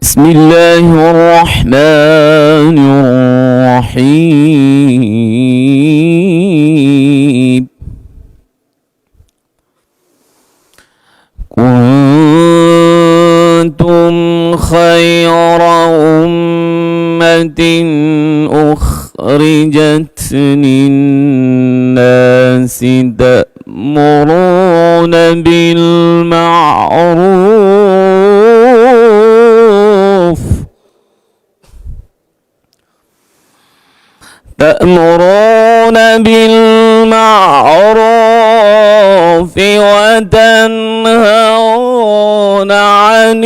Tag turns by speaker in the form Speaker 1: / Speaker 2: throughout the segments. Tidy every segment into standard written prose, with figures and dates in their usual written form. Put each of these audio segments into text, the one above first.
Speaker 1: بسم الله الرحمن الرحيم كنتم خير أمة أخرجت للناس تأمرون بالمعروف وتنهون عن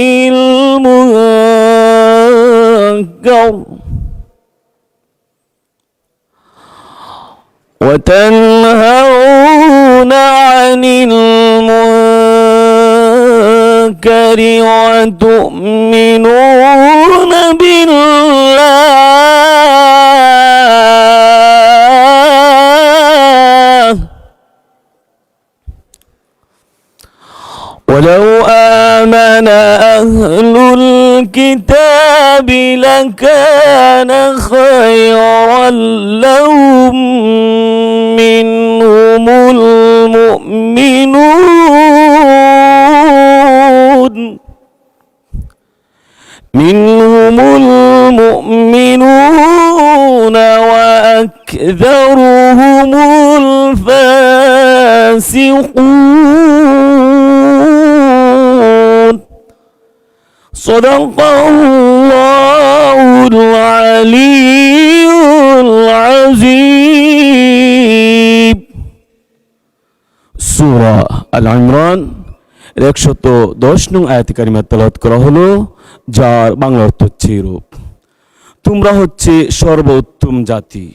Speaker 1: المنكر وتؤمنون بالله ولو آمن أهل الكتاب لكان خيرا لهم منهم المؤمنون وأكثرهم الفاسقون صدق الله العلي العظيم সূরা আল ইমরান 110 নং আয়াত কারিমা তেলাওয়াত করা হলো, যার বাংলা অর্থ হচ্ছে এরূপ: তোমরা হচ্ছে সর্বোত্তম জাতি,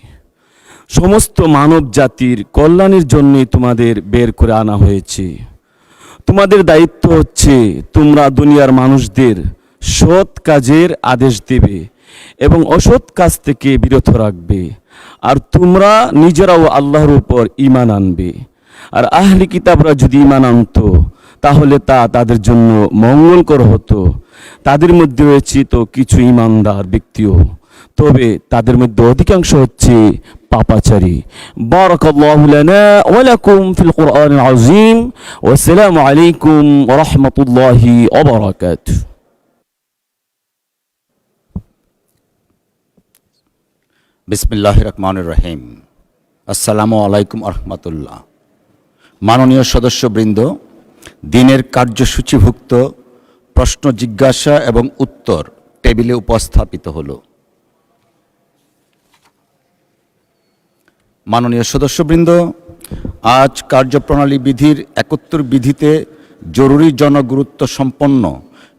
Speaker 1: সমস্ত মানব জাতির কল্যাণের জন্য তোমাদের বের করে আনা হয়েছে। তোমাদের দায়িত্ব হচ্ছে তোমরা দুনিয়ার মানুষদের সৎ কাজের আদেশ দেবে এবং অসৎ কাজ থেকে বিরত রাখবে, আর তোমরা নিজেরাও আল্লাহর উপর ঈমান আনবে। আর আহলি কিতাবরা যদি ঈমান আনতো তাহলে তা তাদের জন্য মঙ্গলকর হতো। তাদের মধ্যে রয়েছে তো কিছু ঈমানদার ব্যক্তিও, তবে তাদের মধ্যে অধিকাংশ হচ্ছে পাপাচারী। বারাকাল্লাহু লানা ওয়া লাকুম ফিল কুরআনিল আযীম ওয়া আসসালামু আলাইকুম ওয়া রাহমাতুল্লাহি ওয়া বারাকাতুহু।
Speaker 2: বিসমিল্লাহির রহমানির রহিম। আসসালামু আলাইকুম ওয়া রাহমাতুল্লাহ। মাননীয় সদস্যবৃন্দ, দিনের কার্যসূচিভুক্ত প্রশ্ন জিজ্ঞাসা এবং উত্তর টেবিলে উপস্থাপিত হলো। মাননীয় সদস্যবৃন্দ, আজ কার্যপ্রণালী বিধির 71 বিধিতে জরুরি জনগুরুত্ব সম্পন্ন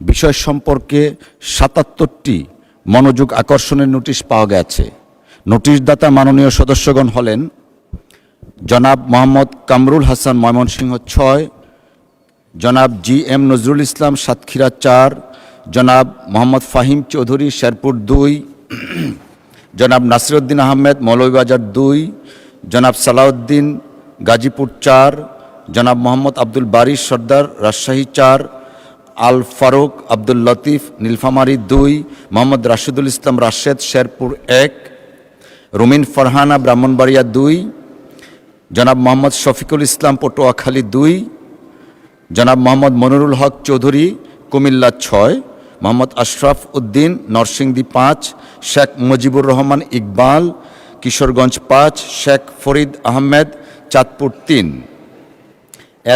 Speaker 2: বিষয় সম্পর্কে 77টি মনোযোগ আকর্ষণের নোটিশ পাওয়া গেছে। নোটিশদাতা মাননীয় সদস্যগণ হলেন জনাব মোহাম্মদ কামরুল হাসান, ময়মনসিংহ 6, জনাব জি.এম. নজরুল ইসলাম, সাতক্ষীরা 4, জনাব মোহাম্মদ ফাহিম চৌধুরী, শেরপুর 2, জনাব নাসিরউদ্দিন আহমেদ, মৌলভীবাজার 2, জনাব সালাউদ্দিন, গাজীপুর 4, জনাব মোহাম্মদ আব্দুল বারী সর্দার, রাজশাহী 4, আল ফারুক আব্দুল লতিফ, নীলফামারী 2, মোহাম্মদ রাশিদুল ইসলাম রাশেদ, শেরপুর 1, রুমিন ফারহানা, ব্রাহ্মণবাড়িয়া 2, জনাব মোহাম্মদ শফিকুল ইসলাম, পটুয়াখালী 2, জনাব মোহাম্মদ মনিরুল হক চৌধুরী, কুমিল্লা 6, মোহাম্মদ আশরাফ উদ্দিন, নরসিংদী 5, শেখ মুজিবুর রহমান ইকবাল, কিশোরগঞ্জ 5, শেখ ফরিদ আহমেদ, চাঁদপুর 3,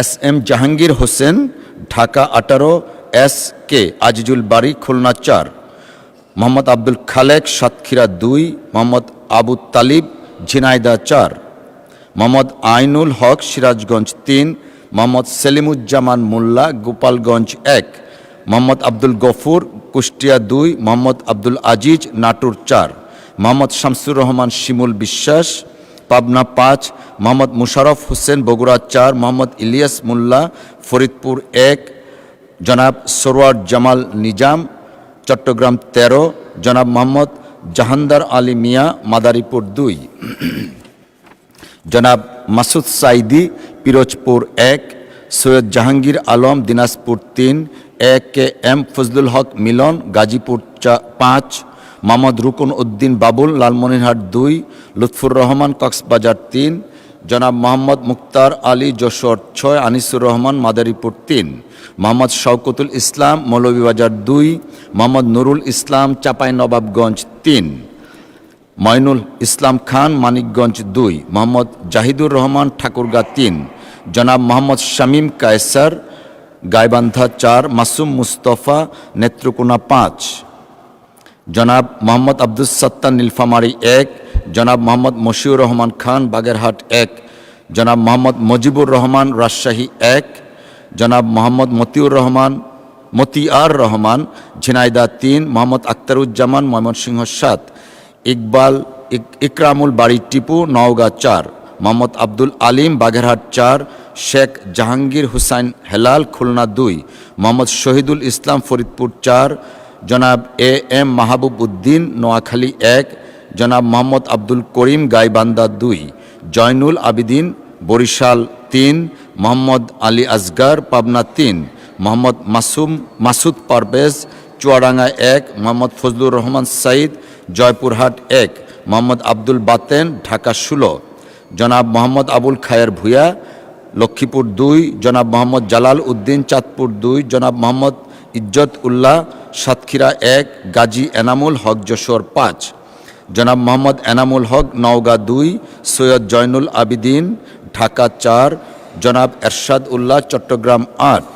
Speaker 2: এস.এম. জাহাঙ্গীর হোসেন, ঢাকা 18, এস.কে. আজিজুল বারী, খুলনা 4, মোহাম্মদ আব্দুল খালেক, সাতক্ষীরা 2, মোহাম্মদ আবু তালিব, ঝিনাইদহ 4, মোহাম্মদ আইনুল হক, সিরাজগঞ্জ 3, মোহাম্মদ সেলিমুজ্জামান মোল্লা, গোপালগঞ্জ 1, মোহাম্মদ আব্দুল গফুর, কুষ্টিয়া 2, মোহাম্মদ আব্দুল আজিজ, নাটোর 4, মোহাম্মদ শামসুর রহমান শিমুল বিশ্বাস, পাবনা 5, মোহাম্মদ মুশারফ হোসেন, বগুড়া 4, মোহাম্মদ ইলিয়াস মোল্লা, ফরিদপুর 1, জনাব সরওয়ার জামাল নিজাম, চট্টগ্রাম 13, জনাব মোহাম্মদ জাহানদার আলী মিয়া, মাদারীপুর 2, জনাব মাসুদ সাইদি, পিরোজপুর 1, সৈয়দ জাহাঙ্গীর আলম দিনাজপুর 3, এ কে এম ফজলুল হক মিলন গাজীপুর 5, মোহাম্মদ রুকন উদ্দিন বাবুল লালমনিরহাট 2, লুৎফুর রহমান কক্সবাজার 3, জনাব মোহাম্মদ মুক্তার আলী যশোর 6, আনিসুর রহমান মাদারীপুর 3, মোহাম্মদ শওকতুল ইসলাম মৌলভীবাজার 2, মোহাম্মদ নুরুল ইসলাম চাঁপাইনবাবগঞ্জ 3, মঈনুল ইসলাম খান মানিকগঞ্জ 2, মোহাম্মদ জাহিদুর রহমান ঠাকুরগাঁ 3, জনাব মোহাম্মদ শামীম কায়সার গাইবান্ধা 4, মাসুম মুস্তফা নেত্রকোনা 5, জনাব মোহাম্মদ আব্দুস সাত্তার নীলফামারী 1, জনাব মোহাম্মদ মশিউর রহমান খান বাগেরহাট 1, জনাব মোহাম্মদ মজিবুর রহমান রাজশাহী 1, জনাব মোহাম্মদ মতিয়ার রহমান ঝিনাইদহ 3, মোহাম্মদ আখতারুজ্জামান ময়মনসিংহ 7, ইকরামুল বাড়ি টিপু নওগাঁ 4, মোহাম্মদ আব্দুল আলিম বাগেরহাট 4, শেখ জাহাঙ্গীর হুসাইন হেলাল খুলনা 2, মোহাম্মদ শহীদুল ইসলাম ফরিদপুর 4, জনাব এ এম মাহবুব উদ্দিন নোয়াখালী 1, জনাব মোহাম্মদ আব্দুল করিম গাইবান্ধা 2, জয়নুল আবিদিন বরিশাল 3, মোহাম্মদ আলী আসগার পাবনা 3, মোহাম্মদ মাসুদ পারভেজ চুয়াডাঙ্গা 1, মোহাম্মদ ফজলুর রহমান সাইদ জয়পুরহাট 1, মোহাম্মদ আব্দুল বাতেন ঢাকা 16, জনাব মোহাম্মদ আবুল খায়ের ভূঁইয়া লক্ষ্মীপুর 2, জনাব মোহাম্মদ জালাল উদ্দিন চাঁদপুর 2, জনাব মোহাম্মদ ইজ্জত উল্লাহ সাতক্ষীরা 1, গাজী এনামুল হক যশোর 5, জনাব মোহাম্মদ এনামুল হক নওগাঁ 2, সৈয়দ জয়নুল আবিদিন ঢাকা 4, জনাব এরশাদ উল্লাহ চট্টগ্রাম 8,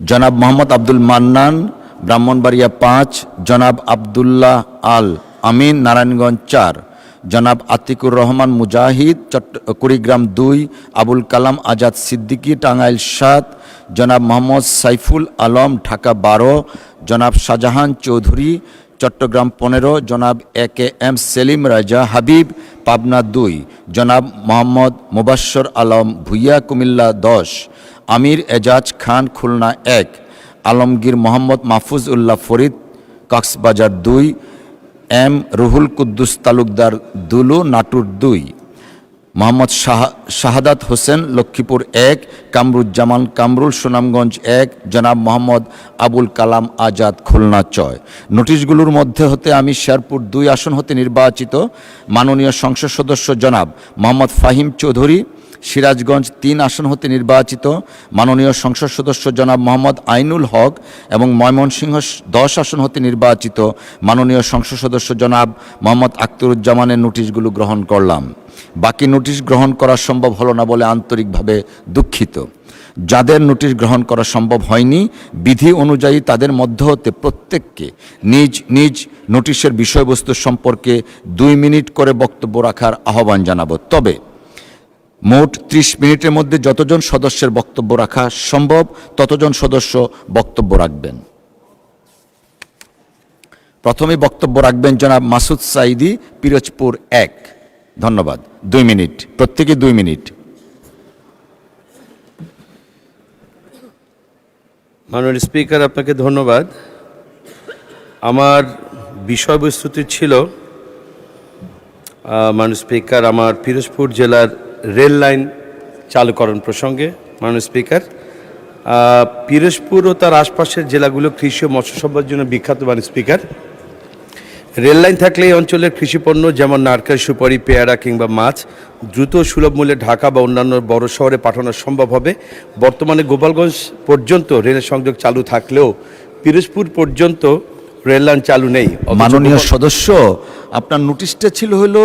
Speaker 2: জনাব মোহাম্মদ আব্দুল মান্নান ব্রাহ্মণবাড়িয়া 5, জনাব আবদুল্লাহ আল আমিন নারায়ণগঞ্জ 4, জনাব আতিকুর রহমান মুজাহিদ কুড়িগ্রাম 2, আবুল কালাম আজাদ সিদ্দিকী টাঙ্গাইল 7, জনাব মোহাম্মদ সাইফুল আলম ঢাকা 12, জনাব শাহজাহান চৌধুরী চট্টগ্রাম 15, জনাব এ কে এম সেলিম রাজা হাবিব পাবনা 2, জনাব মোহাম্মদ মুবাশশর আলম ভূঁইয়া কুমিল্লা 10, আমির এজাজ খান খুলনা 1, আলমগীর মোহাম্মদ মাহফুজ উল্লাহ ফরিদ কক্সবাজার 2, এম রুহুল কুদ্দুস তালুকদার দুলু নাটুর 2, মোহাম্মদ শাহাদাত হোসেন লক্ষ্মীপুর 1, কামরুজ্জামান কামরুল সুনামগঞ্জ 1, জনাব মোহাম্মদ আবুল কালাম আজাদ খুলনা 6। নোটিশগুলোর মধ্যে হতে আমি শেরপুর 2 আসন হতে নির্বাচিত মাননীয় সংসদ সদস্য জনাব মোহাম্মদ ফাহিম চৌধুরী, সিরাজগঞ্জ 3 আসন হতে নির্বাচিত মাননীয় সংসদ সদস্য জনাব মোহাম্মদ আইনুল হক এবং ময়মনসিংহ 10 আসন হতে নির্বাচিত মাননীয় সংসদ সদস্য জনাব মোহাম্মদ আখতারুজ্জামানের নোটিশগুলো গ্রহণ করলাম। বাকি নোটিশ গ্রহণ করা সম্ভব হলো না বলে আন্তরিকভাবে দুঃখিত। যাদের নোটিশ গ্রহণ করা সম্ভব হয়নি, বিধি অনুযায়ী তাদের মধ্য হতে প্রত্যেককে নিজ নিজ নোটিশের বিষয়বস্তু সম্পর্কে 2 মিনিট করে বক্তব্য রাখার আহ্বান জানাবো। তবে মোট 30 মিনিটের মধ্যে যতজন সদস্যের বক্তব্য রাখা সম্ভব ততজন সদস্য বক্তব্য রাখবেন। প্রথমে বক্তব্য রাখবেন জনাব মাসুদ সাইদি, পিরোজপুর 1। ধন্যবাদ। 2 মিনিট, প্রত্যেকে 2 মিনিট।
Speaker 3: মাননীয় স্পিকার, আপনাকে ধন্যবাদ। আমার বিষয়বস্তুটি ছিল মাননীয় স্পিকার আমার পিরোজপুর জেলার রেল লাইন চালুকরণ প্রসঙ্গে। মাননীয় স্পিকার, পিরোজপুর ও তার আশপাশের জেলাগুলো কৃষি ও মৎস্য সম্পদের জন্য বিখ্যাত। মাননীয় স্পিকার, রেল লাইন থাকলে এই অঞ্চলের কৃষিপণ্য যেমন নারকেল, সুপারি, পেয়ারা কিংবা মাছ দ্রুত সুলভ মূল্যে ঢাকা বা অন্যান্য বড় শহরে পাঠানো সম্ভব হবে। বর্তমানে গোপালগঞ্জ পর্যন্ত রেলের সংযোগ চালু থাকলেও পিরোজপুর পর্যন্ত রেল লাইন চালু নেই।
Speaker 2: মাননীয় সদস্য, আপনার নোটিশটা ছিল হলো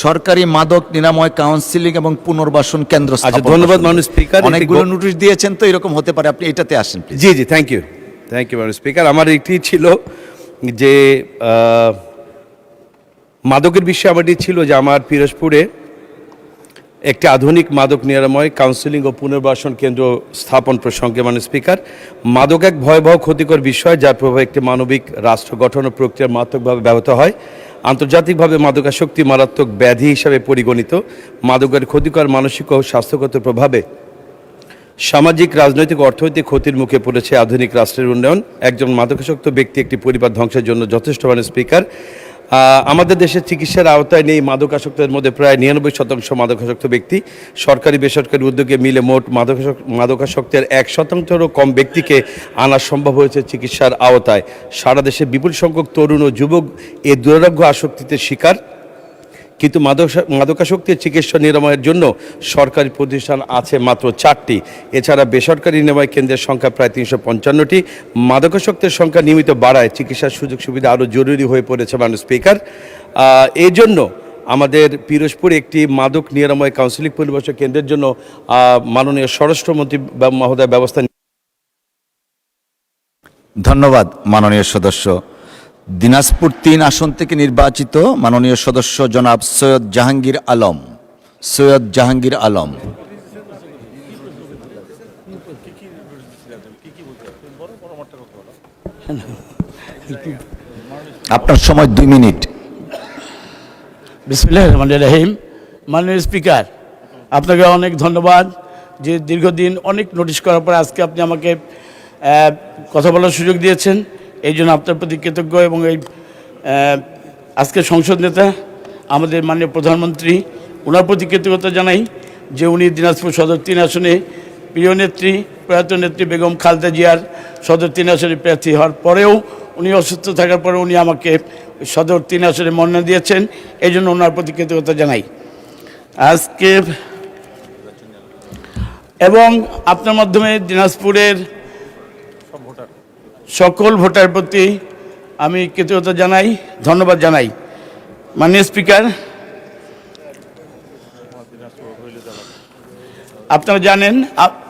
Speaker 2: সরকারি মাদক নিরাময় কাউন্সিলিং এবং পুনর্বাসন কেন্দ্র স্থাপন।
Speaker 3: ধন্যবাদ মাননীয় স্পিকার।
Speaker 2: অনেকগুলো নোটিশ দিয়েছেন তো, এরকম হতে পারে, আপনি এটাতে আসেন প্লিজ।
Speaker 3: জি, থ্যাংক ইউ মাননীয় স্পিকার। আমার একটি ছিল যে মাদকের বিষয়ে আমার এটি ছিল যে আমার পিরোজপুরে একটি আধুনিক মাদক নিরাময় কাউন্সিলিং ও পুনর্বাসন কেন্দ্র স্থাপন প্রসঙ্গে। মাননীয় স্পিকার, মাদক এক ভয়াবহ ক্ষতিকর বিষয় যার প্রভাব একটি মানবিক রাষ্ট্র গঠন ও প্রক্রিয়ার মারাত্মকভাবে ব্যাহত হয়। আন্তর্জাতিকভাবে মাদকাসক্তি মারাত্মক ব্যাধি হিসাবে পরিগণিত। মাদকের ক্ষতিকর মানসিক ও স্বাস্থ্যগত প্রভাবে সামাজিক, রাজনৈতিক, অর্থনৈতিক ক্ষতির মুখে পড়েছে আধুনিক রাষ্ট্রের উন্নয়ন। একজন মাদকাসক্ত ব্যক্তি একটি পরিবার ধ্বংসের জন্য যথেষ্ট। মাননীয় স্পিকার, আমাদের দেশের চিকিৎসার আওতায় নেই মাদকাসক্তের মধ্যে প্রায় 99% মাদকাসক্ত ব্যক্তি। সরকারি বেসরকারি উদ্যোগে মিলে মোট মাদকাসক্তের 1%-এরও কম ব্যক্তিকে আনা সম্ভব হয়েছে চিকিৎসার আওতায়। সারা দেশে বিপুল সংখ্যক তরুণ ও যুবক এই দুরারোগ্য আসক্তিতে শিকার, কিন্তু মাদকাসক্তির চিকিৎসা নিরাময়ের জন্য সরকারি প্রতিষ্ঠান আছে মাত্র 4টি। এছাড়া বেসরকারি নিরাময় কেন্দ্রের সংখ্যা প্রায় 355টি। মাদকাসক্তের সংখ্যা নিয়মিত বাড়ায় চিকিৎসার সুযোগ সুবিধা আরও জরুরি হয়ে পড়েছে মাননীয় স্পিকার। এই জন্য আমাদের পিরোজপুর একটি মাদক নিরাময় কাউন্সিলিং পরিবেশক কেন্দ্রের জন্য মাননীয় স্বরাষ্ট্রমন্ত্রী মহোদয় ব্যবস্থা।
Speaker 2: ধন্যবাদ মাননীয় সদস্য। দিনাজপুর 3 আসন থেকে নির্বাচিত মাননীয় সদস্য জনাব সৈয়দ জাহাঙ্গীর আলম। সৈয়দ জাহাঙ্গীর আলম। আপনার সময় 2 মিনিট।
Speaker 4: বিসমিল্লাহির রহমানির রহিম। মাননীয় স্পিকার, আপনাকে অনেক ধন্যবাদ যে দীর্ঘদিন অনেক নোটিশ করার পর আজকে আপনি আমাকে কথা বলার সুযোগ দিয়েছেন, এই জন্য আপনার প্রতি কৃতজ্ঞ। এবং এই আজকে সংসদ নেতা আমাদের মাননীয় প্রধানমন্ত্রী, ওনার প্রতি কৃতজ্ঞতা জানাই যে উনি দিনাজপুর সদর 3 আসনে প্রিয় নেত্রী প্রয়াত নেত্রী বেগম খালেদা জিয়ার সদর 3 আসনে প্রার্থী হওয়ার পরেও উনি অসুস্থ থাকার পরে উনি আমাকে সদর 3 আসনে মনোনয়ন দিয়েছেন, এই জন্য ওনার প্রতি কৃতজ্ঞতা জানাই আজকে। এবং আপনার মাধ্যমে দিনাজপুরের সকল ভোটার প্রতি আমি কৃতজ্ঞতা জানাই, ধন্যবাদ জানাই। মাননীয় স্পিকার,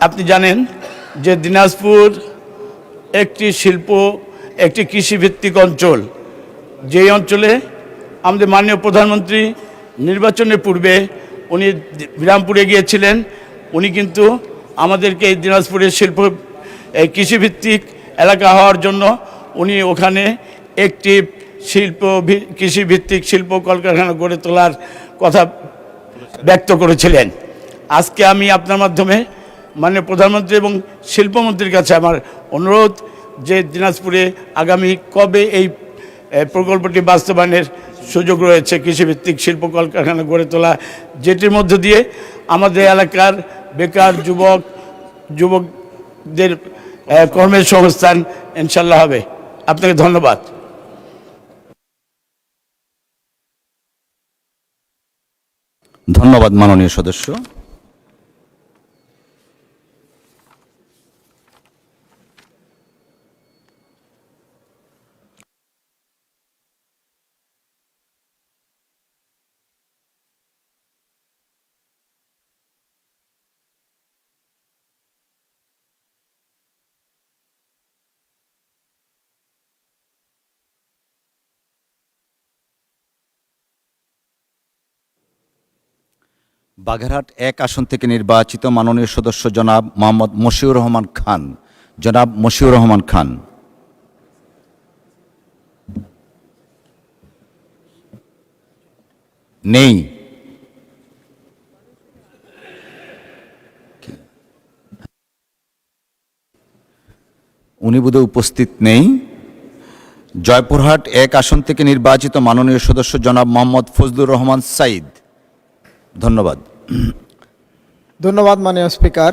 Speaker 4: আপনি জানেন যে দিনাজপুর একটি কৃষিভিত্তিক অঞ্চল, যেই অঞ্চলে আমাদের মাননীয় প্রধানমন্ত্রী নির্বাচনের পূর্বে উনি বিরামপুরে গিয়েছিলেন। উনি কিন্তু আমাদেরকে এই দিনাজপুরের কৃষিভিত্তিক এলাকা হওয়ার জন্য উনি ওখানে একটি কৃষিভিত্তিক শিল্প কলকারখানা গড়ে তোলার কথা ব্যক্ত করেছিলেন। আজকে আমি আপনার মাধ্যমে মাননীয় প্রধানমন্ত্রী এবং শিল্পমন্ত্রীর কাছে আমার অনুরোধ যে দিনাজপুরে আগামী কবে এই প্রকল্পটি বাস্তবায়নের সুযোগ রয়েছে, কৃষিভিত্তিক শিল্প কলকারখানা গড়ে তোলা, যেটির মধ্য দিয়ে আমাদের এলাকার বেকার যুবকদের কর্মের সংস্থান ইনশাল্লাহ হবে। আপনাকে ধন্যবাদ।
Speaker 2: ধন্যবাদ মাননীয় সদস্য। বাগেরহাট 1 আসন থেকে নির্বাচিত মাননীয় সদস্য জনাব মোহাম্মদ মশিউর রহমান খান। জনাব মশিউর রহমান খান। নেই। উনি বোধহয় উপস্থিত নেই। জয়পুরহাট 1 আসন থেকে নির্বাচিত মাননীয় সদস্য জনাব মোহাম্মদ ফজলুর রহমান সাইদ। ধন্যবাদ।
Speaker 5: ধন্যবাদ মাননীয় স্পিকার।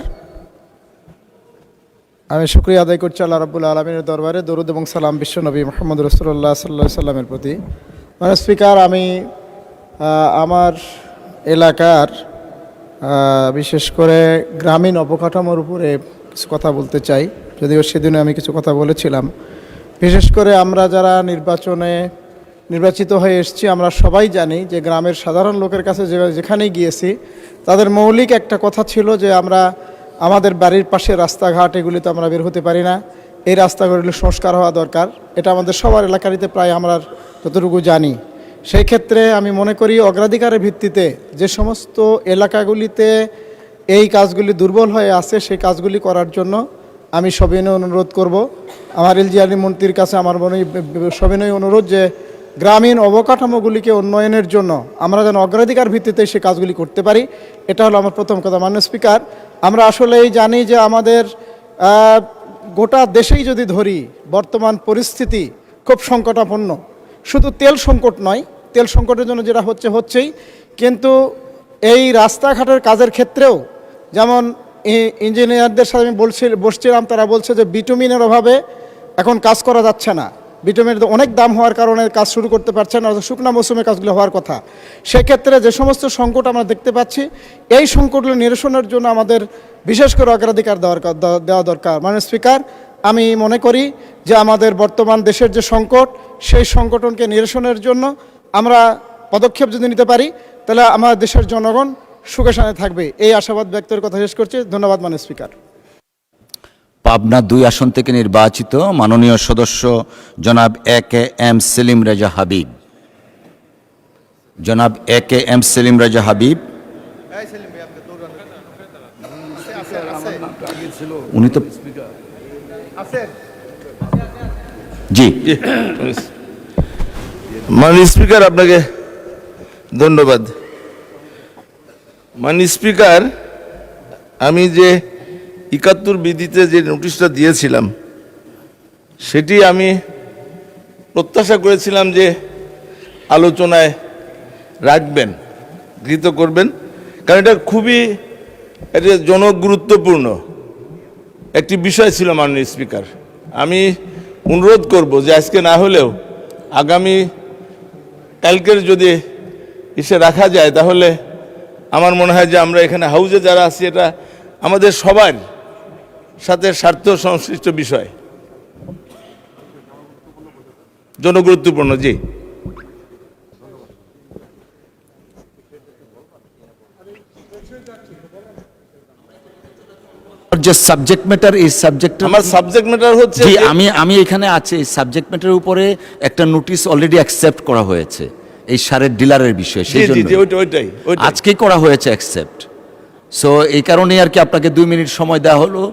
Speaker 5: আমি শুকরিয়া আদায় করছি আল্লাহ রাব্বুল আলামিনের দরবারে, দরুদ এবং সালাম বিশ্বনবী মুহাম্মদ রাসূলুল্লাহ সাল্লাল্লাহু আলাইহি সাল্লামের প্রতি। মাননীয় স্পিকার, আমি আমার এলাকার বিশেষ করে গ্রামীণ অবকাঠামোর উপরে কিছু কথা বলতে চাই, যদিও সেদিনে আমি কিছু কথা বলেছিলাম। বিশেষ করে আমরা যারা নির্বাচিত হয়ে এসেছি, আমরা সবাই জানি যে গ্রামের সাধারণ লোকের কাছে যেখানেই গিয়েছি তাদের মৌলিক একটা কথা ছিল যে আমাদের বাড়ির পাশে রাস্তাঘাট এগুলিতে আমরা বের হতে পারি না, এই রাস্তাগুলি সংস্কার হওয়া দরকার। এটা আমাদের সবার এলাকারিতে প্রায় আমরা যতটুকু জানি। সেই ক্ষেত্রে আমি মনে করি অগ্রাধিকারের ভিত্তিতে যে সমস্ত এলাকাগুলিতে এই কাজগুলি দুর্বল হয়ে আছে সেই কাজগুলি করার জন্য আমি সবিনয় অনুরোধ করব। আমার এলজিআরডি মন্ত্রীর কাছে আমার সবিনয় অনুরোধ যে গ্রামীণ অবকাঠামোগুলিকে উন্নয়নের জন্য আমরা যেন অগ্রাধিকার ভিত্তিতে সে কাজগুলি করতে পারি। এটা হলো আমার প্রথম কথা। মাননীয় স্পিকার, আমরা আসলেই জানি যে আমাদের গোটা দেশেই যদি ধরি বর্তমান পরিস্থিতি খুব সংকটাপন্ন। শুধু তেল সংকট নয়, তেল সংকটের জন্য যেটা হচ্ছেই, কিন্তু এই রাস্তাঘাটের কাজের ক্ষেত্রেও যেমন ইঞ্জিনিয়ারদের সাথে আমি বসছিলাম, তারা বলছে যে বিটুমিনের অভাবে এখন কাজ করা যাচ্ছে না, বিটুমিনের অনেক দাম হওয়ার কারণে কাজ শুরু করতে পারছে না, শুকনা মৌসুমে কাজগুলো হওয়ার কথা। সেক্ষেত্রে যে সমস্ত সংকট আমরা দেখতে পাচ্ছি, এই সংকটগুলো নিরসনের জন্য আমাদের বিশেষ করে অগ্রাধিকার দেওয়া দরকার। মাননীয় স্পিকার, আমি মনে করি যে আমাদের বর্তমান দেশের যে সংকট, সেই সংকটকে নিরসনের জন্য আমরা পদক্ষেপ যদি নিতে পারি, তাহলে আমার দেশের জনগণ সুখে শান্তিতে থাকবে। এই আশাবাদ ব্যক্তের কথা শেষ করছি। ধন্যবাদ মাননীয় স্পিকার।
Speaker 2: পাবনা 2 আসন থেকে নির্বাচিত মাননীয় সদস্য জনাব AKM সেলিম রেজা হাবিব। জনাব AKM সেলিম রেজা হাবিব, উনি তো জি।
Speaker 6: মাননীয় স্পিকার, আপনাকে ধন্যবাদ। মাননীয় স্পিকার, আমি যে 71 বিধিতে যে নোটিশটা দিয়েছিলাম, সেটি আমি প্রত্যাশা করেছিলাম যে আলোচনায় রাখবেন, গৃহীত করবেন, কারণ এটা খুবই একটা জনগুরুত্বপূর্ণ একটি বিষয় ছিল। মাননীয় স্পিকার, আমি অনুরোধ করব যে আজকে না হলেও আগামী কালকের যদি এসে রাখা যায়, তাহলে আমার মনে হয় যে আমরা এখানে হাউজে যারা আছি, এটা আমাদের সবার সাথে স্বার্থ সংশ্লিষ্ট বিষয়, জনগুরুত্বপূর্ণ। জি,
Speaker 2: যে সাবজেক্ট ম্যাটার, এই সাবজেক্ট
Speaker 6: আমার সাবজেক্ট ম্যাটার হচ্ছে
Speaker 2: জি,
Speaker 6: যে-
Speaker 2: আমি এখানে আছি। এই সাবজেক্ট ম্যাটারের উপরে একটা নোটিশ অলরেডি অ্যাকসেপ্ট করা হয়েছে, এই সারের ডিলারের বিষয়ে, সেই
Speaker 6: জি জি
Speaker 2: জন্য
Speaker 6: জি, ওইটাই
Speaker 2: আজকেই করা হয়েছে অ্যাকসেপ্ট। সো এই কারণেই আর কি আপনাকে 2 মিনিট সময় দেওয়া হলো,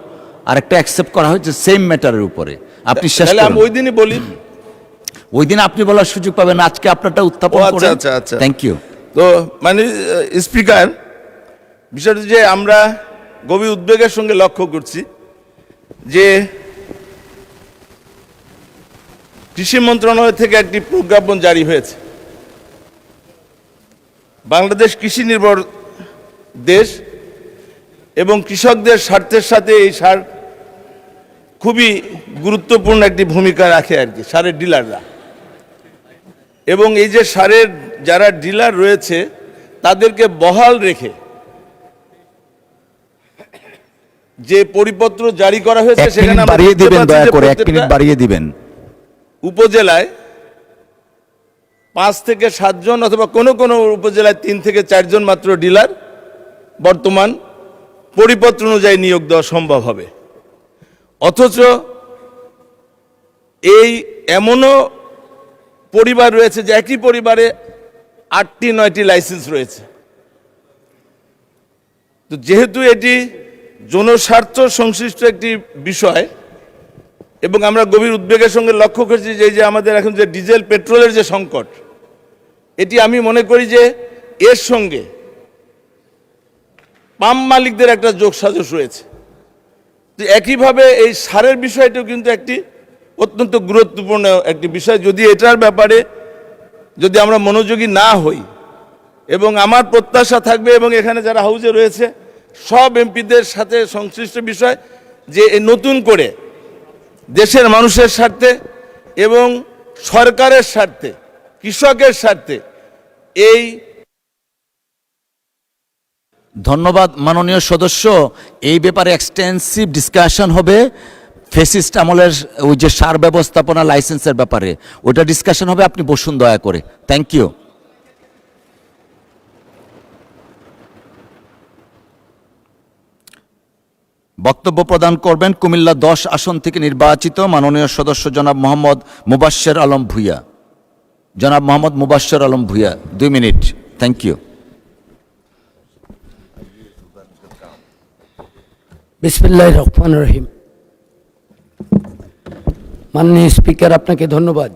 Speaker 2: আর একটা অ্যাকসেপ্ট করা হয়েছে সেম ম্যাটারের উপরে। আপনি শেষ
Speaker 6: তাহলে আমি
Speaker 2: করুন।
Speaker 6: ওই দিনই বলি।
Speaker 2: ওই দিন আপনি বলার সুযোগ পাবেন, আজকে আপনারটা উত্থাপন
Speaker 6: ও, আচ্ছা,
Speaker 2: করেন।
Speaker 6: আচ্ছা, আচ্ছা।
Speaker 2: Thank you.
Speaker 6: তো মানে স্পিকার, বিষয়টি যে আমরা গভীর উদ্বেগের সঙ্গে লক্ষ্য করছি যে কৃষি মন্ত্রণালয় থেকে একটি প্রজ্ঞাপন জারি হয়েছে। বাংলাদেশ কৃষি নির্ভর দেশ এবং কৃষকদের স্বার্থের সাথে এই সার খুবই গুরুত্বপূর্ণ একটি ভূমিকা রাখে আর কি, সারের ডিলাররা। এবং এই যে সারের যারা ডিলার রয়েছে, তাদেরকে বহাল রেখে যে পরিপত্র জারি করা হয়েছে,
Speaker 2: এক
Speaker 6: সেখানে
Speaker 2: মিনিট
Speaker 6: আমরা
Speaker 2: বাড়িয়ে
Speaker 6: দেখতে
Speaker 2: দিবেন,
Speaker 6: পাচ্ছি
Speaker 2: দয়া
Speaker 6: যে
Speaker 2: করে 1 মিনিট
Speaker 6: প্রত্যেকটা
Speaker 2: বাড়িয়ে দিবেন।
Speaker 6: উপজেলায় 5 থেকে 7 জন অথবা কোনো কোনো উপজেলায় 3 থেকে 4 জন মাত্র ডিলার বর্তমান পরিপত্র অনুযায়ী নিয়োগ দেওয়া সম্ভব হবে। অথচ এই এমনও পরিবার রয়েছে যে একই পরিবারে 8টি-9টি লাইসেন্স রয়েছে। তো যেহেতু এটি জনস্বার্থ সংশ্লিষ্ট একটি বিষয় এবং আমরা গভীর উদ্বেগের সঙ্গে লক্ষ্য করছি যে এই যে আমাদের এখন যে ডিজেল পেট্রোলের যে সংকট, এটি আমি মনে করি যে এর সঙ্গে পাম্প মালিকদের একটা যোগসাজশ রয়েছে। তো একইভাবে এই সারের বিষয়টাও কিন্তু একটি অত্যন্ত গুরুত্বপূর্ণ একটি বিষয়। যদি এটার ব্যাপারে যদি আমরা মনোযোগী না হই, এবং আমার প্রত্যাশা থাকবে এবং এখানে যারা হাউজে রয়েছে সব এমপিদের সাথে সংশ্লিষ্ট বিষয়, যে নতুন করে দেশের মানুষের স্বার্থে এবং সরকারের স্বার্থে, কৃষকের স্বার্থে এই
Speaker 2: ধন্যবাদ মাননীয় সদস্য। এই ব্যাপারে এক্সটেন্সিভ ডিসকাশন হবে ফেসিস্ট আমলের ওই যে সার ব্যবস্থাপনা লাইসেন্সের ব্যাপারে, ওটা ডিসকাশন হবে। আপনি বসুন দয়া করে। Thank you. বক্তব্য প্রদান করবেন কুমিল্লা 10 আসন থেকে নির্বাচিত মাননীয় সদস্য জনাব মোহাম্মদ মুবাশ্শের আলম ভূঁইয়া। জনাব Mohammad Mubashsher Alam Bhuiyan, 2 minute. Thank you.
Speaker 7: বিসমিল্লাহির রহমানির রহিম। মাননীয় স্পিকার, আপনাকে ধন্যবাদ।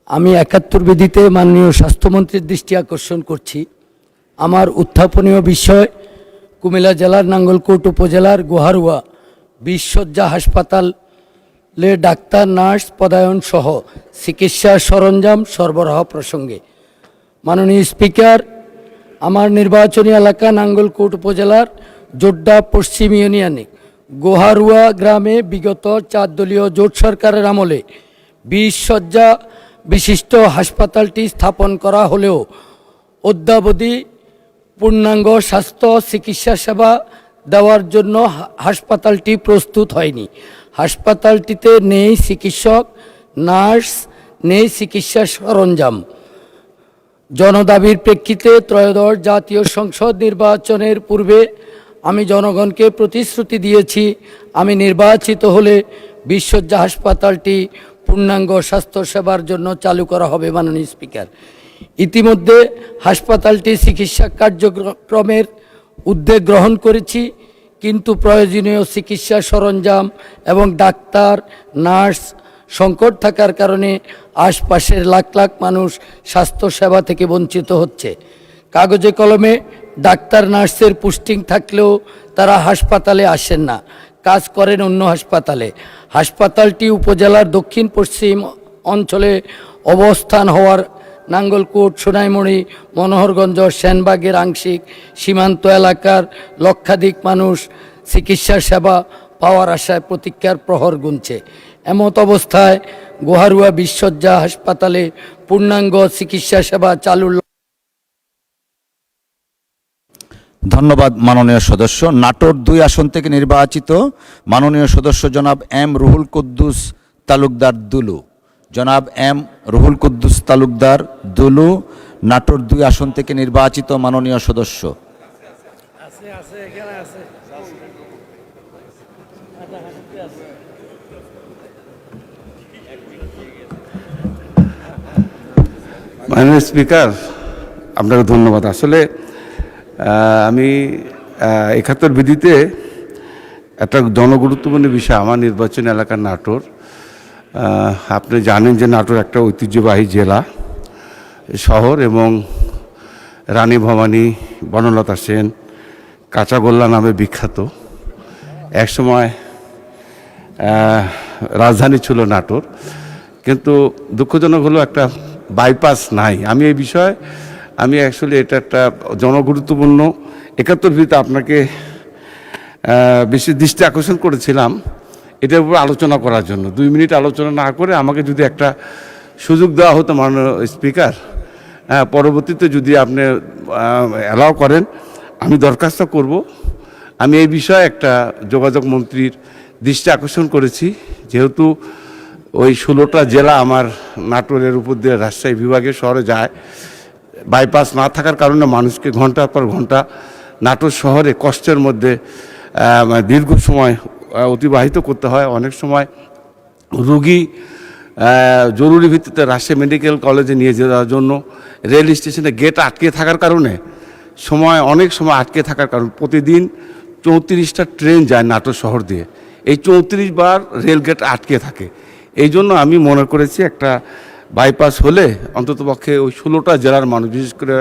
Speaker 7: আমি 71 বিধিতে মাননীয় স্বাস্থ্যমন্ত্রীর দৃষ্টি আকর্ষণ করছি। আমার উত্থাপনীয় বিষয় কুমিল্লা জেলার নাঙ্গলকোট উপজেলার গোহারুয়া 20 শয্যা হাসপাতাল ডাক্তার নার্স পদায়ন সহ চিকিৎসা সরঞ্জাম সরবরাহ প্রসঙ্গে। মাননীয় স্পিকার, আমার নির্বাচনী এলাকা নাঙ্গলকোট উপজেলার জোড্ডা পশ্চিম ইউনিয়নে গোহারুয়া গ্রামে বিগত 4 দলীয় জোট সরকারের আমলে 20 শয্যা বিশিষ্ট হাসপাতালটি স্থাপন করা হলেও অদ্যাবধি পূর্ণাঙ্গ স্বাস্থ্য চিকিৎসা সেবা দেওয়ার জন্য হাসপাতালটি প্রস্তুত হয়নি। হাসপাতালটিতে নেই চিকিৎসক, নার্স, নেই চিকিৎসা সরঞ্জাম। জনদাবির প্রেক্ষিতে ত্রয়োদশ জাতীয় সংসদ নির্বাচনের পূর্বে আমি জনগণকে প্রতিশ্রুতি দিয়েছি, আমি নির্বাচিত হলে 20 শয্যা হাসপাতালটি পূর্ণাঙ্গ স্বাস্থ্যসেবার জন্য চালু করা হবে। মাননীয় স্পিকার, ইতিমধ্যে হাসপাতালটি চিকিৎসা কার্যক্রমের উদ্যোগ গ্রহণ করেছি, কিন্তু প্রয়োজনীয় চিকিৎসা সরঞ্জাম এবং ডাক্তার নার্স সংকট থাকার কারণে আশপাশের লাখ লাখ মানুষ স্বাস্থ্যসেবা থেকে বঞ্চিত হচ্ছে। কাগজে কলমে ডাক্তার নার্সের পোস্টিং থাকলেও তারা হাসপাতালে আসেন না, কাজ করেন অন্য হাসপাতালে। হাসপাতালটি উপজেলার দক্ষিণ পশ্চিম অঞ্চলে অবস্থান হওয়ার নাঙ্গলকোট, সোনাইমুড়ি, মনোহরগঞ্জ, সেনবাগের আংশিক সীমান্ত এলাকার লক্ষাধিক মানুষ চিকিৎসা সেবা পাওয়ার আশায় প্রতীক্ষার প্রহর গুনছে। এমত অবস্থায় গোহারুয়া 20 শয্যা হাসপাতালে পূর্ণাঙ্গ চিকিৎসা সেবা চালুর।
Speaker 2: ধন্যবাদ মাননীয় সদস্য। নাটোর 2 আসন থেকে নির্বাচিত মাননীয় সদস্য জনাব এম রুহুল কুদ্দুস তালুকদার দুলু। জনাব এম রুহুল কুদ্দুস তালুকদার দুলু, নাটোর 2 আসন থেকে নির্বাচিত মাননীয় সদস্য।
Speaker 3: মাননীয় স্পিকার, আপনাকে ধন্যবাদ। আসলে আমি 71 বিধিতে একটা জনগুরুত্বপূর্ণ বিষয়, আমার নির্বাচনী এলাকা নাটোর। আপনি জানেন যে নাটোর একটা ঐতিহ্যবাহী জেলা শহর এবং রানী ভবানী, বনলতা সেন, কাঁচাগোল্লা নামে বিখ্যাত। একসময় রাজধানী ছিল নাটোর, কিন্তু দুঃখজনক হলো একটা বাইপাস নাই। আমি এই বিষয়ে অ্যাকচুয়ালি এটা একটা জনগুরুত্বপূর্ণ 71 বিধিতে আপনাকে বেশি দৃষ্টি আকর্ষণ করেছিলাম এটার উপর আলোচনা করার জন্য। 2 মিনিট আলোচনা না করে আমাকে যদি একটা সুযোগ দেওয়া হতো মাননীয় স্পিকার, পরবর্তীতে যদি আপনি অ্যালাউ করেন আমি দরখাস্ত করব। আমি এই বিষয়ে একটা যোগাযোগ মন্ত্রীর দৃষ্টি আকর্ষণ করেছি, যেহেতু ওই 16টা জেলা আমার নাটোরের উপর দিয়ে রাজশাহী বিভাগের শহরে যায়। বাইপাস না থাকার কারণে মানুষকে ঘন্টার পর ঘন্টা নাটোর শহরে কষ্টের মধ্যে দীর্ঘ সময় অতিবাহিত করতে হয়। অনেক সময় রুগী জরুরি ভিত্তিতে রাজশাহী মেডিকেল কলেজে নিয়ে যাওয়ার জন্য রেল স্টেশনে গেট আটকে থাকার কারণে অনেক সময় আটকে থাকার কারণে প্রতিদিন 34টা ট্রেন যায় নাটোর শহর দিয়ে। এই 34 বার রেল গেট আটকে থাকে। এই জন্য আমি মনে করেছি একটা বাইপাস হলে অন্ততপক্ষে ওই 16টা জেলার মানুষ, বিশেষ করে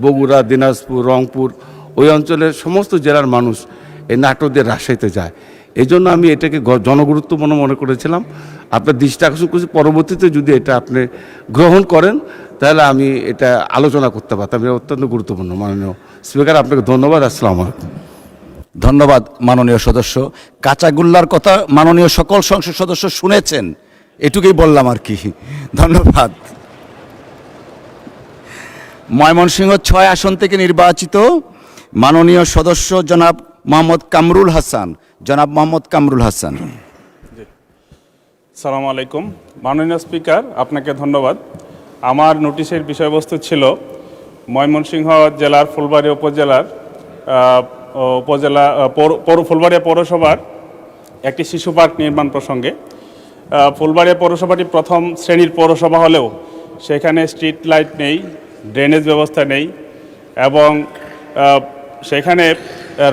Speaker 3: বগুড়া, দিনাজপুর, রংপুর, ওই অঞ্চলের সমস্ত জেলার মানুষ এই নাটোর দিয়ে রাজশাহীতে যায়। এই জন্য আমি এটাকে জনগুরুত্বপূর্ণ মনে করেছিলাম। আপনার দৃষ্টি আকর্ষণ করছি, পরবর্তীতে যদি এটা আপনি গ্রহণ করেন তাহলে আমি এটা আলোচনা করতে পারতাম। এটা অত্যন্ত গুরুত্বপূর্ণ। মাননীয় স্পিকার, আপনাকে ধন্যবাদ। আসসালামু আলাইকুম।
Speaker 2: ধন্যবাদ মাননীয় সদস্য। কাঁচাগোল্লার কথা মাননীয় সকল সংসদ সদস্য শুনেছেন, এটুকুই বললাম আর কি। ধন্যবাদ। ময়মনসিংহ 6 আসন থেকে নির্বাচিত মাননীয় সদস্য জনাব মোহাম্মদ কামরুল হাসান। জনাব মোহাম্মদ কামরুল হাসান।
Speaker 8: আসসালামু আলাইকুম। মাননীয় স্পিকার, আপনাকে ধন্যবাদ। আমার নোটিশের বিষয়বস্তু ছিল ময়মনসিংহ জেলার ফুলবাড়িয়া উপজেলার ফুলবাড়িয়া পৌরসভার একটি শিশু পার্ক নির্মাণ প্রসঙ্গে। ফুলবাড়িয়া পৌরসভাটি প্রথম শ্রেণীর পৌরসভা হলেও সেখানে স্ট্রিট লাইট নেই, ড্রেনেজ ব্যবস্থা নেই এবং সেখানে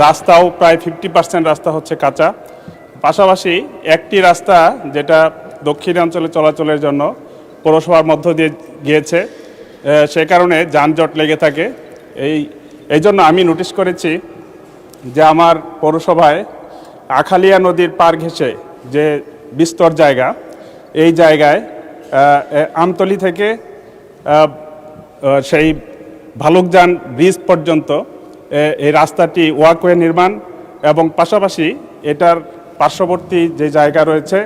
Speaker 8: রাস্তাও প্রায় 50% রাস্তা হচ্ছে কাঁচা। পাশাপাশি একটি রাস্তা যেটা দক্ষিণাঞ্চলে চলাচলের জন্য পৌরসভার মধ্য দিয়ে গিয়েছে, সে কারণে যানজট লেগে থাকে। এই জন্য আমি নোটিশ করেছি যে আমার পৌরসভায় আখালিয়া নদীর পার ঘেঁষে যে বিস্তর জায়গা। এই জায়গায় আমতলী থেকে সেই ভালুকজান ব্রিজ পর্যন্ত এই রাস্তাটি ওয়াকওয়ে নির্মাণ এবং পাশাপাশি এটার পার্শ্ববর্তী যে জায়গা রয়েছে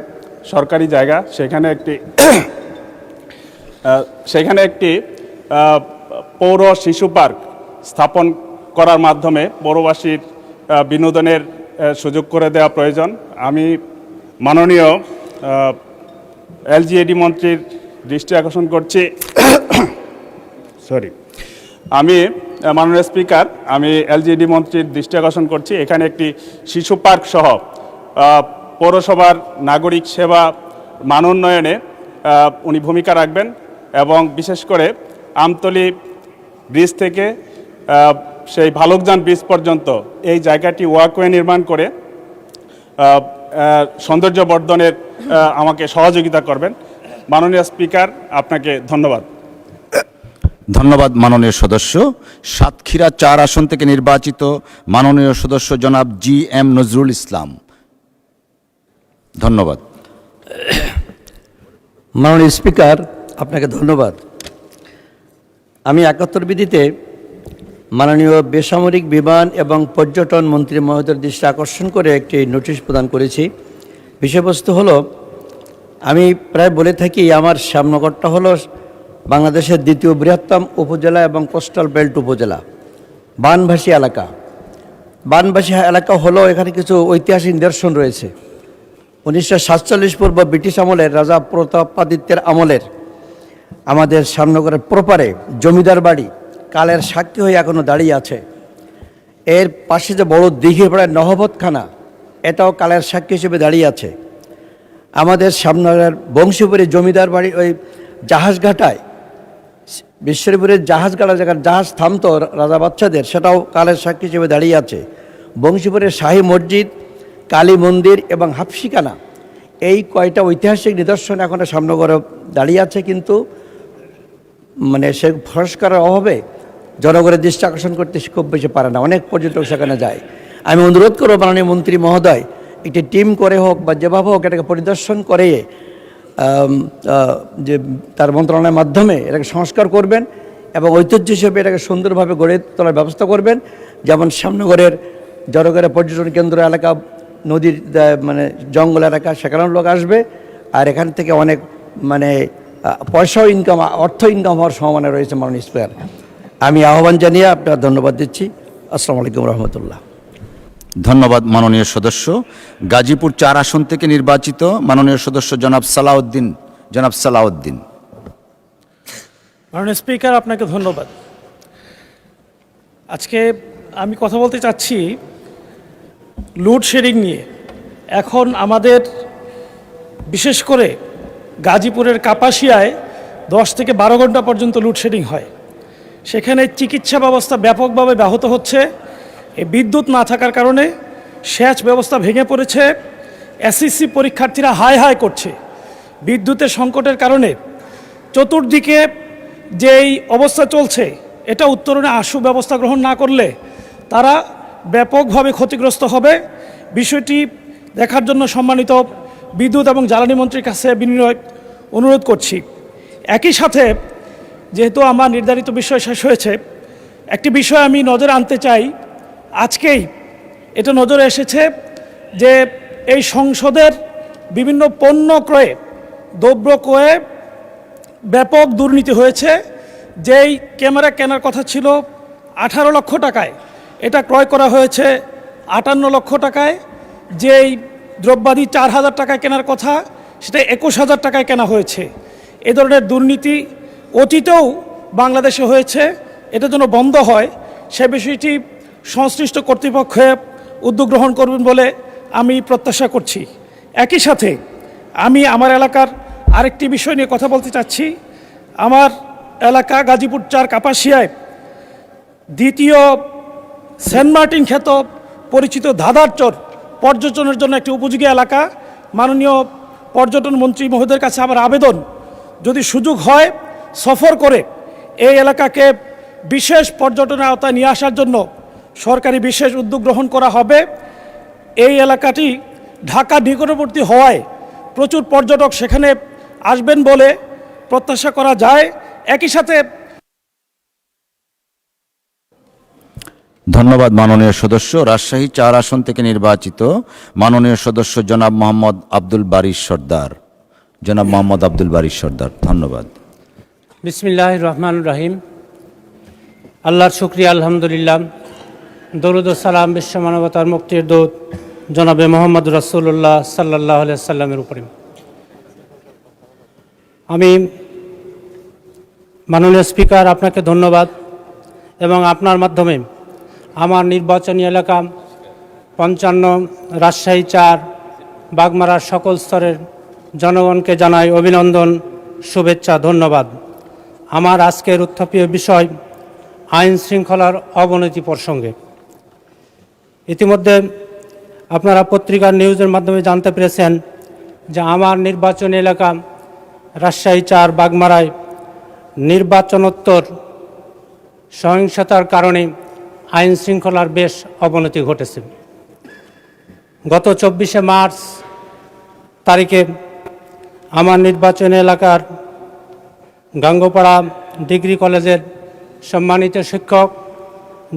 Speaker 8: সরকারি জায়গা, সেখানে একটি পৌর শিশু পার্ক স্থাপন করার মাধ্যমে পৌরবাসীর বিনোদনের সুযোগ করে দেওয়া প্রয়োজন। আমি মাননীয় এলজিইডি মন্ত্রীর দৃষ্টি আকর্ষণ করছি মাননীয় স্পিকার, আমি এলজিইডি মন্ত্রীর দৃষ্টি আকর্ষণ করছি এখানে একটি শিশু পার্ক সহ পৌরসভার নাগরিক সেবা মান উন্নয়নে উনি ভূমিকা রাখবেন এবং বিশেষ করে আমতলী ব্রিজ থেকে সেই ভালুকজান ব্রিজ পর্যন্ত এই জায়গাটি ওয়াকওয়ে নির্মাণ করে সৌন্দর্য বর্ধনের আমাকে সহযোগিতা করবেন। মাননীয় স্পিকার, আপনাকে ধন্যবাদ।
Speaker 2: ধন্যবাদ মাননীয় সদস্য। সাতক্ষীরা 4 আসন থেকে নির্বাচিত মাননীয় সদস্য জনাব GM নজরুল ইসলাম। ধন্যবাদ।
Speaker 7: মাননীয় স্পিকার, আপনাকে ধন্যবাদ। আমি 71 বিধিতে মাননীয় বেসামরিক বিমান এবং পর্যটন মন্ত্রী মহোদয়ের দৃষ্টি আকর্ষণ করে একটি নোটিশ প্রদান করেছি। বিষয়বস্তু হলো, আমি প্রায় বলে থাকি আমার শ্যামনগরটা হলো বাংলাদেশের দ্বিতীয় বৃহত্তম উপজেলা এবং কোস্টাল বেল্ট উপজেলা, বানভাসী এলাকা। বানভাসী এলাকা হলো এখানে কিছু ঐতিহাসিক নিদর্শন রয়েছে। 1947 পূর্ব ব্রিটিশ আমলের রাজা প্রতাপাদিত্যের আমলের আমাদের শ্যামনগরের প্রপারে জমিদার বাড়ি কালের সাক্ষী হয়ে এখনও দাঁড়িয়ে আছে। এর পাশে যে বড় দিঘিপাড়ায় নহবতখানা, এটাও কালের সাক্ষী হিসেবে দাঁড়িয়ে আছে। আমাদের শ্যামনগরের বংশীপুরে জমিদার বাড়ি ওই জাহাজঘাটায় বিশ্বরপুরের জাহাজঘাটা জায়গার জাহাজ থামতো রাজা বাচ্চাদের, সেটাও কালের সাক্ষী হিসেবে দাঁড়িয়ে আছে। বংশীপুরের শাহী মসজিদ, কালী মন্দির এবং হাফসিখানা, এই কয়টা ঐতিহাসিক নিদর্শন এখনও শ্যামনগরে দাঁড়িয়ে আছে, কিন্তু মানে সে সংস্কারের অভাবে জনগণের দৃষ্টি আকর্ষণ করতে খুব বেশি পারে না, অনেক পর্যটক সেখানে যায়। আমি অনুরোধ করব মাননীয় মন্ত্রী মহোদয় একটি টিম করে হোক বা যেভাবে হোক এটাকে পরিদর্শন করে যে তার মন্ত্রণালয়ের মাধ্যমে এটাকে সংস্কার করবেন এবং ঐতিহ্য হিসেবে এটাকে সুন্দরভাবে গড়ে তোলার ব্যবস্থা করবেন। যেমন শ্যামনগরের জনগণের পর্যটন কেন্দ্র এলাকা, নদীর মানে জঙ্গল এলাকা, সেখানেও লোক আসবে, আর এখান থেকে অনেক মানে পয়সাও ইনকাম, অর্থ ইনকাম হওয়ার সম্ভাবনা রয়েছে। মাননীয় স্পিকার, আমি আহ্বান জানিয়ে আপনার ধন্যবাদ দিচ্ছি। আসসালামু আলাইকুম রহমতুল্লাহ।
Speaker 2: ধন্যবাদ মাননীয় সদস্য। গাজীপুর 4 আসন থেকে নির্বাচিত মাননীয় সদস্য জনাব সালাউদ্দিন।
Speaker 9: মাননীয় স্পিকার, আপনাকে ধন্যবাদ। আজকে আমি কথা বলতে চাচ্ছি লোডশেডিং নিয়ে। এখন আমাদের বিশেষ করে গাজীপুরের কাপাসিয়ায় 10 থেকে 12 ঘন্টা পর্যন্ত লোডশেডিং হয়। সেখানে চিকিৎসা ব্যবস্থা ব্যাপকভাবে ব্যাহত হচ্ছে। এই বিদ্যুৎ না থাকার কারণে সেচ ব্যবস্থা ভেঙে পড়েছে। এসএসসি পরীক্ষার্থীরা হাই করছে। বিদ্যুতের সংকটের কারণে চতুর্দিকে যেই অবস্থা চলছে, এটা উত্তরণে আশু ব্যবস্থা গ্রহণ না করলে তারা ব্যাপকভাবে ক্ষতিগ্রস্ত হবে। বিষয়টি দেখার জন্য সম্মানিত বিদ্যুৎ এবং জ্বালানি মন্ত্রীর কাছে বিনয় অনুরোধ করছি। একই সাথে যেহেতু আমার নির্ধারিত বিষয় শেষ হয়েছে, একটি বিষয় আমি নজরে আনতে চাই। আজকেই এটা নজরে এসেছে যে এই সংসদের বিভিন্ন পণ্য ক্রয়ে, দ্রব্য ক্রয়ে ব্যাপক দুর্নীতি হয়েছে। যেই ক্যামেরা কেনার কথা ছিল 18 লক্ষ টাকায়, এটা ক্রয় করা হয়েছে 58 লক্ষ টাকায়। যেই দ্রব্যাদি 4000 টাকায় কেনার কথা, সেটা 21,000 টাকায় কেনা হয়েছে। এ ধরনের দুর্নীতি অতীতেও বাংলাদেশে হয়েছে। এটা যেন বন্ধ হয়, সে বিষয়টি সংশ্লিষ্ট কর্তৃপক্ষ উদ্যোগ গ্রহণ করবেন বলে আমি প্রত্যাশা করছি। একই সাথে আমি আমার এলাকার আরেকটি বিষয় নিয়ে কথা বলতে চাচ্ছি। আমার এলাকা গাজীপুর 4 কাপাসিয়ায় দ্বিতীয় সেন্ট মার্টিন খ্যাত পরিচিত ধাঁধারচর পর্যটনের জন্য একটি উপযোগী এলাকা। মাননীয় পর্যটন মন্ত্রী মহোদয়ের কাছে আমার আবেদন, যদি সুযোগ হয় সফর করে এই এলাকাকে বিশেষ পর্যটনের আওতায় নিয়ে আসার জন্য সরকারি বিশেষ উদ্যোগ গ্রহণ করা হবে। এই এলাকাটি ঢাকা নিকটবর্তী হওয়ায় প্রচুর পর্যটক সেখানে আসবেন বলে প্রত্যাশা করা যায়। একই সাথে
Speaker 2: ধন্যবাদ মাননীয় সদস্য। রাজশাহী 4 আসন থেকে নির্বাচিত মাননীয় সদস্য জনাব মোহাম্মদ আব্দুল বারী সর্দার। জনাব মোহাম্মদ আব্দুল বারী সর্দার, ধন্যবাদ।
Speaker 10: বিসমিল্লাহির রহমানির রহিম। আল্লাহর শুকরিয়া, আলহামদুলিল্লাহ। দরুদ ও সালাম বিশ্ব মানবতার মুক্তির দূত জনাবে মোহাম্মদ রাসূলুল্লাহ সাল্লাল্লাহু আলাইহি সাল্লামের উপরে। আমি মাননীয় স্পিকার, আপনাকে ধন্যবাদ এবং আপনার মাধ্যমে আমার নির্বাচনী এলাকা 55 রাজশাহী 4 বাগমারার সকল স্তরের জনগণকে জানাই অভিনন্দন, শুভেচ্ছা, ধন্যবাদ। আমার আজকের উত্থাপীয় বিষয় আইন শৃঙ্খলার অবনতি প্রসঙ্গে। ইতিমধ্যে আপনারা পত্রিকার নিউজের মাধ্যমে জানতে পেরেছেন যে আমার নির্বাচনী এলাকা রাজশাহী 4 বাগমারায় নির্বাচনোত্তর সহিংসতার কারণে আইন শৃঙ্খলার বেশ অবনতি ঘটেছে। গত 24শে মার্চ তারিখে আমার নির্বাচনী এলাকার গাঙ্গোপাড়া ডিগ্রি কলেজের সম্মানিত শিক্ষক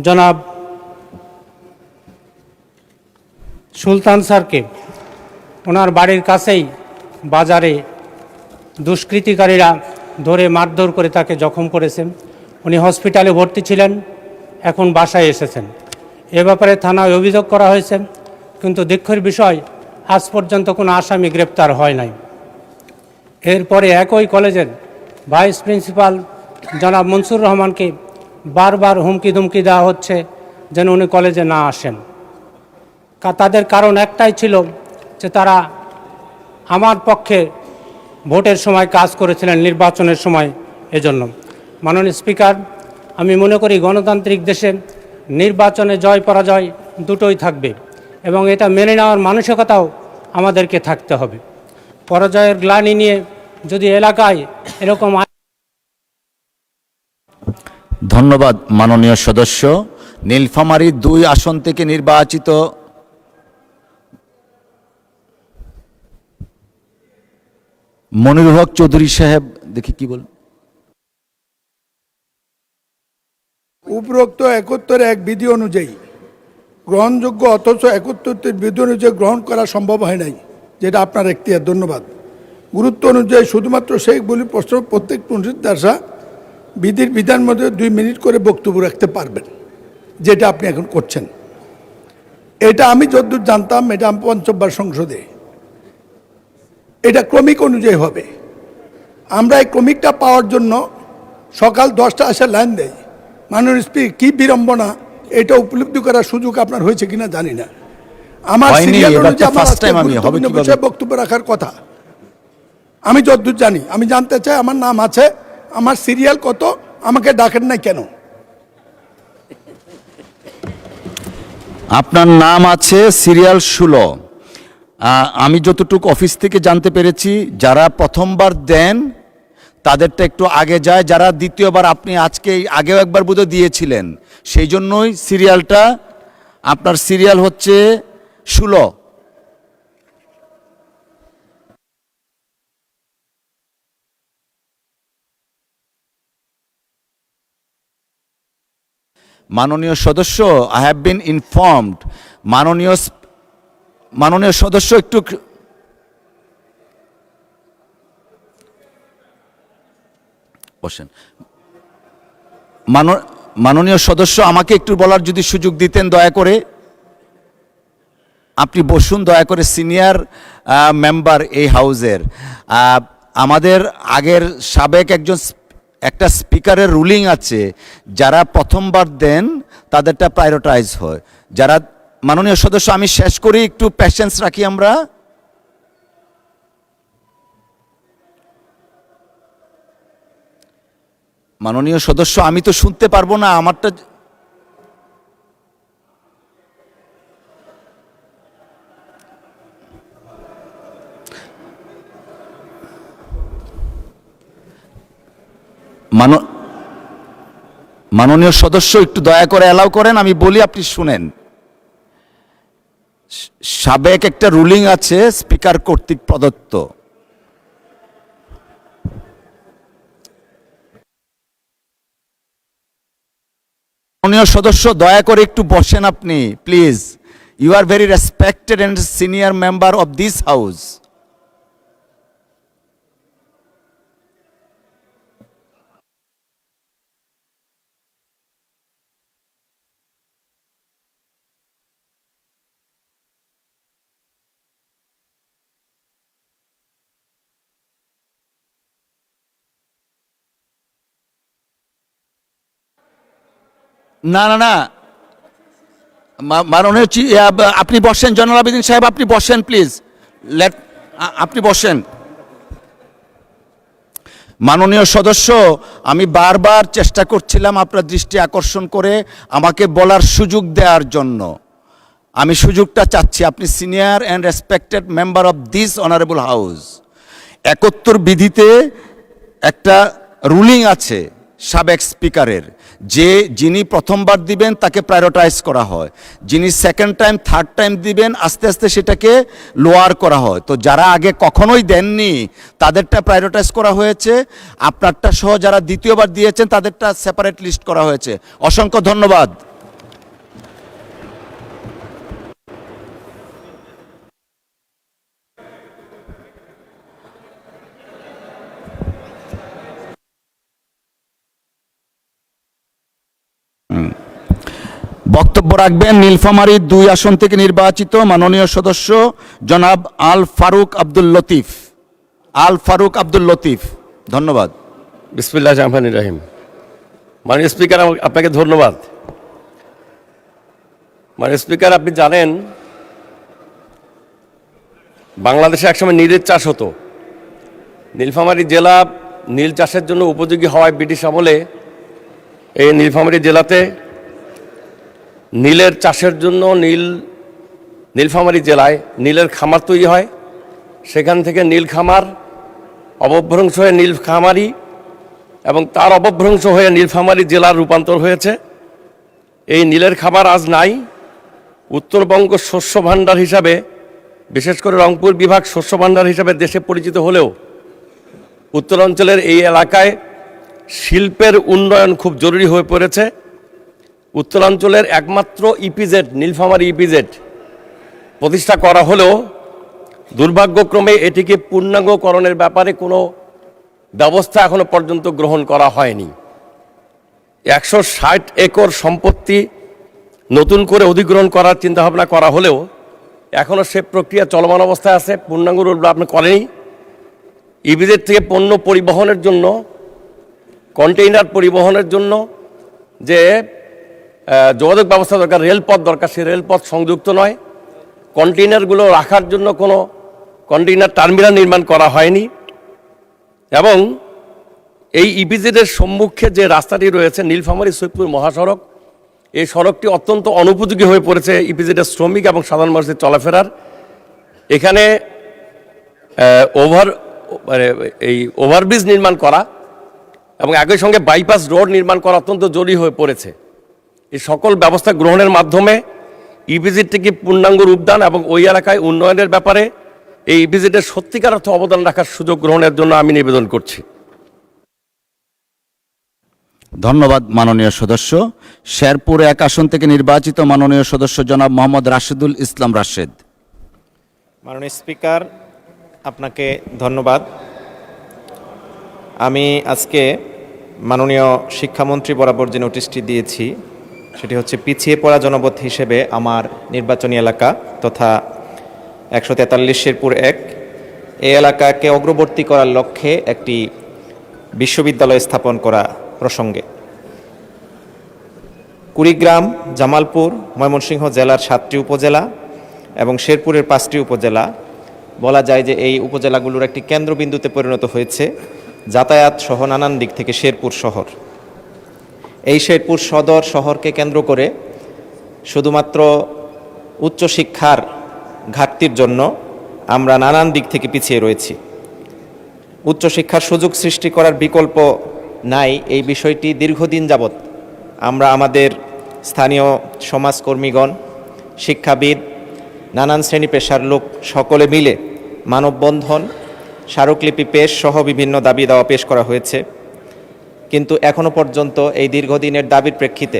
Speaker 10: জনাব সুলতান স্যারকে ওনার বাড়ির কাছেই বাজারে দুষ্কৃতিকারীরা ধরে মারধর করে তাকে জখম করেছেন। উনি হসপিটালে ভর্তি ছিলেন, এখন বাসায় এসেছেন। এ ব্যাপারে থানায় অভিযোগ করা হয়েছে, কিন্তু দুঃখের বিষয় আজ পর্যন্ত কোনো আসামি গ্রেপ্তার হয় নাই। এরপরে একই কলেজের ভাইস প্রিন্সিপাল জনাব মনসুর রহমানকে বারবার হুমকি ধুমকি দেওয়া হচ্ছে যেন উনি কলেজে না আসেন। তাদের কারণ একটাই ছিল যে তারা আমার পক্ষে ভোটের সময় কাজ করেছিলেন, নির্বাচনের সময়। এজন্য মাননীয় স্পিকার, আমি মনে করি গণতান্ত্রিক দেশে নির্বাচনে জয় পরাজয় দুটোই থাকবে এবং এটা মেনে নেওয়ার মানসিকতাও আমাদেরকে থাকতে হবে। পরাজয়ের গ্লানি নিয়ে যদি এলাকায় এরকম।
Speaker 2: ধন্যবাদ মাননীয় সদস্য। নীলফামারী 2 আসন থেকে নির্বাচিত মনিরুল হক চৌধুরী সাহেব, দেখি কি বল।
Speaker 11: উপরোক্ত 71 বিধি অনুযায়ী গ্রহণযোগ্য, অথচ 71 বিধি অনুযায়ী গ্রহণ করা সম্ভব হয় নাই, যেটা আপনার এখতিয়ার। ধন্যবাদ। গুরুত্ব অনুযায়ী শুধুমাত্র সেই বলি প্রশ্ন প্রত্যেক পুনরুদ্ধারা বিধির বিধান মধ্যে 2 মিনিট করে বক্তব্য রাখতে পারবেন, যেটা আপনি এখন করছেন। এটা আমি যতদূর জানতাম, এটা আমি 5বার সংসদে এটা ক্রমিক অনুযায়ী হবে। আমরা এই ক্রমিকটা পাওয়ার জন্য সকাল 10টা আসে লাইন দেয়। মাননীয় স্পিকার, কি বিড়ম্বনা, এটা উপলব্ধি করার সুযোগ আপনার হয়েছে কিনা জানি না। আমার সিরিয়াল অনুযায়ী আমার বিষয়ে বক্তব্য রাখার কথা। আমি যতদূর জানি, আমি জানতে চাই আমার নাম আছে, আমার সিরিয়াল কত, আমাকে ডাকেন নাই কেন?
Speaker 2: আপনার নাম আছে সিরিয়াল 16। আমি যতটুকু অফিস থেকে জানতে পেরেছি, যারা প্রথমবার দেন তাদেরটা একটু আগে যায়, যারা দ্বিতীয়বার, আপনি আজকে আগেও একবার বোধহয় দিয়েছিলেন, সেই জন্যই সিরিয়ালটা আপনার সিরিয়াল হচ্ছে 16। মাননীয় সদস্য, আই হ্যাভ বিন ইনফর্মড। মাননীয় সদস্য একটু বসেন। মাননীয় সদস্য, আমাকে একটু বলার যদি সুযোগ দিতেন দয়া করে। আপনি বসুন দয়া করে, সিনিয়র মেম্বার এই হাউজের। আমাদের আগের সাবেক একটা স্পিকারের রুলিং আছে, যারা প্রথমবার দেন তাদেরটা প্রায়োরিটাইজ হয়। যারা, মাননীয় সদস্য আমি শেষ করি, একটু প্যাশেন্স রাখি আমরা। মাননীয় সদস্য, আমি তো শুনতে পারবো না আমারটা। মাননীয় সদস্য একটু দয়া করে অ্যালাউ করেন, আমি বলি আপনি শুনেন। সাবেক একটা রুলিং আছে স্পিকার কর্তৃক প্রদত্ত। মাননীয় সদস্য, দয়া করে একটু বসেন আপনি please. You are very respected and senior member of this house. না না না, মাননীয় আপনি বসেন, জয়নুল আবেদিন সাহেব আপনি বসেন প্লিজ। আপনি বসেন। মাননীয় সদস্য, আমি বারবার চেষ্টা করছিলাম আপনার দৃষ্টি আকর্ষণ করে আমাকে বলার সুযোগ দেওয়ার জন্য। আমি সুযোগটা চাচ্ছি। আপনি senior and respected member of this honourable house. 71 বিধিতে একটা রুলিং আছে সাবেক স্পিকারের, যে যিনি প্রথমবার দিবেন তাকে প্রায়োরিটাইজ করা হয়, যিনি সেকেন্ড টাইম থার্ড টাইম দিবেন আস্তে আস্তে সেটাকে লোয়ার করা হয়। তো যারা আগে কখনোই দেননি তাদেরটা প্রায়োরিটাইজ করা হয়েছে, আপনারটা সহ যারা দ্বিতীয়বার দিয়েছেন তাদেরটা সেপারেট লিস্ট করা হয়েছে। অসংখ্য ধন্যবাদ। বক্তব্য রাখবেন নীলফামারী 2 আসন থেকে নির্বাচিত মাননীয় সদস্য জনাব আল ফারুক আব্দুল লতিফ। আল ফারুক আব্দুল লতিফ, ধন্যবাদ।
Speaker 12: বিসমিল্লাহির রহমানির রহিম। মাননীয় স্পিকার, আপনাকে ধন্যবাদ। মাননীয় স্পিকার, আপনি জানেন বাংলাদেশে একসময় নীলের চাষ হতো। নীলফামারী জেলা নীল চাষের জন্য উপযোগী হওয়ায় ব্রিটিশ আমলে এই নীলফামারী জেলাতে নীলের চাষের জন্য নীলফামারী জেলায় নীলের খামার তৈরি হয়। সেখান থেকে নীল খামার অবভ্রংশ হয়ে নীলফামারী এবং তার অবভ্রংশ হয়ে নীলফামারী জেলার রূপান্তর হয়েছে। এই নীলের খামার আজ নাই। উত্তরবঙ্গ শস্য ভাণ্ডার হিসাবে, বিশেষ করে রংপুর বিভাগ শস্য ভাণ্ডার হিসাবে দেশে পরিচিত হলেও উত্তরাঞ্চলের এই এলাকায় শিল্পের উন্নয়ন খুব জরুরি হয়ে পড়েছে। উত্তরাঞ্চলের একমাত্র ইপিজেড নীলফামারী ইপিজেড প্রতিষ্ঠা করা হলেও দুর্ভাগ্যক্রমে এটিকে পূর্ণাঙ্গকরণের ব্যাপারে কোনো ব্যবস্থা এখনো পর্যন্ত গ্রহণ করা হয়নি। 160 একর সম্পত্তি নতুন করে অধিগ্রহণ করার চিন্তাভাবনা করা হলেও এখনও সে প্রক্রিয়া চলমান অবস্থায় আছে, পূর্ণাঙ্গ রূপ আপনি করেনি। ইপিজেড থেকে পণ্য পরিবহনের জন্য, কন্টেইনার পরিবহনের জন্য যে যোগাযোগ ব্যবস্থা দরকার, রেলপথ দরকার, সেই রেলপথ সংযুক্ত নয়। কন্টেইনারগুলো রাখার জন্য কোনো কন্টেইনার টার্মিনাল নির্মাণ করা হয়নি। এবং এই ইপিজেডের সম্মুখে যে রাস্তাটি রয়েছে নীলফামারী সৈয়দপুর মহাসড়ক, এই সড়কটি অত্যন্ত অনুপযোগী হয়ে পড়েছে ইপিজেডের শ্রমিক এবং সাধারণ মানুষের চলাফেরার। এখানে এই ওভারব্রিজ নির্মাণ করা এবং একই সঙ্গে বাইপাস রোড নির্মাণ করা অত্যন্ত জরুরি হয়ে পড়েছে। এই সকল ব্যবস্থা গ্রহণের মাধ্যমে ইপিজেডটিকে পূর্ণাঙ্গ রূপদান এবং ওই এলাকায় উন্নয়নের ব্যাপারে এই ইপিজেডের সত্যিকার অর্থে অবদান রাখার সুযোগ গ্রহণের জন্য আমি নিবেদন করছি।
Speaker 2: ধন্যবাদ মাননীয় সদস্য। শেরপুর 1 আসন থেকে নির্বাচিত মাননীয় সদস্য জনাব মোহাম্মদ রাশেদুল ইসলাম রাশেদ।
Speaker 13: মাননীয় স্পিকার, আপনাকে ধন্যবাদ। আমি আজকে মাননীয় শিক্ষামন্ত্রী বরাবর যে নোটিশটি দিয়েছি সেটি হচ্ছে পিছিয়ে পড়া জনপদ হিসেবে আমার নির্বাচনী এলাকা তথা 143 শেরপুর 1 এই এলাকাকে অগ্রবর্তী করার লক্ষ্যে একটি বিশ্ববিদ্যালয় স্থাপন করা প্রসঙ্গে। কুড়িগ্রাম, জামালপুর, ময়মনসিংহ জেলার 7টি উপজেলা এবং শেরপুরের 5টি উপজেলা, বলা যায় যে এই উপজেলাগুলোর একটি কেন্দ্রবিন্দুতে পরিণত হয়েছে যাতায়াত সহ নানান দিক থেকে শেরপুর শহর। এই শেরপুর সদর শহরকে কেন্দ্র করে শুধুমাত্র উচ্চশিক্ষার ঘাটতির জন্য আমরা নানান দিক থেকে পিছিয়ে রয়েছি। উচ্চশিক্ষার সুযোগ সৃষ্টি করার বিকল্প নাই, এই বিষয়টি দীর্ঘদিন যাবৎ আমরা আমাদের স্থানীয় সমাজকর্মীগণ, শিক্ষাবিদ নানান শ্রেণী পেশার লোক সকলে মিলে মানববন্ধন, স্মারকলিপি পেশ সহ বিভিন্ন দাবি দাওয়া পেশ করা হয়েছে। কিন্তু এখনও পর্যন্ত এই দীর্ঘদিনের দাবির প্রেক্ষিতে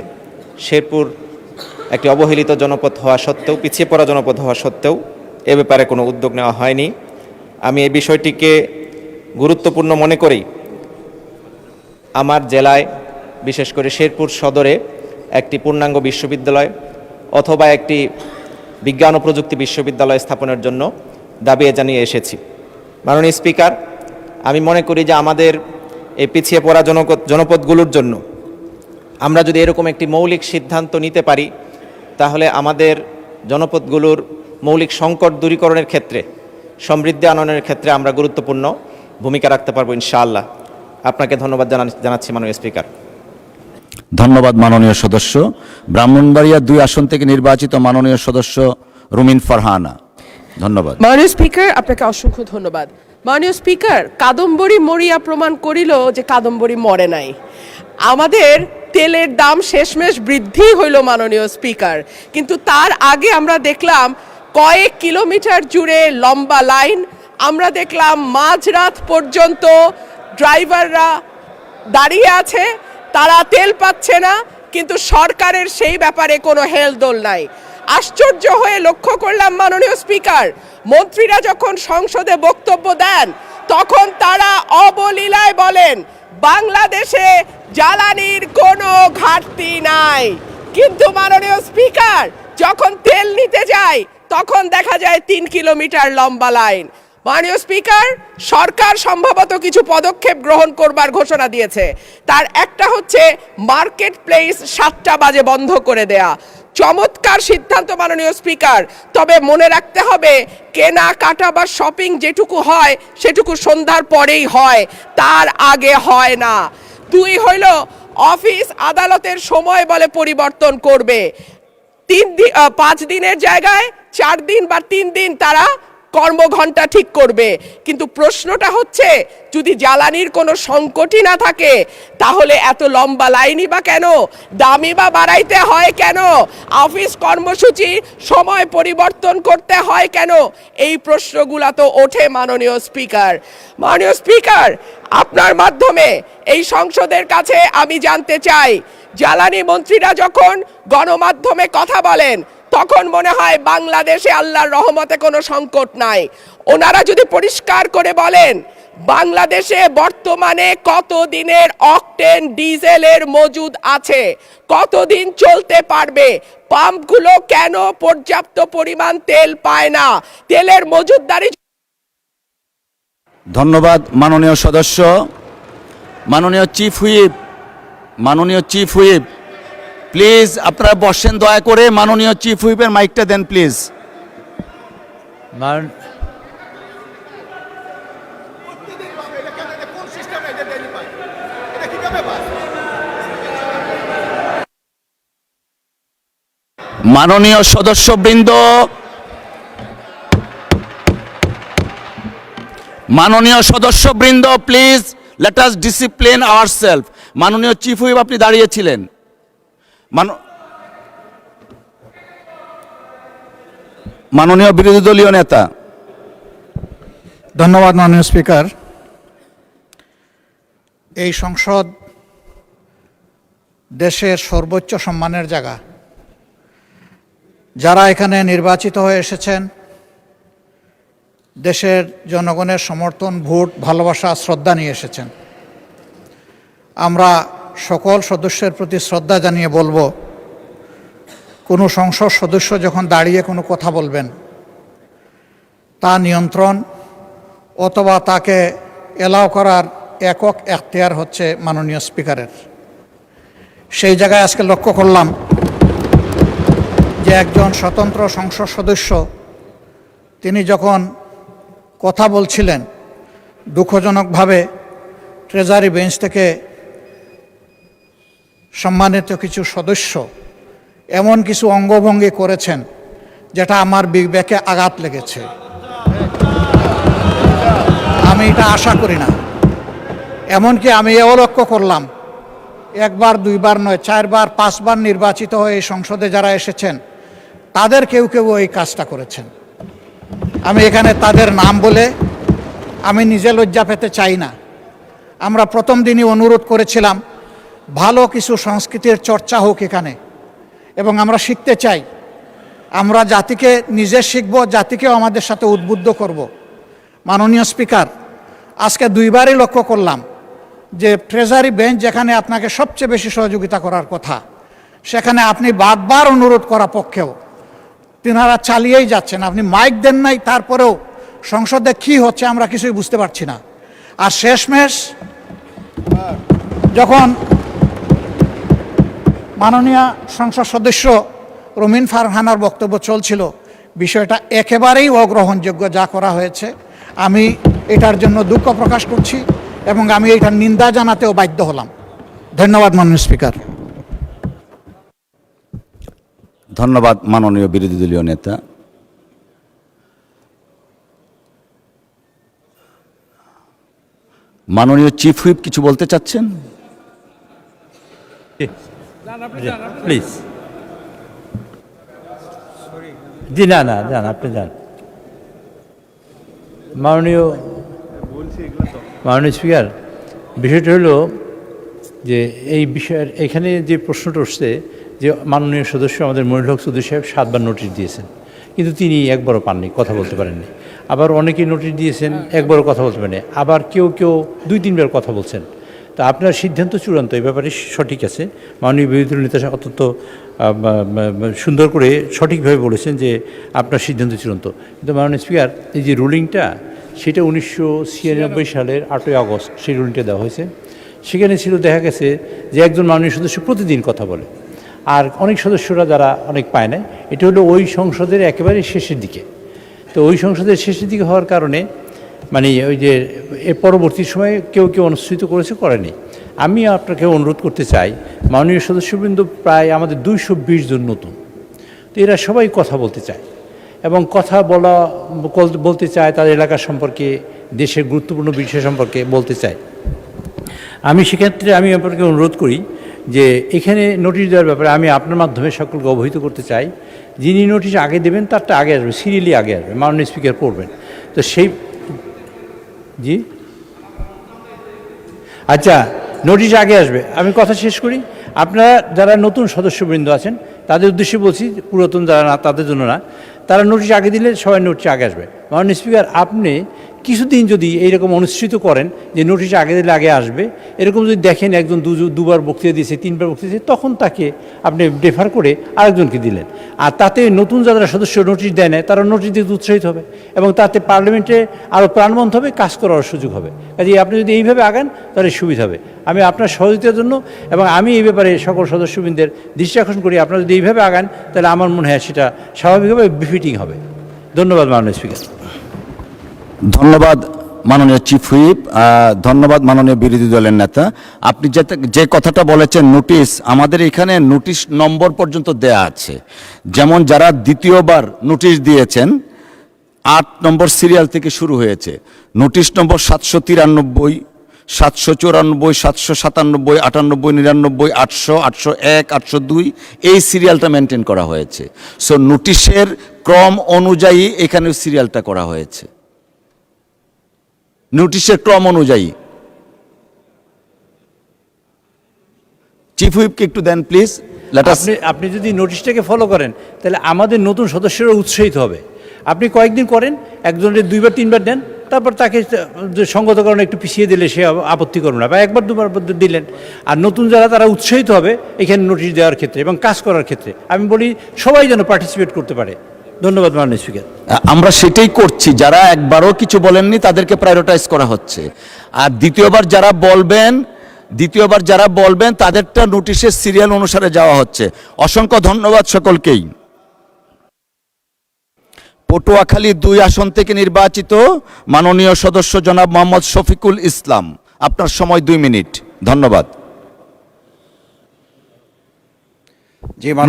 Speaker 13: শেরপুর একটি অবহেলিত জনপদ হওয়া সত্ত্বেও, পিছিয়ে পড়া জনপদ হওয়া সত্ত্বেও এ ব্যাপারে কোনো উদ্যোগ নেওয়া হয়নি। আমি এই বিষয়টিকে গুরুত্বপূর্ণ মনে করি আমার জেলায়, বিশেষ করে শেরপুর সদরে একটি পূর্ণাঙ্গ বিশ্ববিদ্যালয় অথবা একটি বিজ্ঞান ও প্রযুক্তি বিশ্ববিদ্যালয় স্থাপনের জন্য দাবি জানিয়ে এসেছি। মাননীয় স্পিকার, আমি মনে করি যে আমাদের এই পিছিয়ে পড়া জনপদগুলোর জন্য আমরা যদি এরকম একটি মৌলিক সিদ্ধান্ত নিতে পারি, তাহলে আমাদের জনপদগুলোর মৌলিক সংকট দূরীকরণের ক্ষেত্রে, সমৃদ্ধি আনয়নের ক্ষেত্রে আমরা গুরুত্বপূর্ণ ভূমিকা রাখতে পারবো ইনশাআল্লাহ। আপনাকে ধন্যবাদ জানাচ্ছি মাননীয় স্পিকার।
Speaker 2: ধন্যবাদ মাননীয় সদস্য। ব্রাহ্মণবাড়িয়া 2 আসন থেকে নির্বাচিত মাননীয় সদস্য রুমিন ফারহানা। ধন্যবাদ।
Speaker 14: মাননীয় স্পিকার, আপনাকে অসংখ্য ধন্যবাদ। মাননীয় স্পিকার, কাদম্বরী মরিয়া প্রমাণ করিল যে কাদম্বরী মরে নাই। আমাদের তেলের দাম শেষমেশ বৃদ্ধি হইল মাননীয় স্পিকার, কিন্তু তার আগে আমরা দেখলাম কয়েক কিলোমিটার জুড়ে লম্বা লাইন। আমরা দেখলাম মাঝরাত পর্যন্ত ড্রাইভাররা দাঁড়িয়ে আছে, তারা তেল পাচ্ছে না, কিন্তু সরকারের সেই ব্যাপারে কোনো হেলদোল নাই। আশ্চর্য হয়ে লক্ষ্য করলাম মাননীয় স্পিকার, মন্ত্রীরা যখন সংসদে বক্তব্য দেন তখন তারা অবলীলায় বলেন বাংলাদেশে জ্বালানির কোনো ঘাটতি নাই, কিন্তু মাননীয় স্পিকার যখন তেল নিতে যায় তখন দেখা যায় 3 কিলোমিটার লম্বা লাইন। মাননীয় স্পিকার, সরকার সম্ভবত কিছু পদক্ষেপ গ্রহণ করবার ঘোষণা দিয়েছে। তার একটা হচ্ছে মার্কেট প্লেস 7টা বাজে বন্ধ করে দেয়া। চমৎকার সিদ্ধান্ত মাননীয় স্পিকার, তবে মনে রাখতে হবে কেনাকাটা বা শপিং যেটুকু হয় সেটুকু সন্ধ্যার পরেই হয়, তার আগে হয় না। 2 হইল অফিস আদালতের সময় বলে পরিবর্তন করবে। 5 দিনের জায়গায় 4 দিন বা 3 দিন তারা কর্মঘণ্টা ঠিক করবে। কিন্তু প্রশ্নটা হচ্ছে যদি জ্বালানির কোনো সংকটই না থাকে তাহলে এত লম্বা লাইনই বা কেন, দামই বা বাড়াইতে হয় কেন, অফিস কর্মসূচি সময় পরিবর্তন করতে হয় কেন? এই প্রশ্নগুলো তো ওঠে মাননীয় স্পিকার। মাননীয় স্পিকার, আপনার মাধ্যমে এই সংসদের কাছে আমি জানতে চাই, জ্বালানি মন্ত্রীরা যখন গণমাধ্যমে কথা বলেন তখন মনে হয় বাংলাদেশে আল্লাহর রহমতে কোনো সংকট নাই। ওনারা যদি পরিষ্কার করে বলেন বাংলাদেশে বর্তমানে কত দিনের অকটেন ডিজেলের মজুদ আছে, কতদিন চলতে পারবে, পাম্পগুলো কেন পর্যাপ্ত পরিমাণ তেল পায় না, তেলের মজুদদারি।
Speaker 2: ধন্যবাদ মাননীয় সদস্য। মাননীয় চিফ হুইপ প্লিজ আপনারা বসেন দয়া করে। মাননীয় চিফ হুইপের মাইকটা দেন প্লিজ। মাননীয় সদস্যবৃন্দ, please let us discipline ourself. মাননীয় চিফ হুইপ আপনি দাঁড়িয়েছিলেন। মাননীয় বিরোধী দলীয় নেতা।
Speaker 5: ধন্যবাদ মাননীয় স্পিকার। এই সংসদ দেশের সর্বোচ্চ সম্মানের জায়গা। যারা এখানে নির্বাচিত হয়ে এসেছেন দেশের জনগণের সমর্থন, ভোট, ভালোবাসা, শ্রদ্ধা নিয়ে এসেছেন। আমরা সকল সদস্যের প্রতি শ্রদ্ধা জানিয়ে বলবো, কোনো সংসদ সদস্য যখন দাঁড়িয়ে কোনো কথা বলবেন তা নিয়ন্ত্রণ অথবা তাকে এলাও করার একক এখতিয়ার হচ্ছে মাননীয় স্পিকারের। সেই জায়গায় আজকে লক্ষ্য করলাম যে একজন স্বতন্ত্র সংসদ সদস্য তিনি যখন কথা বলছিলেন দুঃখজনকভাবে ট্রেজারি বেঞ্চ থেকে সম্মানিত কিছু সদস্য এমন কিছু অঙ্গভঙ্গি করেছেন যেটা আমার বিবেকে আঘাত লেগেছে। আমি এটা আশা করি না। এমনকি আমি এও লক্ষ্য করলাম 1 বার 2 বার নয় 4 বার 5 বার নির্বাচিত হয়ে এই সংসদে যারা এসেছেন তাদের কেউ কেউ এই কাজটা করেছেন। আমি এখানে তাদের নাম বলে আমি নিজে লজ্জা পেতে চাই না। আমরা প্রথম দিনই অনুরোধ করেছিলাম ভালো কিছু সংস্কৃতির চর্চা হোক এখানে, এবং আমরা শিখতে চাই। আমরা জাতিকে নিজে শিখব, জাতিকেও আমাদের সাথে উদ্বুদ্ধ করব। মাননীয় স্পিকার, আজকে দুইবারই লক্ষ্য করলাম যে ট্রেজারি বেঞ্চ যেখানে আপনাকে সবচেয়ে বেশি সহযোগিতা করার কথা, সেখানে আপনি বারবার অনুরোধ করা পক্ষেও তিনারা চালিয়েই যাচ্ছেন। আপনি মাইক দেন নাই, তারপরেও সংসদে কি হচ্ছে আমরা কিছুই বুঝতে পারছি না। আর শেষমেশ যখন মাননীয় সংসদ সদস্য রুমিন ফারহানার বক্তব্য চলছিল, বিষয়টা একেবারেই অগ্রহণযোগ্য যা করা হয়েছে। আমি এটার জন্য দুঃখ প্রকাশ করছি এবং আমি এটার নিন্দা জানাতেও বাধ্য হলাম। ধন্যবাদ মাননীয় স্পিকার।
Speaker 2: ধন্যবাদ মাননীয় বিরোধী দলীয় নেতা। মাননীয় চিফ হুইপ কিছু বলতে চাচ্ছেন?
Speaker 4: প্লিজ। জি না না যান, আপনি যান। মাননীয় স্পিকার, বিষয়টা হলো যে এই বিষয়ের এখানে যে প্রশ্নটা উঠছে যে মাননীয় সদস্য আমাদের মনির হক চৌধুরী সাহেব 7 বার নোটিশ দিয়েছেন, কিন্তু তিনি একবারও পাননি, কথা বলতে পারেননি। আবার অনেকেই নোটিশ দিয়েছেন, একবারও কথা বলতে পারেনি। আবার কেউ 2-3 বার কথা বলছেন। তা আপনার সিদ্ধান্ত চূড়ান্ত, এই ব্যাপারে সঠিক আছে। মাননীয় বিরোধী নেতা অত্যন্ত সুন্দর করে সঠিকভাবে বলেছেন যে আপনার সিদ্ধান্ত চূড়ান্ত। কিন্তু মাননীয় স্পিকার, এই যে রুলিংটা, সেটা 1996 সালের 8ই আগস্ট সেই রুলিংটা দেওয়া হয়েছে। সেখানে ছিল, দেখা গেছে যে একজন মাননীয় সদস্য প্রতিদিন কথা বলে, আর অনেক সদস্যরা যারা অনেক পায় না। এটা হলো ওই সংসদের একেবারে শেষের দিকে। তো ওই সংসদের শেষের দিকে হওয়ার কারণে মানে ওই যে এর পরবর্তী সময়ে কেউ অনুষ্ঠিত করেনি। আমি আপনাকে অনুরোধ করতে চাই, মাননীয় সদস্যবৃন্দ প্রায় আমাদের 220 জন নতুন, তো এরা সবাই কথা বলতে চায় এবং কথা বলতে চায় তাদের এলাকার সম্পর্কে, দেশের গুরুত্বপূর্ণ বিষয় সম্পর্কে বলতে চায়। আমি সেক্ষেত্রে আপনাকে অনুরোধ করি যে এখানে নোটিশ দেওয়ার ব্যাপারে আমি আপনার মাধ্যমে সকলকে অবহিত করতে চাই। যিনি নোটিশ আগে দেবেন তারটা আগে আসবে, সিরিয়ালি আগে আসবে, মাননীয় স্পিকার পড়বেন। তো সেই জি আচ্ছা, নোটিশ আগে আসবে। আমি কথা শেষ করি। আপনারা যারা নতুন সদস্যবৃন্দ আছেন তাদের উদ্দেশ্যে বলছি, পুরাতন যারা না তাদের জন্য না। তারা নোটিশ আগে দিলে সবাই নোটিশ আগে আসবে। মাননীয় স্পিকার, আপনি কিছুদিন যদি এইরকম অনুষ্ঠিত করেন যে নোটিশ আগে দিলে আগে আসবে, এরকম যদি দেখেন একজন দুবার বক্তৃতা দিয়েছে, 3বার বক্তৃতা দিয়েছে, তখন তাকে আপনি ডেফার করে আরেকজনকে দিলেন। আর তাতে নতুন যারা সদস্য নোটিশ দেয় না তারা নোটিশ দিতে উৎসাহিত হবে এবং তাতে পার্লামেন্টে আরও প্রাণবন্ত হবে, কাজ করার সুযোগ হবে। কাজে আপনি যদি এইভাবে আগান তাহলে সুবিধা হবে। আমি আপনার সহযোগিতার জন্য এবং আমি এই ব্যাপারে সকল সদস্যবৃন্দের দৃষ্টি আকর্ষণ করি, আপনারা যদি এইভাবে আগান তাহলে আমার মনে হয় সেটা স্বাভাবিকভাবে বিফিটিং হবে। ধন্যবাদ মাননীয় স্পিকার।
Speaker 2: ধন্যবাদ মাননীয় চিফ হুইপ। ধন্যবাদ মাননীয় বিরোধী দলের নেতা। আপনি যে কথাটা বলেছেন নোটিশ, আমাদের এখানে নোটিশ নম্বর পর্যন্ত দেয়া আছে। যেমন যারা দ্বিতীয়বার নোটিশ দিয়েছেন 8 নম্বর সিরিয়াল থেকে শুরু হয়েছে। নোটিশ নম্বর 793, 794, 797, 98, 99, 800, 801, 802 এই সিরিয়ালটা মেনটেন করা হয়েছে। সো নোটিশের ক্রম অনুযায়ী এখানে সিরিয়ালটা করা হয়েছে, নোটিশের ক্রম অনুযায়ী। চিফ হুইপকে একটু দেন প্লিজ।
Speaker 4: আপনি যদি নোটিশটাকে ফলো করেন তাহলে আমাদের নতুন সদস্যরা উৎসাহিত হবে। আপনি কয়েকদিন করেন, একজনের 2-3বার দেন, তারপর তাকে সঙ্গত কারণে একটু পিছিয়ে দিলে সে আপত্তি করবে না, বা 1-2বার দিলেন। আর নতুন যারা তারা উৎসাহিত হবে এখানে নোটিশ দেওয়ার ক্ষেত্রে এবং কাজ করার ক্ষেত্রে। আমি বলি সবাই যেন পার্টিসিপেট করতে পারে। ধন্যবাদ মাননীয় স্পিকার।
Speaker 2: আমরা সেটাই করছি, যারা একবারও কিছু বলেননি তাদেরকে প্রায়োরিটাইজ করা হচ্ছে। আর দ্বিতীয়বার যারা বলবেন তাদেরটা নোটিশের সিরিয়াল অনুসারে যাওয়া হচ্ছে। অসংখ্য ধন্যবাদ সকলকেই। পটুয়াখালী 2 আসন থেকে নির্বাচিত মাননীয় সদস্য জনাব মোহাম্মদ শফিকুল ইসলাম, আপনার সময় 2 মিনিট। ধন্যবাদ।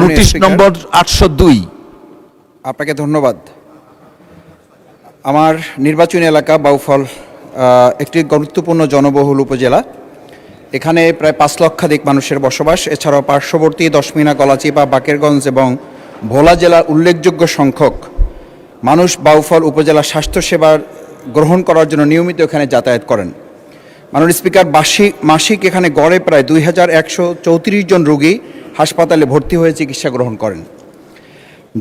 Speaker 2: নোটিশ নম্বর 802।
Speaker 15: আপনাকে ধন্যবাদ। আমার নির্বাচনী এলাকা বাউফল একটি গুরুত্বপূর্ণ জনবহুল উপজেলা। এখানে প্রায় 5 লক্ষাধিক মানুষের বসবাস। এছাড়াও পার্শ্ববর্তী 10 মিনা, গলাচিপা, বাকেরগঞ্জ এবং ভোলা জেলার উল্লেখযোগ্য সংখ্যক মানুষ বাউফল উপজেলা স্বাস্থ্যসেবার গ্রহণ করার জন্য নিয়মিত এখানে যাতায়াত করেন। মাননীয় স্পিকার, মাসিক এখানে গড়ে প্রায় 2134 জন রোগী হাসপাতালে ভর্তি হয়ে চিকিৎসা গ্রহণ করেন।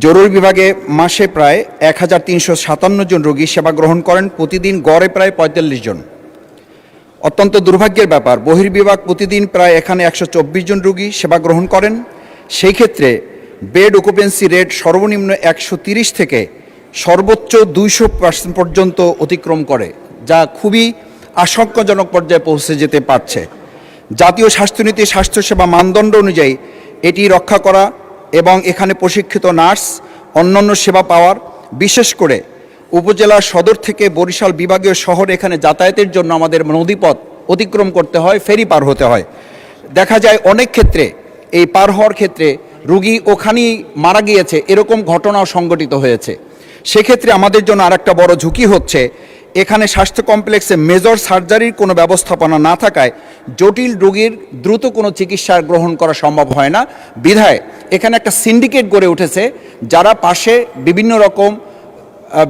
Speaker 15: জরুরি বিভাগে মাসে প্রায় 1357 জন রোগী সেবা গ্রহণ করেন, প্রতিদিন গড়ে প্রায় 45 জন। অত্যন্ত দুর্ভাগ্যের ব্যাপার, বহির্বিভাগ প্রতিদিন প্রায় এখানে 124 জন রোগী সেবা গ্রহণ করেন। সেই ক্ষেত্রে বেড অকুপেন্সি রেট সর্বনিম্ন 130 থেকে সর্বোচ্চ 200% পর্যন্ত অতিক্রম করে, যা খুবই আশঙ্কাজনক পর্যায়ে পৌঁছে যেতে পারছে। জাতীয় স্বাস্থ্যনীতি স্বাস্থ্যসেবা মানদণ্ড অনুযায়ী এটি রক্ষা করা এবং এখানে প্রশিক্ষিত নার্স, অন্যান্য সেবা পাওয়ার, বিশেষ করে উপজেলা সদর থেকে বরিশাল বিভাগীয় শহর এখানে যাতায়াতের জন্য আমাদের নদীপথ অতিক্রম করতে হয়, ফেরি পার হতে হয়। দেখা যায় অনেক ক্ষেত্রে এই পার হওয়ার ক্ষেত্রে রুগী ওখানেই মারা গিয়েছে, এরকম ঘটনাও সংঘটিত হয়েছে। সেক্ষেত্রে আমাদের জন্য আরেকটা বড় ঝুঁকি হচ্ছে, এখানে স্বাস্থ্য কমপ্লেক্সে মেজর সার্জারির কোনো ব্যবস্থাপনা না থাকায় জটিল রোগীর দ্রুত কোনো চিকিৎসা গ্রহণ করা সম্ভব হয় না। বিধায় এখানে একটা সিন্ডিকেট গড়ে উঠেছে, যারা পাশে বিভিন্ন রকম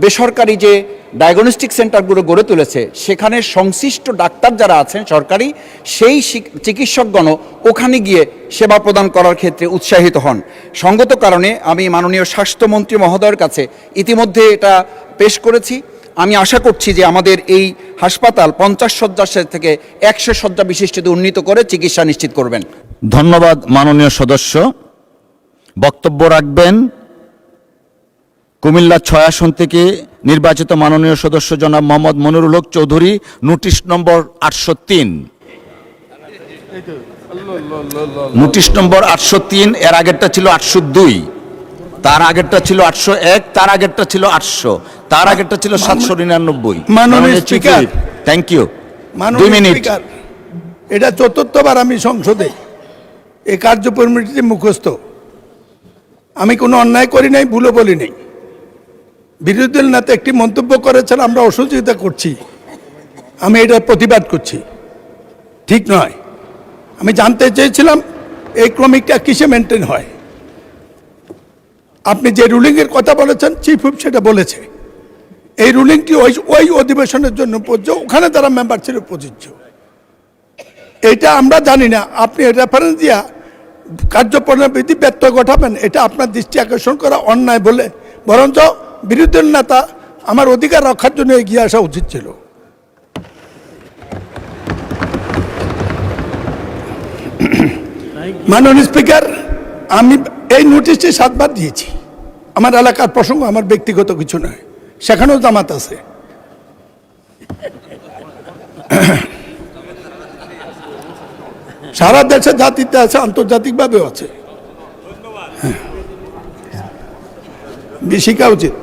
Speaker 15: বেসরকারি যে ডায়াগনস্টিক সেন্টারগুলো গড়ে তুলেছে, সেখানে সংশ্লিষ্ট ডাক্তার যারা আছেন সরকারি, সেই চিকিৎসকগণও ওখানে গিয়ে সেবা প্রদান করার ক্ষেত্রে উৎসাহিত হন। সঙ্গত কারণে আমি মাননীয় স্বাস্থ্যমন্ত্রী মহোদয়ের কাছে ইতিমধ্যে এটা পেশ করেছি। আমি আশা করছি যে আমাদের এই হাসপাতাল 50 শয্যা থেকে 100 শয্যা বিশিষ্টতে উন্নীত করে চিকিৎসা নিশ্চিত করবেন।
Speaker 2: ধন্যবাদ মাননীয় সদস্য। বক্তব্য রাখবেন কুমিল্লা 6 আসন থেকে নির্বাচিত মাননীয় সদস্য জনাব মোহাম্মদ মনিরুল হক চৌধুরী, নোটিশ নম্বর 803। নোটিশ নম্বর 803, এর আগেরটা ছিল 802, তার আগেরটা ছিল 801, তার আগেরটা ছিল 800, তার আগেরটা ছিল 799।
Speaker 11: মাননীয় স্পিকার,
Speaker 2: থ্যাংক ইউ। 2
Speaker 11: মাননীয়
Speaker 2: মিনিট।
Speaker 11: স্পিকার, এটা চতুর্থবার আমি সংসদে এই কার্যক্রমটি মুখস্থ। আমি কোনো অন্যায় করি নাই, ভুলও বলি নাই। বিরোধী দল নেতা একটি মন্তব্য করেছেন আমরা অসহযোগিতা করছি, আমি এটা প্রতিবাদ করছি, ঠিক নয়। আমি জানতে চেয়েছিলাম এই ক্রমিকটা কিসে মেনটেন হয়। আপনি যে রুলিংয়ের কথা বলেছেন, চিফ হুইপ সেটা বলেছে, এই রুলিংটি ওই অধিবেশনের জন্য প্রযোজ্য, ওখানে যারা মেম্বার ছিল প্রযোজ্য। এটা আমরা জানি না, আপনি রেফারেন্স দিয়া কার্যপ্রণালী ব্যত্যয় ঘটাবেন, এটা আপনার দৃষ্টি আকর্ষণ করা অন্যায় বলে, বরঞ্চ বিরোধী দল নেতা আমার অধিকার রক্ষার জন্য এগিয়ে আসা উচিত ছিল। মাননীয় স্পিকার, আমি এই নোটিশটি 7 বার দিয়েছি। আমার এলাকার প্রসঙ্গ, আমার ব্যক্তিগত কিছু নয়, সেখানেও জামাত আছে। সারা দেশে জাতিতে আছে, আন্তর্জাতিকভাবেও আছে, শিখা উচিত।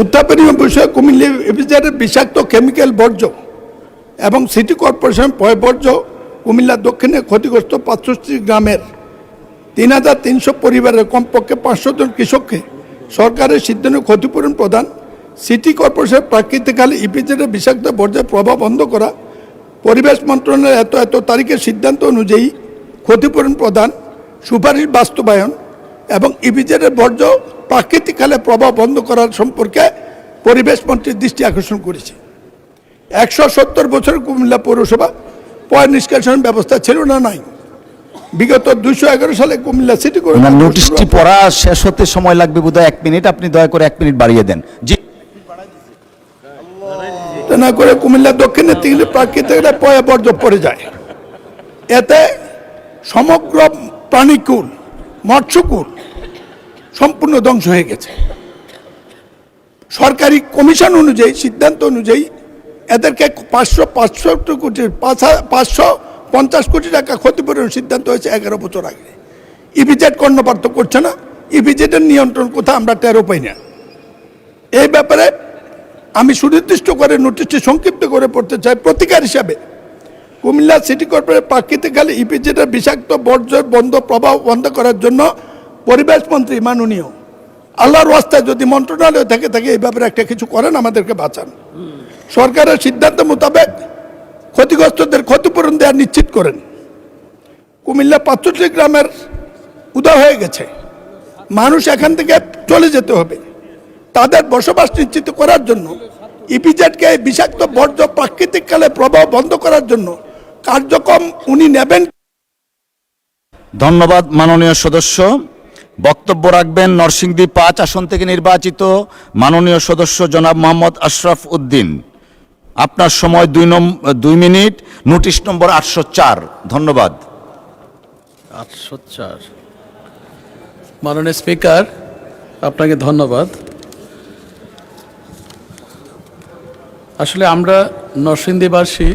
Speaker 11: উত্তাপনীয় বিষয়ে কুমিল্লা ইপিজেডের বিষাক্ত কেমিক্যাল বর্জ্য এবং সিটি কর্পোরেশন পয় বর্জ্য কুমিল্লা দক্ষিণে ক্ষতিগ্রস্ত 65 গ্রামের 3300 পরিবারের কমপক্ষে 500 জন কৃষককে সরকারের সিদ্ধান্তে ক্ষতিপূরণ প্রদান, সিটি কর্পোরেশনের প্রাকৃতিক ইপিজেডের বিষাক্ত বর্জ্যের প্রভাব বন্ধ করা, পরিবেশ মন্ত্রণালয়ের এত তারিখের সিদ্ধান্ত অনুযায়ী ক্ষতিপূরণ প্রদান, সুপারিশ বাস্তবায়ন এবং ইপিজেডের বর্জ্য প্রাকৃতিক কালে প্রভাব বন্ধ করার সম্পর্কে পরিবেশ মন্ত্রীর দৃষ্টি আকর্ষণ করেছে। 170 বছরের কুমিল্লা পৌরসভা পয় নিষ্কাশন ব্যবস্থা ছিল না, নাই। বিগত 211 সালে কুমিল্লা সিটি কর্পোরেশন
Speaker 2: নোটিশটি পড়া শেষ হতে সময় লাগবে বোধহয় 1 মিনিট, আপনি দয়া করে 1 মিনিট বাড়িয়ে দেন। জি,
Speaker 11: না করে কুমিল্লা দক্ষিণে 3 প্রাকৃতিক পয় বর্জ্য পড়ে যায়। এতে সমগ্র প্রাণীকুল, মৎস্যকুল সম্পূর্ণ ধ্বংস হয়ে গেছে। সরকারি কমিশন অনুযায়ী, সিদ্ধান্ত অনুযায়ী এদেরকে 550 কোটি টাকা ক্ষতিপূরণ সিদ্ধান্ত হয়েছে 11 বছর আগে। ইপিজেড কর্ণপাত করছে না, ইপিজেডের নিয়ন্ত্রণ কোথায় আমরা টেরও পাই না। এই ব্যাপারে আমি সুনির্দিষ্ট করে নোটিশটি সংক্ষিপ্ত করে পড়তে চাই। প্রতিকার হিসাবে কুমিল্লা সিটি কর্পোরেশন প্রাকৃতিক ইপিজেডের বিষাক্ত বর্জ্যের প্রভাব বন্ধ করার জন্য পরিবেশ মন্ত্রী মাননীয়, আল্লাহর রাস্তায় যদি মন্ত্রণালয় থেকে এই ব্যাপারে একটা কিছু করেন, আমাদেরকে বাঁচান। সরকারের সিদ্ধান্ত মোতাবেক ক্ষতিগ্রস্তদের ক্ষতিপূরণ দেওয়া নিশ্চিত করেন। কুমিল্লা 65 গ্রামের উদয় হয়ে গেছে, মানুষ এখান থেকে চলে যেতে হবে। তাদের বসবাস নিশ্চিত করার জন্য ইপিজেডকে এই বিষাক্ত বর্জ্য প্রাকৃতিক কালে প্রবাহ বন্ধ করার জন্য কার্যক্রম উনি নেবেন।
Speaker 2: ধন্যবাদ মাননীয় সদস্য। বক্তব্য রাখবেন নরসিংদী 5 আসন থেকে নির্বাচিত মাননীয় সদস্য জনাব মোহাম্মদ আশরাফ উদ্দিন। আপনার সময় 2 মিনিট। নোটিশ নম্বর 804। ধন্যবাদ।
Speaker 16: 804। মাননীয় স্পিকার, আপনাকে ধন্যবাদ। আসলে আমরা নরসিংদীবাসী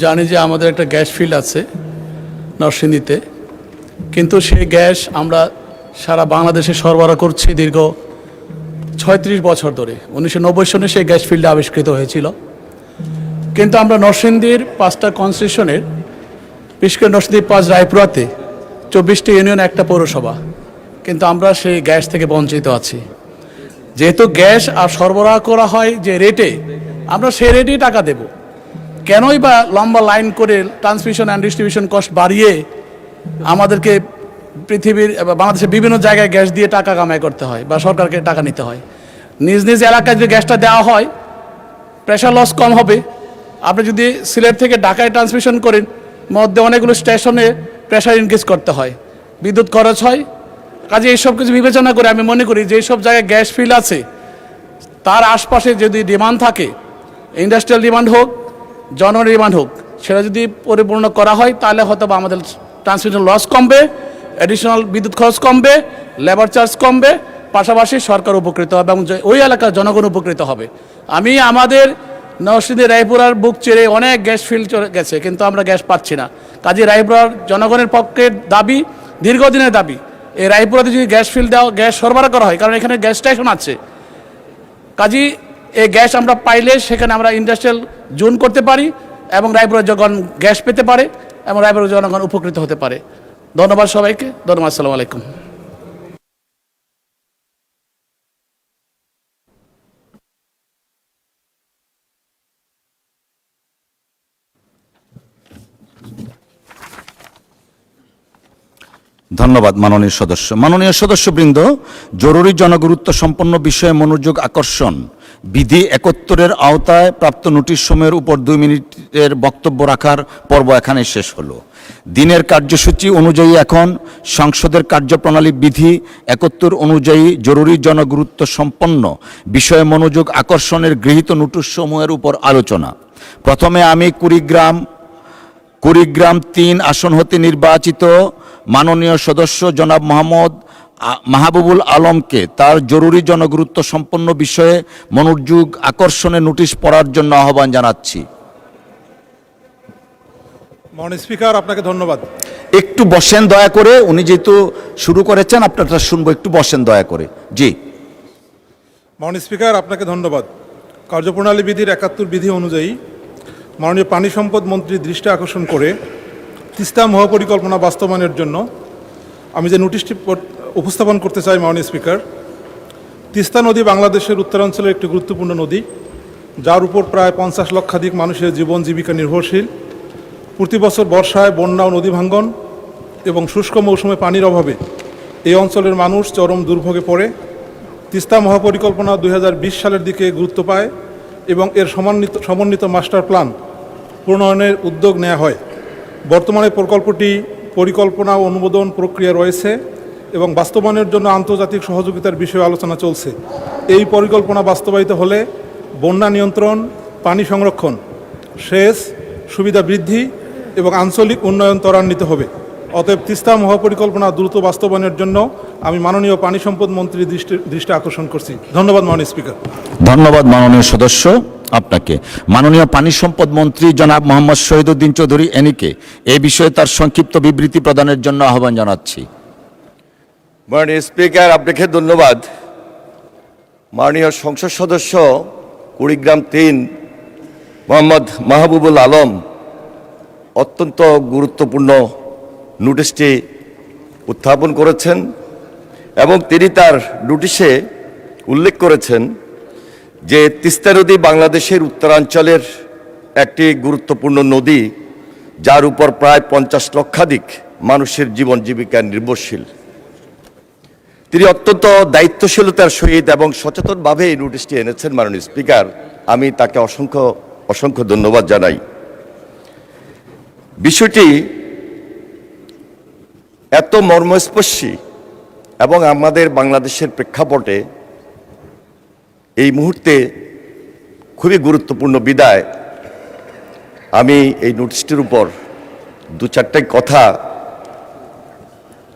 Speaker 16: জানি যে আমাদের একটা গ্যাস ফিল্ড আছে নরসিংদীতে, কিন্তু সেই গ্যাস আমরা সারা বাংলাদেশে সরবরাহ করছি দীর্ঘ 36 বছর ধরে। 1990 সনে সেই গ্যাস ফিল্ড আবিষ্কৃত হয়েছিল। কিন্তু আমরা নরসিংদীর 5টা কনস্টিটিউশনের, বিশেষ করে নরসিংদী 5 রায়পুরাতে 24টি ইউনিয়ন, একটা পৌরসভা, কিন্তু আমরা সেই গ্যাস থেকে বঞ্চিত আছি। যেহেতু গ্যাস আর সরবরাহ করা হয় যে রেটে, আমরা সেই রেটেই টাকা দেব। কেনই বা লম্বা লাইন করে ট্রান্সমিশন অ্যান্ড ডিস্ট্রিবিউশন কস্ট বাড়িয়ে আমাদেরকে পৃথিবীর বাংলাদেশের বিভিন্ন জায়গায় গ্যাস দিয়ে টাকা কামাই করতে হয় বা সরকারকে টাকা নিতে হয়? নিজ নিজ এলাকায় যদি গ্যাসটা দেওয়া হয়, প্রেশার লস কম হবে। আপনি যদি সিলেট থেকে ঢাকায় ট্রান্সমিশন করেন, মধ্যে অনেকগুলো স্টেশনে প্রেশার ইনক্রিজ করতে হয়, বিদ্যুৎ খরচ হয়। কাজে এইসব কিছু বিবেচনা করে আমি মনে করি যে এইসব জায়গায় গ্যাস ফিল্ড আছে, তার আশপাশে যদি ডিমান্ড থাকে, ইন্ডাস্ট্রিয়াল ডিমান্ড হোক, জনগণের ডিমান্ড হোক, সেটা যদি পরিপূর্ণ করা হয়, তাহলে হয়তো আমাদের ট্রান্সমিশন লস কমবে, অ্যাডিশনাল বিদ্যুৎ খরচ কমবে, লেবার চার্জ কমবে, পাশাপাশি সরকার উপকৃত হবে এবং ওই এলাকার জনগণ উপকৃত হবে। আমি আমাদের নরসিংদী রায়পুরার বুক চেড়ে অনেক গ্যাস ফিল্ড চলে গেছে, কিন্তু আমরা গ্যাস পাচ্ছি না। কাজে রায়পুরার জনগণের পক্ষে দাবি, দীর্ঘদিনের দাবি, এই রায়পুরাতে যদি গ্যাস ফিল্ড দেওয়া, গ্যাস সরবরাহ করা হয়, কারণ এখানে গ্যাস স্টেশন আছে। কাজে এই গ্যাস আমরা পাইলে সেখানে আমরা ইন্ডাস্ট্রিয়াল জোন করতে পারি এবং রায়পুরের জনগণ গ্যাস পেতে পারে এবং রায়পুরের জনগণ উপকৃত হতে পারে। ধন্যবাদ সবাইকে। ধন্যবাদ। আসসালামু আলাইকুম।
Speaker 2: ধন্যবাদ মাননীয় সদস্য। মাননীয় সদস্যবৃন্দ, জরুরি জনগুরুত্ব সম্পন্ন বিষয়ে মনোযোগ আকর্ষণ বিধি 71-এর আওতায় প্রাপ্ত নোটিশ সময়ের উপর 2 মিনিটের বক্তব্য রাখার পর্ব এখানে শেষ হলো। দিনের কার্যসূচি অনুযায়ী এখন সংসদের কার্যপ্রণালী বিধি 71 অনুযায়ী জরুরি জনগুরুত্ব সম্পন্ন বিষয়ে মনোযোগ আকর্ষণের গৃহীত নোটিশ সমূহের উপর আলোচনা। প্রথমে আমি কুড়িগ্রাম 3 আসন হতে নির্বাচিত মাননীয় সদস্য জনাব মোহাম্মদ মাহবুবুল আলমকে তার জরুরি জনগুরুত্ব সম্পন্ন বিষয়ে মনোযোগ আকর্ষণের নোটিশ পড়ার জন্য আহ্বান জানাচ্ছি।
Speaker 17: মাননীয় স্পিকার, আপনাকে ধন্যবাদ।
Speaker 2: একটু বসেন দয়া করে, উনি যেহেতু শুরু করেছেন আপনারটা শুনবো, একটু বসেন দয়া করে। জি।
Speaker 17: মাননীয় স্পিকার, আপনাকে ধন্যবাদ। কার্যপ্রণালী বিধির 71 বিধি অনুযায়ী মাননীয় পানি সম্পদ মন্ত্রীর দৃষ্টি আকর্ষণ করে তিস্তা মহাপরিকল্পনা বাস্তবায়নের জন্য আমি যে নোটিশটি উপস্থাপন করতে চাই মাননীয় স্পিকার, তিস্তা নদী বাংলাদেশের উত্তরাঞ্চলের একটি গুরুত্বপূর্ণ নদী, যার উপর প্রায় 50 লক্ষাধিক মানুষের জীবন জীবিকা নির্ভরশীল। প্রতি বছর বর্ষায় বন্যা ও নদী ভাঙ্গন এবং শুষ্ক মৌসুমে পানির অভাবে এই অঞ্চলের মানুষ চরম দুর্ভোগে পড়ে। তিস্তা মহাপরিকল্পনা 2020 সালের দিকে গুরুত্ব পায় এবং এর সমন্বিত মাস্টার প্ল্যান প্রণয়নের উদ্যোগ নেওয়া হয়। বর্তমানে প্রকল্পটি পরিকল্পনা ও অনুমোদন প্রক্রিয়া রয়েছে এবং বাস্তবায়নের জন্য আন্তর্জাতিক সহযোগিতার বিষয়ে আলোচনা চলছে। এই পরিকল্পনা বাস্তবায়িত হলে বন্যা নিয়ন্ত্রণ, পানি সংরক্ষণ, সেচ সুবিধা বৃদ্ধি এবং আঞ্চলিক উন্নয়ন ত্বরান্বিত হবে। অতএব তিস্তা মহাপরিকল্পনা দ্রুত বাস্তবায়নের জন্য আমি মাননীয় পানি সম্পদ মন্ত্রীর দৃষ্টি আকর্ষণ করছি। ধন্যবাদ মাননীয় স্পিকার।
Speaker 2: ধন্যবাদ মাননীয় সদস্য আপনাকে। মাননীয় পানি সম্পদ মন্ত্রী জনাব মোহাম্মদ শহীদউদ্দিন চৌধুরী এনিকে এই বিষয়ে তার সংক্ষিপ্ত বিবৃতি প্রদানের জন্য আহ্বান জানাচ্ছি।
Speaker 12: মাননীয় স্পিকার, আপনাকে ধন্যবাদ। মাননীয় সংসদ সদস্য কুড়িগ্রাম 3 মোহাম্মদ মাহবুবুল আলম অত্যন্ত গুরুত্বপূর্ণ নোটিশটি উত্থাপন করেছেন এবং তিনি তার নোটিশে উল্লেখ করেছেন যে তিস্তা নদী বাংলাদেশের উত্তরাঞ্চলের একটি গুরুত্বপূর্ণ নদী, যার উপর প্রায় 50 লক্ষাধিক মানুষের জীবন জীবিকা নির্ভরশীল। তিনি অত্যন্ত দায়িত্বশীলতার সহিত এবং সচেতনভাবে এই নোটিশটি এনেছেন মাননীয় স্পিকার। আমি তাকে অসংখ্য অসংখ্য ধন্যবাদ জানাই। বিষয়টি এত মর্মস্পর্শী এবং আমাদের বাংলাদেশের প্রেক্ষাপটে এই মুহূর্তে খুবই গুরুত্বপূর্ণ বিদায় আমি এই নোটিশটির উপর দু চারটে কথা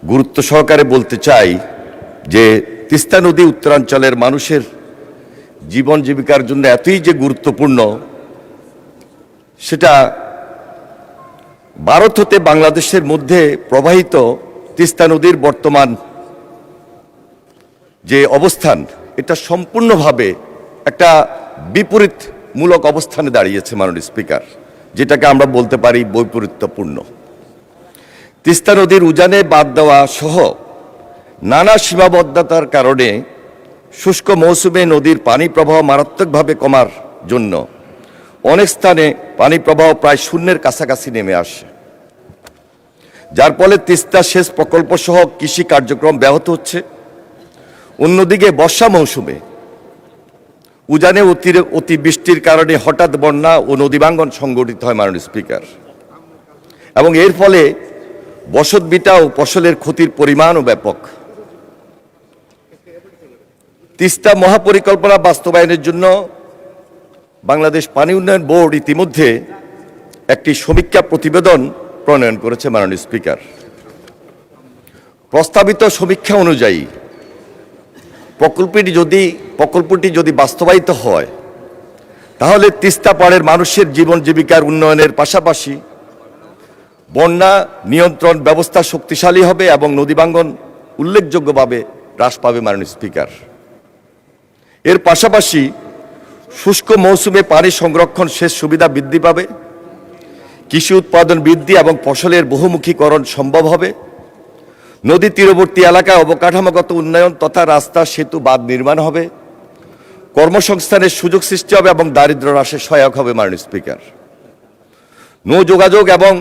Speaker 12: গুরুত্ব সহকারে বলতে চাই। যে তিস্তা নদী উত্তরাঞ্চলের মানুষের জীবন জীবিকার জন্য এতই যে গুরুত্বপূর্ণ, সেটা ভারত হতে বাংলাদেশের মধ্যে প্রবাহিত তিস্তা নদীর বর্তমান যে অবস্থান, এটা সম্পূর্ণভাবে একটা বিপরীতমূলক অবস্থানে দাঁড়িয়েছে মাননীয় স্পিকার, যেটাকে আমরা বলতে পারি বৈপরীত্যপূর্ণ। তিস্তা নদীর উজানে বাদ দেওয়া সহ নানা সীমাবদ্ধতার কারণে শুষ্ক মৌসুমে নদীর পানি প্রবাহ মারাত্মকভাবে কমার জন্য অনেক স্থানে পানি প্রবাহ প্রায় শূন্যের কাছাকাছি নেমে আসে, যার ফলে তিস্তা সেচ প্রকল্প সহ কৃষি কার্যক্রম ব্যাহত হচ্ছে। অন্যদিকে বর্ষা মৌসুমে উজানে অতিবৃষ্টির কারণে হঠাৎ বন্যা ও নদীভাঙ্গন সংঘটিত হয় মাননীয় স্পিকার, এবং এর ফলে বসতভিটা ও ফসলের ক্ষতির পরিমাণও ব্যাপক। তিস্তা মহাপরিকল্পনা বাস্তবায়নের জন্য বাংলাদেশ পানি উন্নয়ন বোর্ড ইতিমধ্যে একটি সমীক্ষা প্রতিবেদন প্রণয়ন করেছে মাননীয় স্পিকার। প্রস্তাবিত সমীক্ষা অনুযায়ী প্রকল্পটি যদি বাস্তবায়িত হয়, তাহলে তিস্তা পাড়ের মানুষের জীবন জীবিকার উন্নয়নের পাশাপাশি বন্যা নিয়ন্ত্রণ ব্যবস্থা শক্তিশালী হবে এবং নদীভাঙ্গন উল্লেখযোগ্যভাবে হ্রাস পাবে মাননীয় স্পিকার। এর পাশাপাশি শুষ্ক মৌসুমে পানি সংরক্ষণ সেচ সুবিধা বৃদ্ধি পাবে, কৃষি উৎপাদন বৃদ্ধি এবং ফসলের বহুমুখীকরণ সম্ভব হবে, নদী তীরবর্তী এলাকায় অবকাঠামোগত উন্নয়ন তথা রাস্তা সেতু বাঁধ নির্মাণ হবে, কর্মসংস্থানের সুযোগ সৃষ্টি হবে এবং দারিদ্র্য হ্রাসে সহায়ক হবে মাননীয় স্পিকার। নৌ যোগাযোগ এবং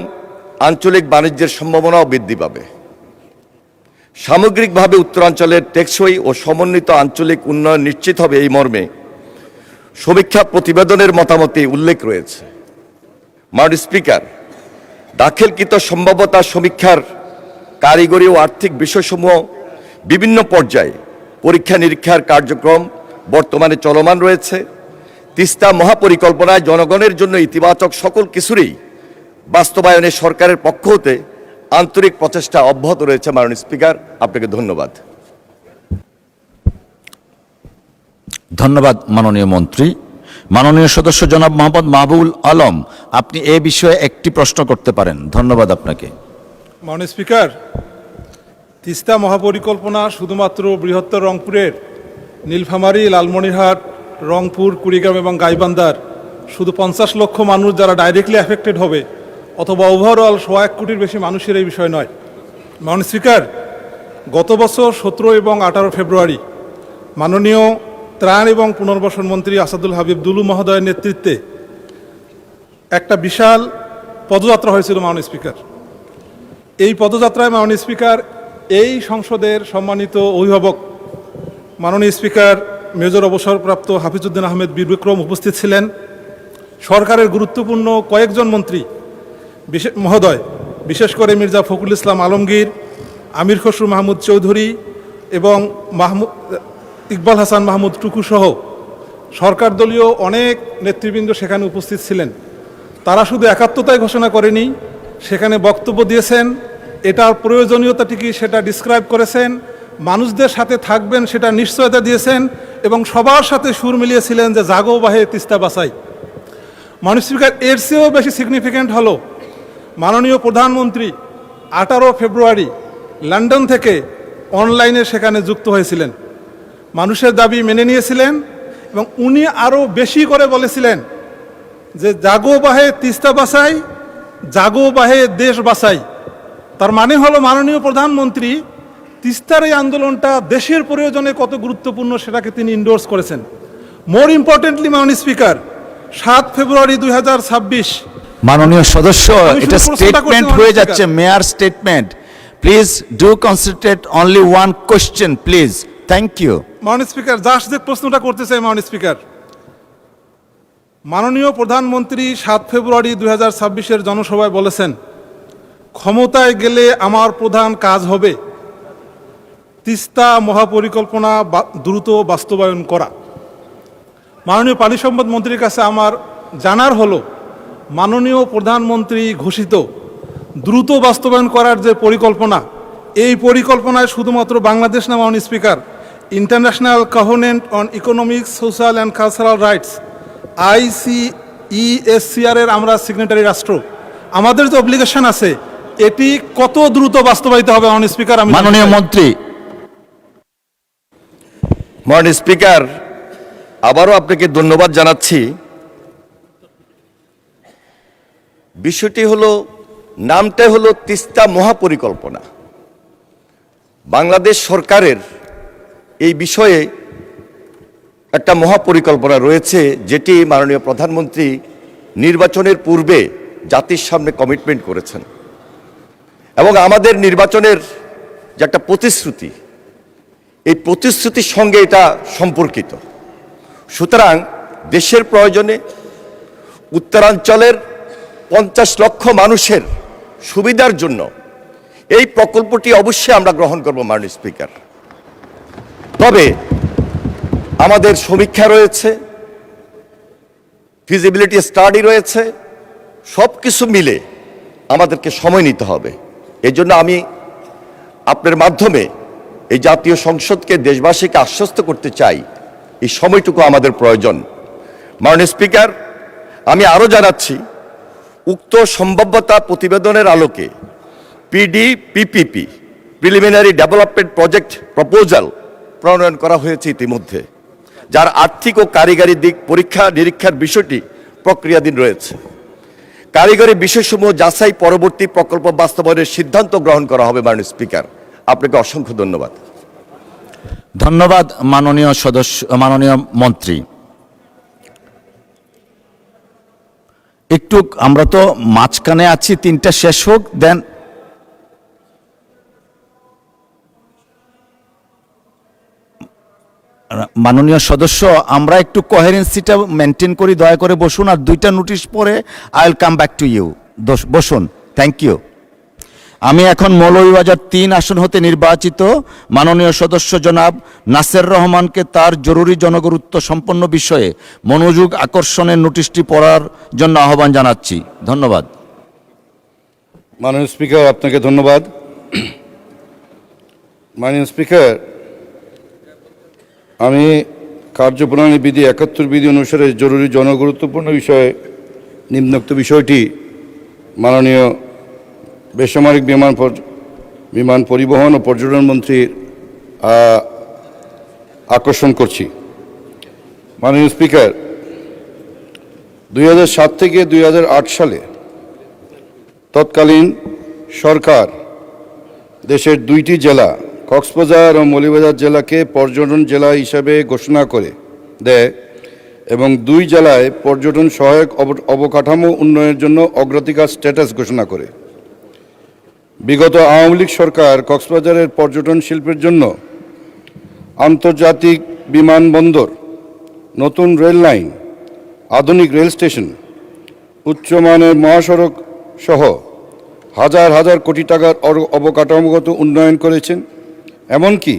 Speaker 12: আঞ্চলিক বাণিজ্যের সম্ভাবনাও বৃদ্ধি পাবে। সামগ্রিকভাবে উত্তরাঞ্চলের টেকসই ও সমন্বিত আঞ্চলিক উন্নয়ন নিশ্চিত হবে এই মর্মে সমীক্ষা প্রতিবেদনের মতামতে উল্লেখ রয়েছে। মাননীয় স্পিকার, দাখিলকৃত সম্ভাব্যতা সমীক্ষার কারিগরি ও আর্থিক বিষয়সমূহ বিভিন্ন পর্যায়ে পরীক্ষা নিরীক্ষার কার্যক্রম বর্তমানে চলমান রয়েছে। তিস্তা মহাপরিকল্পনায় জনগণের জন্য ইতিবাচক সকল কিছুরই বাস্তবায়নে সরকারের পক্ষ হতে আন্তরিক প্রচেষ্টা অব্যাহত রয়েছে। মাননীয় স্পিকার, আপনাকে ধন্যবাদ।
Speaker 2: ধন্যবাদ মাননীয় মন্ত্রী। মাননীয় সদস্য জনাব মোহাম্মদ মাহবুবুল আলম, আপনি এ বিষয়ে একটি প্রশ্ন করতে পারেন। ধন্যবাদ আপনাকে।
Speaker 17: মাননীয় স্পিকার, তিস্তা মহাপরিকল্পনা শুধুমাত্র বৃহত্তর রংপুরের নীলফামারী, লালমনিরহাট, রংপুর, কুড়িগ্রাম এবং গাইবান্ধার শুধু 50 লক্ষ মানুষ যারা ডাইরেক্টলি অ্যাফেক্টেড হবে অথবা ওভারঅল 1 কোটির বেশি মানুষের এই বিষয় নয়। মাননীয় স্পিকার, গত বছর 17 এবং 18 ফেব্রুয়ারি মাননীয় ত্রাণ এবং পুনর্বাসন মন্ত্রী আসাদুল হাবিব দুলু মহোদয়ের নেতৃত্বে একটা বিশাল পদযাত্রা হয়েছিল মাননীয় স্পিকার। এই পদযাত্রায় মাননীয় স্পিকার এই সংসদের সম্মানিত অভিভাবক মাননীয় স্পিকার মেজর অবসরপ্রাপ্ত হাফিজউদ্দিন আহমেদ বীর বিক্রম উপস্থিত ছিলেন। সরকারের গুরুত্বপূর্ণ কয়েকজন মন্ত্রী মহোদয়, বিশেষ করে মির্জা ফখরুল ইসলাম আলমগীর, আমির খসরু মাহমুদ চৌধুরী এবং ইকবাল হাসান মাহমুদ টুকু সহ সরকার দলীয় অনেক নেতৃবৃন্দ সেখানে উপস্থিত ছিলেন। তারা শুধু একাত্মতাই ঘোষণা করেনি, সেখানে বক্তব্য দিয়েছেন, এটার প্রয়োজনীয়তাটি সেটা ডিসক্রাইব করেছেন, মানুষদের সাথে থাকবেন সেটা নিশ্চয়তা দিয়েছেন এবং সবার সাথে সুর মিলিয়েছিলেন যে জাগো বাহে তিস্তা বাঁচাই। মাননীয় স্পিকার, এর চেয়েও বেশি সিগনিফিক্যান্ট হলো মাননীয় প্রধানমন্ত্রী 18 ফেব্রুয়ারি লন্ডন থেকে অনলাইনে সেখানে যুক্ত হয়েছিলেন, মানুষের দাবি মেনে নিয়েছিলেন এবং উনি আরও বেশি করে বলেছিলেন যে জাগো বাহে তিস্তা বাঁচাই, জাগো বাহে দেশ বাঁচাই। তার মানে হলো মাননীয় প্রধানমন্ত্রী তিস্তার এই আন্দোলনটা দেশের প্রয়োজনে কত গুরুত্বপূর্ণ সেটাকে তিনি ইন্ডোর্স করেছেন। মোর ইম্পর্টেন্টলি মাননীয় স্পিকার, 7 ফেব্রুয়ারি 2026
Speaker 2: মাননীয় সদস্য, এটা স্টেটমেন্ট হয়ে যাচ্ছে, mere statement. Please do concentrate only one question please. Thank you.
Speaker 17: মাননীয় স্পিকার, জাস্ট যে প্রশ্নটা করতে চাই মাননীয় স্পিকার, মাননীয় প্রধানমন্ত্রী 7 ফেব্রুয়ারি 2026 জনসভায় বলেছেন, ক্ষমতায় গেলে আমার প্রধান কাজ হবে তিস্তা মহাপরিকল্পনা দ্রুত বাস্তবায়ন করা। মাননীয় পানি সম্পদ মন্ত্রীর কাছে আমার জানার হলো, মাননীয় প্রধানমন্ত্রী ঘোষিত দ্রুত বাস্তবায়ন করার যে পরিকল্পনা, এই পরিকল্পনায় শুধুমাত্র বাংলাদেশ না মাননীয় speaker, international covenant on economic, social and cultural rights ICESCR এর আমরা সিগনেটারি রাষ্ট্র, আমাদের যে অব্লিগেশন আছে এটি কত দ্রুত বাস্তবায়িত হবে মাননীয় স্পিকার? আমি
Speaker 2: মাননীয় মন্ত্রী।
Speaker 12: মাননীয় স্পিকার, আবারও আপনাকে ধন্যবাদ জানাচ্ছি। বিষয়টি হলো, নামটাই হলো তিস্তা মহাপরিকল্পনা। বাংলাদেশ সরকারের এই বিষয়ে একটা মহাপরিকল্পনা রয়েছে, যেটি মাননীয় প্রধানমন্ত্রী নির্বাচনের পূর্বে জাতির সামনে কমিটমেন্ট করেছেন, এবং আমাদের নির্বাচনের যে একটা প্রতিশ্রুতি, এই প্রতিশ্রুতির সঙ্গে এটা সম্পর্কিত। সুতরাং দেশের প্রয়োজনে উত্তরাঞ্চলের 50 লক্ষ মানুষের সুবিধার জন্য এই প্রকল্পটি অবশ্যই আমরা গ্রহণ করব মাননীয় স্পিকার। তবে আমাদের সমীক্ষা রয়েছে, ফিজিবিলিটি স্টাডি রয়েছে, সব কিছু মিলে আমাদেরকে সময় নিতে হবে। এই জন্য আমি আপনার মাধ্যমে এই জাতীয় সংসদকে, দেশবাসীকে আশ্বস্ত করতে চাই, এই সময়টুকু আমাদের প্রয়োজন। মাননীয় স্পিকার, আমি আরও জানাচ্ছি, উক্ত সম্ভাব্যতা প্রতিবেদনের আলোকে PDPPP preliminary development project proposal প্রণয়ন করা হয়েছে ইতিমধ্যে, যার আর্থিক ও কারিগরি দিক পরীক্ষা নিরীক্ষার বিষয়টি প্রক্রিয়াধীন রয়েছে। কারিগরি বিষয়সমূহ যাচাই পরবর্তী প্রকল্প বাস্তবায়নের সিদ্ধান্ত গ্রহণ করা হবে মাননীয় স্পিকার। আপনাকে অসংখ্য ধন্যবাদ।
Speaker 2: ধন্যবাদ মাননীয় সদস্য, মাননীয় মন্ত্রী। একটু আমরা তো মাঝখানে আছি, 3টা শেষ হোক, দেন মাননীয় সদস্য, আমরা একটু কোহেরেন্সিটা মেনটেন করি, দয়া করে বসুন। আর 2টা নোটিশ পরে I will come back to you. বসুন। Thank you. আমি এখন মৌলভীবাজার 3 আসন হতে নির্বাচিত মাননীয় সদস্য জনাব নাসের রহমানকে তার জরুরি জনগুরুত্ব সম্পন্ন বিষয়ে মনোযোগ আকর্ষণের নোটিশটি পড়ার জন্য আহ্বান জানাচ্ছি। ধন্যবাদ।
Speaker 3: মাননীয় স্পিকার, আপনাকে ধন্যবাদ। মাননীয় স্পিকার, আমি কার্যপ্রণালী বিধি 71 বিধি অনুসারে জরুরি জনগুরুত্বপূর্ণ বিষয়ে নিম্নোক্ত বিষয়টি মাননীয় বেসামরিক বিমান পরিবহন ও পর্যটন মন্ত্রীর আকর্ষণ করছি। মাননীয় স্পিকার, 2007 থেকে 2008 সালে তৎকালীন সরকার দেশের 2টি জেলা কক্সবাজার ও মৌলভীবাজার জেলাকে পর্যটন জেলা হিসাবে ঘোষণা করে দেয় এবং 2 জেলায় পর্যটন সহায়ক অবকাঠামো উন্নয়নের জন্য অগ্রাধিকার স্ট্যাটাস ঘোষণা করে। বিগত আওয়ামী লীগ সরকার কক্সবাজারের পর্যটন শিল্পের জন্য আন্তর্জাতিক বিমানবন্দর, নতুন রেল লাইন, আধুনিক রেল স্টেশন, উচ্চমানের মহাসড়ক সহ হাজার হাজার কোটি টাকার অবকাঠামোগত উন্নয়ন করেছেন। এমনকি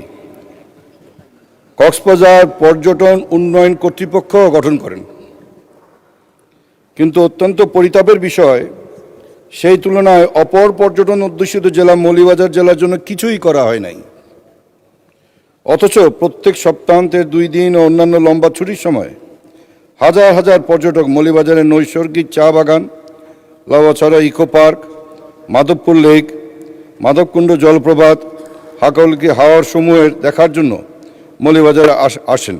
Speaker 3: কক্সবাজার পর্যটন উন্নয়ন কর্তৃপক্ষ গঠন করেন। কিন্তু অত্যন্ত পরিতাপের বিষয়, সেই তুলনায় অপর পর্যটন অধ্যুষিত জেলা মৌলভীবাজার জেলার জন্য কিছুই করা হয় নাই। অথচ প্রত্যেক সপ্তাহান্তের 2 দিন ও অন্যান্য লম্বা ছুটির সময় হাজার হাজার পর্যটক মৌলভীবাজারের নৈসর্গিক চা বাগান, Lawachara eco park, Madhabpur lake, Madhabkunda জলপ্রপাত, হাকলকি হাওর সমূহের দেখার জন্য মৌলভীবাজারে আসেন।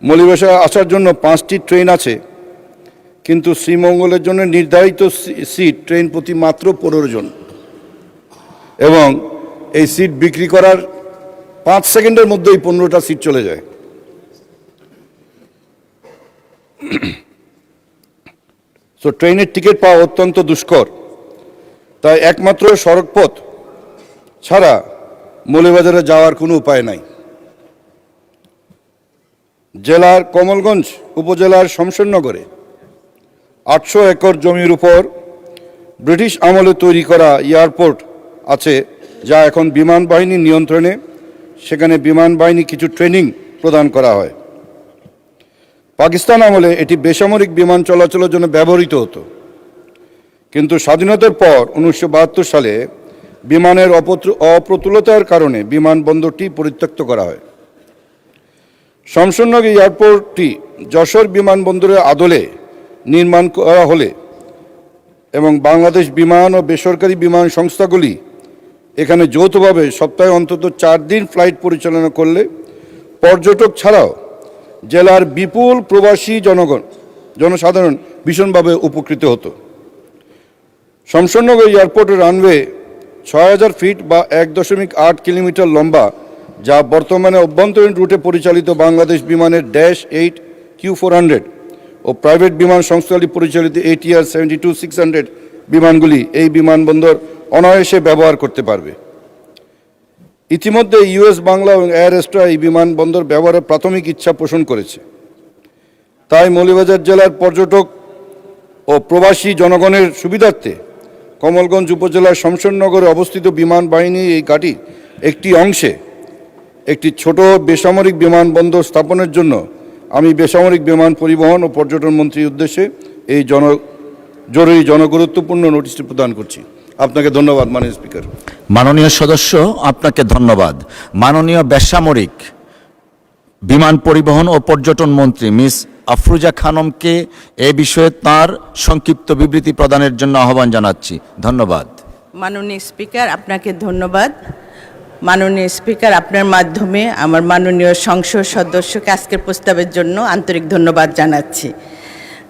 Speaker 3: মৌলভীবাজারে আসার জন্য 5টি ট্রেন আছে, কিন্তু শ্রীমঙ্গলের জন্য নির্ধারিত সিট ট্রেন প্রতি মাত্র 15 জন, এবং এই সিট বিক্রি করার 5 সেকেন্ডের মধ্যেই 15টা সিট চলে যায়। ট্রেনের টিকিট পাওয়া অত্যন্ত দুষ্কর। তাই একমাত্র সড়কপথ
Speaker 11: ছাড়া মৌলভীবাজারে যাওয়ার কোনো উপায় নাই। জেলার কমলগঞ্জ উপজেলার শমশেরনগরে 800 একর জমির উপর ব্রিটিশ আমলে তৈরি করা এয়ারপোর্ট আছে, যা এখন বিমান বাহিনীর নিয়ন্ত্রণে। সেখানে বিমান বাহিনী কিছু ট্রেনিং প্রদান করা হয়। পাকিস্তান আমলে এটি বেসামরিক বিমান চলাচলের জন্য ব্যবহৃত হতো, কিন্তু স্বাধীনতার পর 1972 সালে বিমানের অপ্রতুলতার কারণে বিমানবন্দরটি পরিত্যক্ত করা হয়। শমশেরনগর এয়ারপোর্টটি যশোর বিমানবন্দরের আদলে নির্মাণ করা হলে এবং বাংলাদেশ বিমান ও বেসরকারি বিমান সংস্থাগুলি এখানে যৌথভাবে সপ্তাহে অন্তত 4 দিন ফ্লাইট পরিচালনা করলে পর্যটক ছাড়াও জেলার বিপুল প্রবাসী জনসাধারণ ভীষণভাবে উপকৃত হতো। শমশেরনগর এয়ারপোর্টের রানওয়ে 6000 ফিট বা 1.8 কিলোমিটার লম্বা, যা বর্তমানে অভ্যন্তরীণ রুটে পরিচালিত বাংলাদেশ বিমানের -8 Q400 ও প্রাইভেট বিমান সংস্থাগুলি পরিচালিত ATR 72-600 বিমানগুলি এই বিমানবন্দর অনায়াসে ব্যবহার করতে পারবে। ইতিমধ্যে US বাংলা এবং এয়ার এস্ট্রা এই বিমানবন্দর ব্যবহারের প্রাথমিক ইচ্ছা পোষণ করেছে। তাই মৌলভীবাজার জেলার পর্যটক ও প্রবাসী জনগণের সুবিধার্থে কমলগঞ্জ উপজেলার শমশেরনগরে অবস্থিত বিমান বাহিনী এই ঘাঁটির একটি অংশে একটি ছোট বেসামরিক বিমানবন্দর স্থাপনের জন্য আমি বেসামরিক বিমান পরিবহন ও পর্যটন মন্ত্রীর উদ্দেশ্যে এই জরুরি জনগুরুত্বপূর্ণ নোটিশটি প্রদান করছি। আপনাকে ধন্যবাদ মাননীয় স্পিকার।
Speaker 2: মাননীয় সদস্য, আপনাকে ধন্যবাদ। মাননীয় বেসামরিক বিমান পরিবহন ও পর্যটন মন্ত্রী মিস আফরোজা খানমকে এ বিষয়ে তার সংক্ষিপ্ত বিবৃতি প্রদানের জন্য আহ্বান জানাচ্ছি। ধন্যবাদ।
Speaker 18: মাননীয় স্পিকার, আপনাকে ধন্যবাদ। মাননীয় স্পিকার, আপনার মাধ্যমে আমার মাননীয় সংসদ সদস্যকে আজকের প্রস্তাবের জন্য আন্তরিক ধন্যবাদ জানাচ্ছি।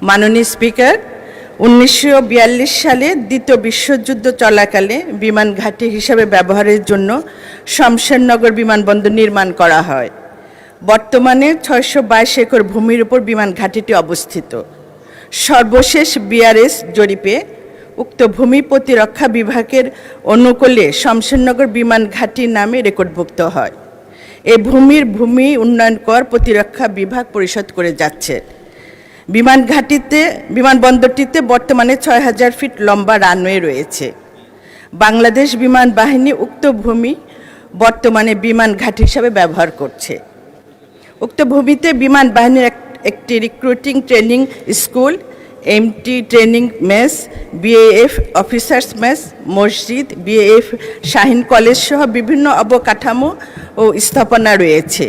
Speaker 18: মাননীয় স্পিকার, 1942 সালে দ্বিতীয় বিশ্বযুদ্ধ চলাকালে বিমান ঘাঁটি হিসাবে ব্যবহারের জন্য শমশেরনগর বিমানবন্দর নির্মাণ করা হয়। বর্তমানে 622 একর ভূমির উপর বিমান ঘাঁটিটি অবস্থিত। সর্বশেষ BRS জরিপে উক্ত ভূমি প্রতিরক্ষা বিভাগের অনুকূলে শমশেরনগর বিমান ঘাঁটি নামে রেকর্ডভুক্ত হয়। এই ভূমি উন্নয়ন কর প্রতিরক্ষা বিভাগ পরিশোধ করে যাচ্ছে। বিমানবন্দরটিতে বর্তমানে 6000 ফিট লম্বা রানওয়ে রয়েছে। বাংলাদেশ বিমান বাহিনী উক্ত ভূমি বর্তমানে বিমান ঘাঁটি হিসাবে ব্যবহার করছে। উক্ত ভূমিতে বিমান বাহিনীর একটি recruiting training school, MT training mess, BAF officers mess, মসজিদ, BAF শাহিন কলেজ সহ বিভিন্ন অবকাঠামো ও স্থাপনা রয়েছে।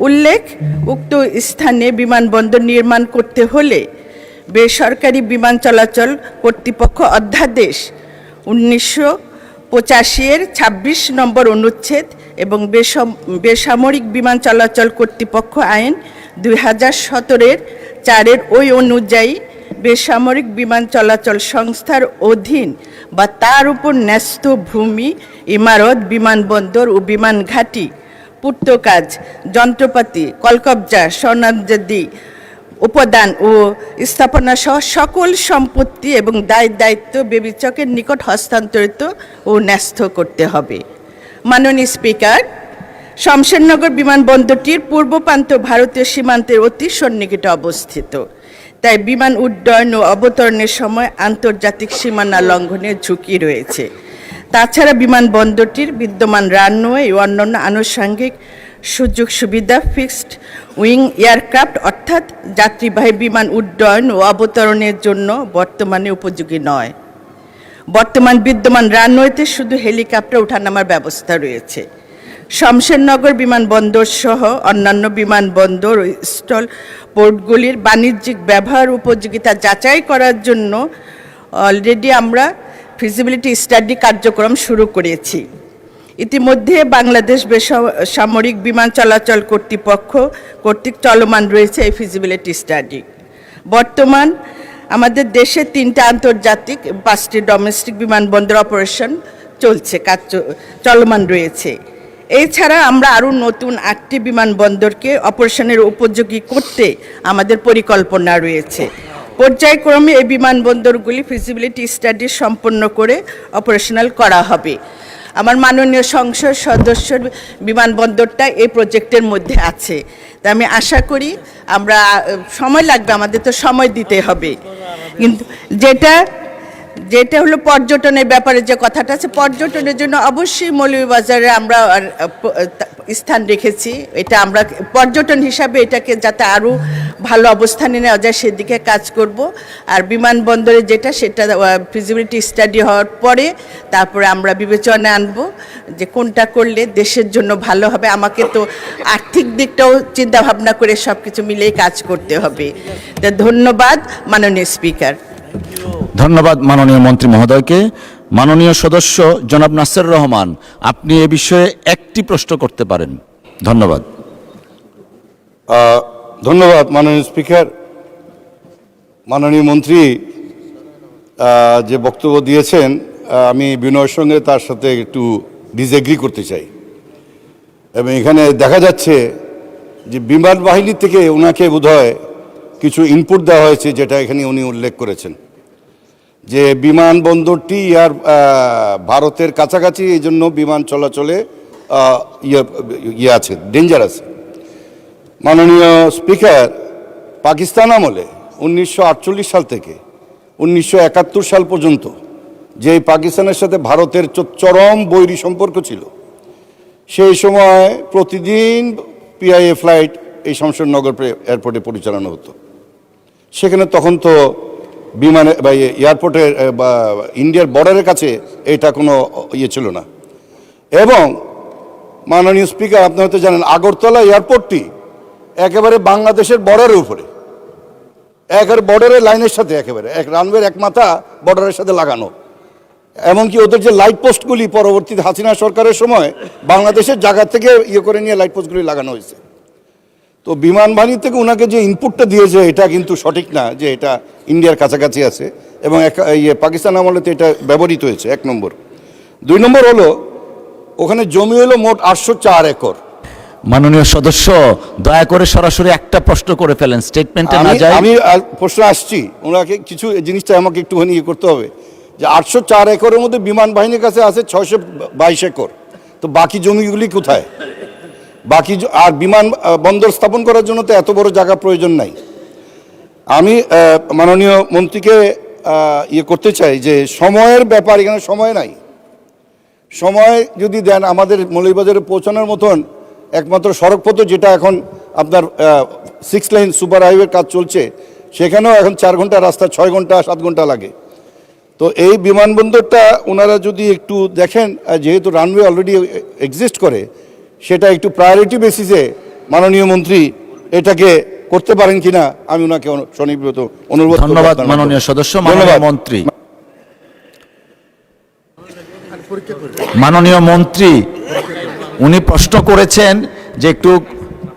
Speaker 18: উল্লেখ, উক্ত স্থানে বিমানবন্দর নির্মাণ করতে হলে বেসরকারি বিমান চলাচল কর্তৃপক্ষ অধ্যাদেশ 1985-এর 26 নম্বর অনুচ্ছেদ এবং বেসামরিক বিমান চলাচল কর্তৃপক্ষ আইন 2017-এর 4 ওই অনুযায়ী বেসামরিক বিমান চলাচল সংস্থার অধীন বা তার উপর ন্যস্ত ভূমি, ইমারত, বিমানবন্দর ও বিমান ঘাঁটি, পূর্তকাজ, যন্ত্রপাতি, কলকবজা, স্বর্ণাদি উপাদান ও স্থাপনা সহ সকল সম্পত্তি এবং দায়িত্ব বিবেচকের নিকট হস্তান্তরিত ও ন্যস্ত করতে হবে। মাননীয় স্পিকার, শমশেরনগর বিমানবন্দরটির পূর্ব প্রান্ত ভারতীয় সীমান্তের অতি সন্নিকটে অবস্থিত। তাই বিমান উড্ডয়ন ও অবতরণের সময় আন্তর্জাতিক সীমানা লঙ্ঘনের ঝুঁকি রয়েছে। তাছাড়া বিমানবন্দরটির বিদ্যমান রানওয়ে ও অন্যান্য আনুষঙ্গিক সুযোগ সুবিধা ফিক্সড উইং এয়ারক্রাফট অর্থাৎ যাত্রীবাহী বিমান উড্ডয়ন ও অবতরণের জন্য বর্তমানে উপযোগী নয়। বর্তমান বিদ্যমান রানওয়েতে শুধু হেলিকপ্টার ওঠানামার ব্যবস্থা রয়েছে। শমশেরনগর বিমানবন্দর সহ অন্যান্য বিমানবন্দর ও স্থল পোর্টগুলির বাণিজ্যিক ব্যবহার উপযোগিতা যাচাই করার জন্য অলরেডি আমরা ফিজিবিলিটি স্টাডি কার্যক্রম শুরু করেছি। ইতিমধ্যে বাংলাদেশ বেসামরিক বিমান চলাচল কর্তৃপক্ষ কর্তৃক চলমান রয়েছে এই ফিজিবিলিটি স্টাডি। বর্তমান আমাদের দেশে 3টা আন্তর্জাতিক 5টি ডোমেস্টিক বিমানবন্দর অপারেশন চলছে, চলমান রয়েছে। এছাড়া আমরা আরও নতুন 8টি বিমানবন্দরকে অপারেশনের উপযোগী করতে আমাদের পরিকল্পনা রয়েছে। পর্যায়ক্রমে এই বিমানবন্দরগুলি ফিজিবিলিটি স্টাডি সম্পন্ন করে অপারেশনাল করা হবে। আমার মাননীয় সংসদ সদস্যর বিমানবন্দরটা এই প্রজেক্টের মধ্যে আছে। তা আমি আশা করি আমরা সময় লাগবে, আমাদের তো সময় দিতে হবে, কিন্তু যেটা হলো পর্যটনের ব্যাপারে যে কথাটা আছে, পর্যটনের জন্য অবশ্যই মৌলভীবাজারে আমরা স্থান রেখেছি। এটা আমরা পর্যটন হিসাবে এটাকে যাতে আরও ভালো অবস্থানে নেওয়া যায় সেদিকে কাজ করব। আর বিমানবন্দরে সেটা ফিজিবিলিটি স্টাডি হওয়ার পরে তারপরে আমরা বিবেচনায় আনব যে কোনটা করলে দেশের জন্য ভালো হবে। আমাকে তো আর্থিক দিকটাও চিন্তা ভাবনা করে সব কিছু মিলেই কাজ করতে হবে। ধন্যবাদ মাননীয় স্পিকার।
Speaker 2: ধন্যবাদ মাননীয় মন্ত্রী মহোদয়কে। মাননীয় সদস্য জনাব নাসির রহমান, আপনি এ বিষয়ে একটি প্রশ্ন করতে পারেন। ধন্যবাদ।
Speaker 3: ধন্যবাদ মাননীয় স্পিকার। মাননীয় মন্ত্রী যে বক্তব্য দিয়েছেন, আমি বিনয়ের সঙ্গে তার সাথে একটু ডিসএগ্রি করতে চাই। এবং এখানে দেখা যাচ্ছে যে বিমান বাহিনী থেকে ওনাকে বোধহয় কিছু ইনপুট দেওয়া হয়েছে, যেটা এখানে উনি উল্লেখ করেছেন যে বিমানবন্দরটি ভারতের কাছাকাছি, এই জন্য বিমান চলাচলে ইয়ে আছে, ডেঞ্জার আছে। মাননীয় স্পিকার, পাকিস্তান আমলে 1948 সাল থেকে 1971 সাল পর্যন্ত যে পাকিস্তানের সাথে ভারতের চরম বৈরী সম্পর্ক ছিল, সেই সময় প্রতিদিন পিআইএ ফ্লাইট এই শমশেরনগর এয়ারপোর্টে পরিচালনা হতো। সেখানে তখন তো বিমানে বা এয়ারপোর্টের বা ইন্ডিয়ার বর্ডারের কাছে এটা কোনো ইয়ে ছিল না। এবং মাননীয় স্পিকার, আপনি হয়তো জানেন আগরতলা এয়ারপোর্টটি একেবারে বাংলাদেশের বর্ডারের উপরে, একেবারে বর্ডারের লাইনের সাথে, একেবারে রানওয়ের এক মাথা বর্ডারের সাথে লাগানো। এমনকি ওদের যে লাইট পোস্টগুলি পরবর্তীতে হাসিনা সরকারের সময় বাংলাদেশের জায়গা থেকে ইয়ে করে নিয়ে লাইট পোস্টগুলি লাগানো হয়েছে। তো বিমান বাহিনী থেকে ওনাকে যে ইনপুটটা দিয়েছে এটা কিন্তু সঠিক না যে এটা ইন্ডিয়ার কাছাকাছি আছে, এবং পাকিস্তান আমলে তো এটা ব্যবহৃত হয়েছে, 1 নম্বর। 2 নম্বর হলো ওখানে জমি হলো মোট 804 একর।
Speaker 2: মাননীয় সদস্য, দয়া করে সরাসরি একটা প্রশ্ন করে ফেলেন, স্টেটমেন্টে না যায়।
Speaker 3: আমি প্রশ্ন আসছি, ওনাকে কিছু জিনিসটা আমাকে একটুখানি ইয়ে করতে হবে যে 804 একরের মধ্যে বিমান বাহিনীর কাছে আছে 622 একর। তো বাকি জমিগুলি কোথায়? বাকি আর বিমান বন্দর স্থাপন করার জন্য তো এত বড় জায়গা প্রয়োজন নাই। আমি মাননীয় মন্ত্রীকে ইয়ে করতে চাই যে সময়ের ব্যাপার, এখানে সময় নাই। সময় যদি দেন, আমাদের মৌলভীবাজারে পৌঁছানোর মতন একমাত্র সড়কপথ যেটা এখন আপনার 6 লাইন সুপার হাইওয়ের কাজ চলছে, সেখানেও এখন 4 ঘন্টা রাস্তা 6 ঘন্টা 7 ঘন্টা লাগে। তো এই বিমানবন্দরটা ওনারা যদি একটু দেখেন, যেহেতু রানওয়ে অলরেডি এক্সিস্ট করে, সেটা একটু প্রায়োরিটি বেসিসে মাননীয় মন্ত্রী এটাকে করতে পারেন কিনা আমি ওনাকে সনির্ভর অনুরোধ।
Speaker 2: ধন্যবাদ মাননীয় সদস্য। মাননীয় মন্ত্রী, মাননীয় মন্ত্রী উনি প্রশ্ন করেছেন যে একটু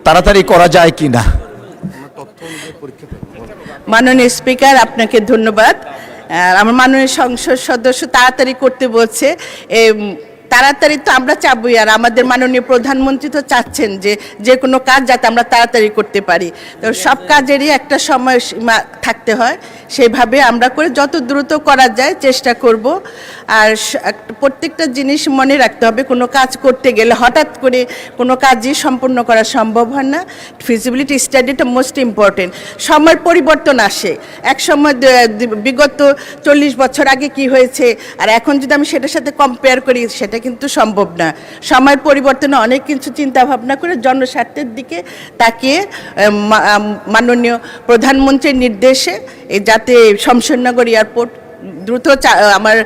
Speaker 2: তাড়াতাড়ি করা যায় কিনা।
Speaker 18: মাননীয় স্পিকার, আপনাকে ধন্যবাদ। আমার মাননীয় সংসদ সদস্য তাড়াতাড়ি করতে বলছে। তাড়াতাড়ি তো আমরা চাবই, আর আমাদের মাননীয় প্রধানমন্ত্রী তো চাচ্ছেন যে কোনো কাজ যাতে আমরা তাড়াতাড়ি করতে পারি। তো সব কাজেরই একটা সময় সীমা থাকতে হয়, সেইভাবে আমরা করে যত দ্রুত করা যায় চেষ্টা করব। আর প্রত্যেকটা জিনিস মনে রাখতে হবে, কোনো কাজ করতে গেলে হঠাৎ করে কোনো কাজই সম্পূর্ণ করা সম্ভব হয় না। ফিজিবিলিটি স্টাডিটা মোস্ট ইম্পর্টেন্ট। সময়ের পরিবর্তন আসে, এক সময় বিগত 40 বছর আগে কি হয়েছে আর এখন যদি আমি সেটার সাথে কম্পেয়ার করি, সেটা কিন্তু সম্ভব না। সময়ের পরিবর্তনে অনেক কিছু চিন্তা ভাবনা করে জনস্বার্থের দিকে তাকিয়ে মাননীয় প্রধানমন্ত্রীর নির্দেশে যাতে শমশেরনগর এয়ারপোর্ট দ্রুত আমার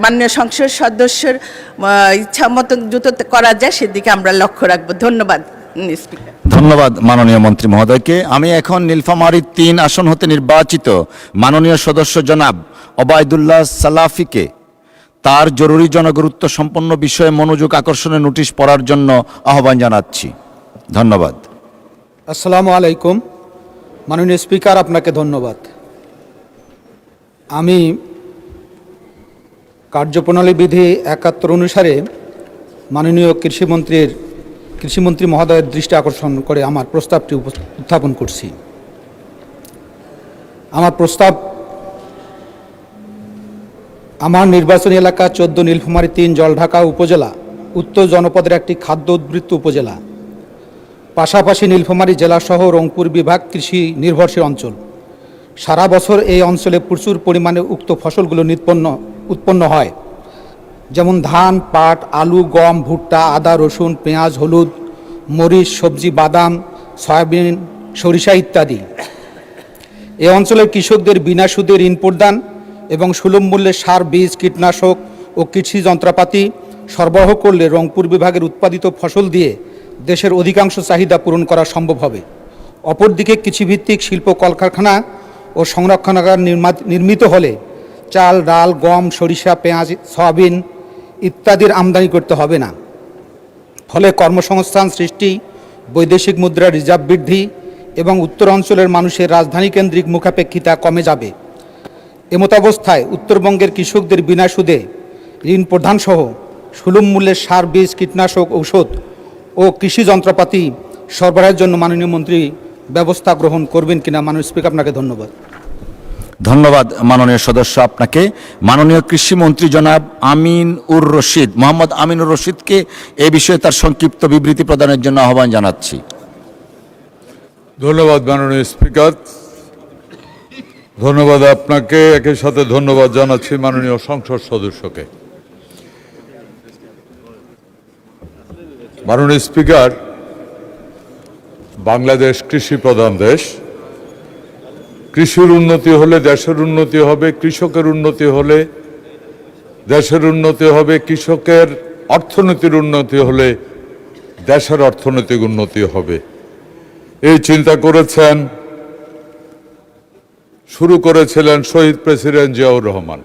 Speaker 18: মাননীয় সংসদ সদস্যের ইচ্ছা মতো দ্রুত করা যায় সেদিকে আমরা লক্ষ্য রাখবো। ধন্যবাদ স্পিকার।
Speaker 2: ধন্যবাদ মাননীয় মন্ত্রী মহোদয়কে। আমি এখন নীলফামারীর 3 আসন হতে নির্বাচিত মাননীয় সদস্য জনাব ওবায়দুল্লাহ সালাফিকে তার জরুরি জনগুরুত্ব সম্পন্ন বিষয়ে মনোযোগ আকর্ষণের নোটিশ পড়ার জন্য আহ্বান জানাচ্ছি। ধন্যবাদ।
Speaker 19: আসসালামু আলাইকুম। মাননীয় স্পিকার, আপনাকে ধন্যবাদ। আমি কার্যপ্রণালী বিধি 71 অনুসারে মাননীয় কৃষিমন্ত্রী মহোদয়ের দৃষ্টি আকর্ষণ করে আমার প্রস্তাবটি উত্থাপন করছি। আমার প্রস্তাব আমার নির্বাচনী এলাকা 14 নীলফামারী 3 জলঢাকা উপজেলা উত্তর জনপদের একটি খাদ্য উদ্বৃত্ত উপজেলা। পাশাপাশি নীলফামারী জেলাসহ রংপুর বিভাগ কৃষি নির্ভরশীল অঞ্চল। সারা বছর এই অঞ্চলে প্রচুর পরিমাণে উক্ত ফসলগুলো উৎপন্ন হয়, যেমন ধান, পাট, আলু, গম, ভুট্টা, আদা, রসুন, পেঁয়াজ, হলুদ, মরিচ, সবজি, বাদাম, সয়াবিন, সরিষা ইত্যাদি। এই অঞ্চলের কৃষকদের বিনা সুদে ঋণ প্রদান এবং সুলভ মূল্যে সার, বীজ, কীটনাশক ও কৃষি যন্ত্রপাতি সরবরাহ করলে রংপুর বিভাগের উৎপাদিত ফসল দিয়ে দেশের অধিকাংশ চাহিদা পূরণ করা সম্ভব হবে। অপরদিকে কৃষিভিত্তিক শিল্প কলকারখানা ও সংরক্ষণাগার নির্মিত হলে চাল, ডাল, গম, সরিষা, পেঁয়াজ, সয়াবিন ইত্যাদির আমদানি করতে হবে না। ফলে কর্মসংস্থান সৃষ্টি, বৈদেশিক মুদ্রা রিজার্ভ বৃদ্ধি এবং উত্তর অঞ্চলের মানুষের রাজধানী কেন্দ্রিক মুখাপেক্ষিতা কমে যাবে। এমতাবস্থায় উত্তরবঙ্গের কৃষকদের বিনা সুদে ঋণ প্রদান সহ সুলভ মূল্যের সার, বীজ, কীটনাশক, ঔষধ ও কৃষি যন্ত্রপাতি সরবরাহের জন্য মাননীয় মন্ত্রী ব্যবস্থা গ্রহণ করবেন কিনা। মাননীয় স্পিকার, আপনাকে ধন্যবাদ।
Speaker 2: ধন্যবাদ মাননীয় সদস্য আপনাকে। মাননীয় কৃষিমন্ত্রী জনাব মোহাম্মদ আমিনুর রশিদকে এ বিষয়ে তার সংক্ষিপ্ত বিবৃতি প্রদানের জন্য আহ্বান জানাচ্ছি।
Speaker 20: ধন্যবাদ মাননীয় স্পিকার, ধন্যবাদ আপনাকে। একই সাথে ধন্যবাদ জানাচ্ছি মাননীয় সংসদ সদস্যকে। মাননীয় স্পিকার, বাংলাদেশ কৃষি প্রধান দেশ। কৃষির উন্নতি হলে দেশের উন্নতি হবে, কৃষকের উন্নতি হলে দেশের উন্নতি হবে, কৃষকের অর্থনীতির উন্নতি হলে দেশের অর্থনৈতিক উন্নতি হবে। এই চিন্তা শুরু করেছিলেন শহীদ প্রেসিডেন্ট জিয়াউর রহমান।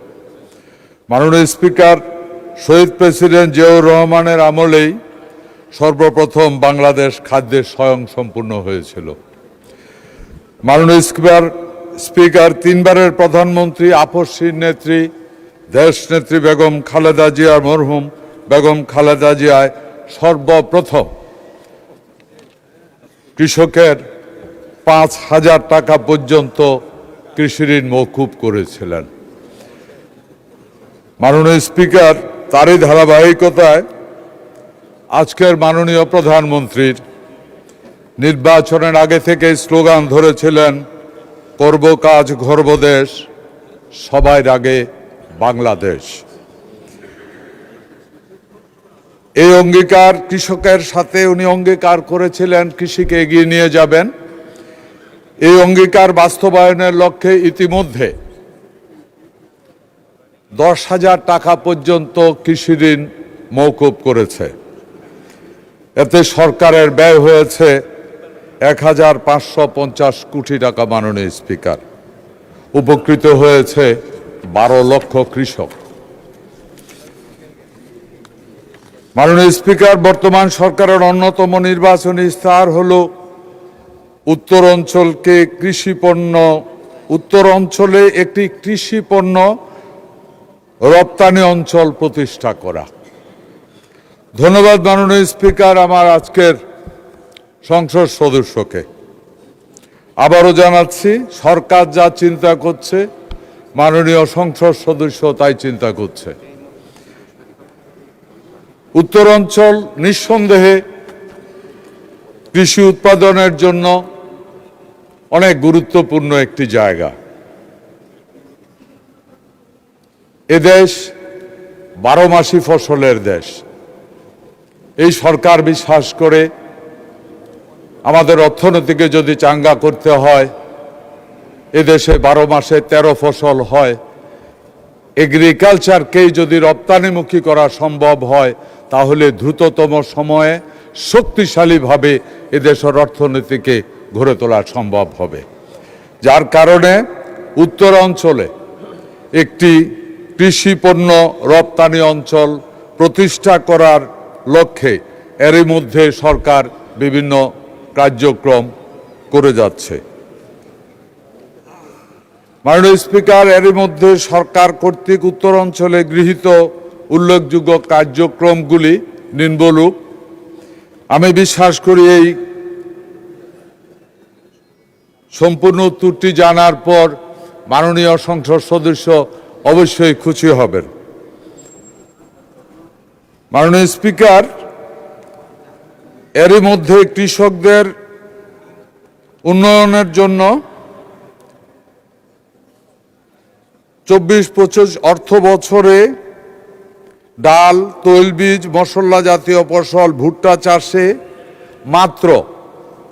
Speaker 20: মাননীয় স্পিকার, শহীদ প্রেসিডেন্ট জিয়াউর রহমানের আমলেই সর্বপ্রথম বাংলাদেশ খাদ্যে স্বয়ংসম্পূর্ণ হয়েছিল। মাননীয় স্পিকার, তিনবারের প্রধানমন্ত্রী, আপসহীন নেত্রী, দেশনেত্রী বেগম খালেদা জিয়ার মরহুম বেগম খালেদা জিয়ায় সর্বপ্রথম কৃষকের 5,000 টাকা পর্যন্ত কৃষি ঋণ মওকুফ করেছিলেন। মাননীয় স্পিকার, তারই ধারাবাহিকতায় আজকের মাননীয় প্রধানমন্ত্রীর নির্বাচনের আগে থেকে স্লোগান ধরেছিলেন, করব কাজ গর্ব দেশ, সবার আগে বাংলাদেশ। এই অঙ্গীকার কৃষকের সাথে উনি অঙ্গীকার করেছিলেন কৃষিকে এগিয়ে নিয়ে যাবেন। এই অঙ্গীকার বাস্তবায়নের লক্ষ্যে ইতিমধ্যে 10,000 টাকা পর্যন্ত কৃষি ঋণ মওকুফ করেছে। এতে সরকারের ব্যয় হয়েছে 1,550 কোটি টাকা। মাননীয় স্পিকার, উপকৃত হয়েছে 12 লক্ষ কৃষক। মাননীয় স্পিকার, বর্তমান সরকারের অন্যতম নির্বাচনী ইস্তাহার হলো উত্তর অঞ্চলে একটি কৃষি পণ্য রপ্তানি অঞ্চল প্রতিষ্ঠা করা। ধন্যবাদ মাননীয় স্পিকার আমার আজকের সংসদ সদস্যকে। আবারও জানাচ্ছি, সরকার যা চিন্তা করছে মাননীয় সংসদ সদস্য তাই চিন্তা করছে। উত্তর অঞ্চল নিঃসন্দেহে কৃষি উৎপাদনের জন্য অনেক গুরুত্বপূর্ণ একটি জায়গা। এদেশ 12 মাসি ফসলের দেশ। এই সরকার বিশ্বাস করে আমাদের অর্থনীতিকে যদি চাঙ্গা করতে হয়, এদেশে 12 মাসে 13 ফসল হয়। এগ্রিকালচারকেই যদি রপ্তানিমুখী করা সম্ভব হয়, তাহলে দ্রুততম সময়ে শক্তিশালীভাবে এদেশের অর্থনীতিকে গড়ে তোলা সম্ভব হবে। যার কারণে উত্তর অঞ্চলে একটি কৃষি পণ্য রপ্তানি অঞ্চল প্রতিষ্ঠা করার লক্ষ্যে এরই মধ্যে সরকার বিভিন্ন কার্যক্রম করে যাচ্ছে। মাননীয় স্পিকার, এরই মধ্যে সরকার কর্তৃক উত্তর অঞ্চলে গৃহীত উল্লেখযোগ্য কার্যক্রমগুলি নিম্নরূপ। আমি বিশ্বাস করি এই সম্পূর্ণ উত্তরটি জানার পর মাননীয় সংসদ সদস্য অবশ্যই খুশি হবেন। মাননীয় স্পিকার, এরই মধ্যে কৃষকদের উন্নয়নের জন্য 24-25 অর্থ বছরে ডাল, তৈলবীজ, মশলা জাতীয় ফসল, ভুট্টা চাষে মাত্র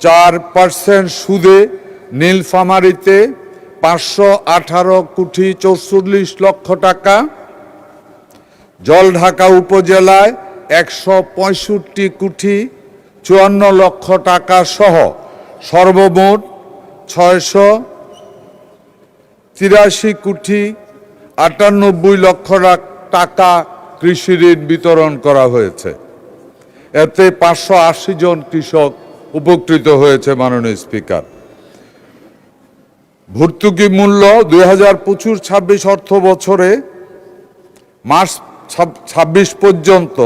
Speaker 20: 4% সুদে নীলফামারীতে 518 কোটি 44 লক্ষ টাকা, জলঢাকা উপজেলায় 165 কোটি 54 লক্ষ টাকা সহ সর্বমোট 683 কোটি 98 লক্ষ টাকা কৃষি ঋণ বিতরণ করা হয়েছে। এতে 580 জন কৃষক উপকৃত হয়েছে। মাননীয় স্পিকার, ভর্তুকি মূল্য 2025-26 অর্থ বছরে মার্চ 26 পর্যন্ত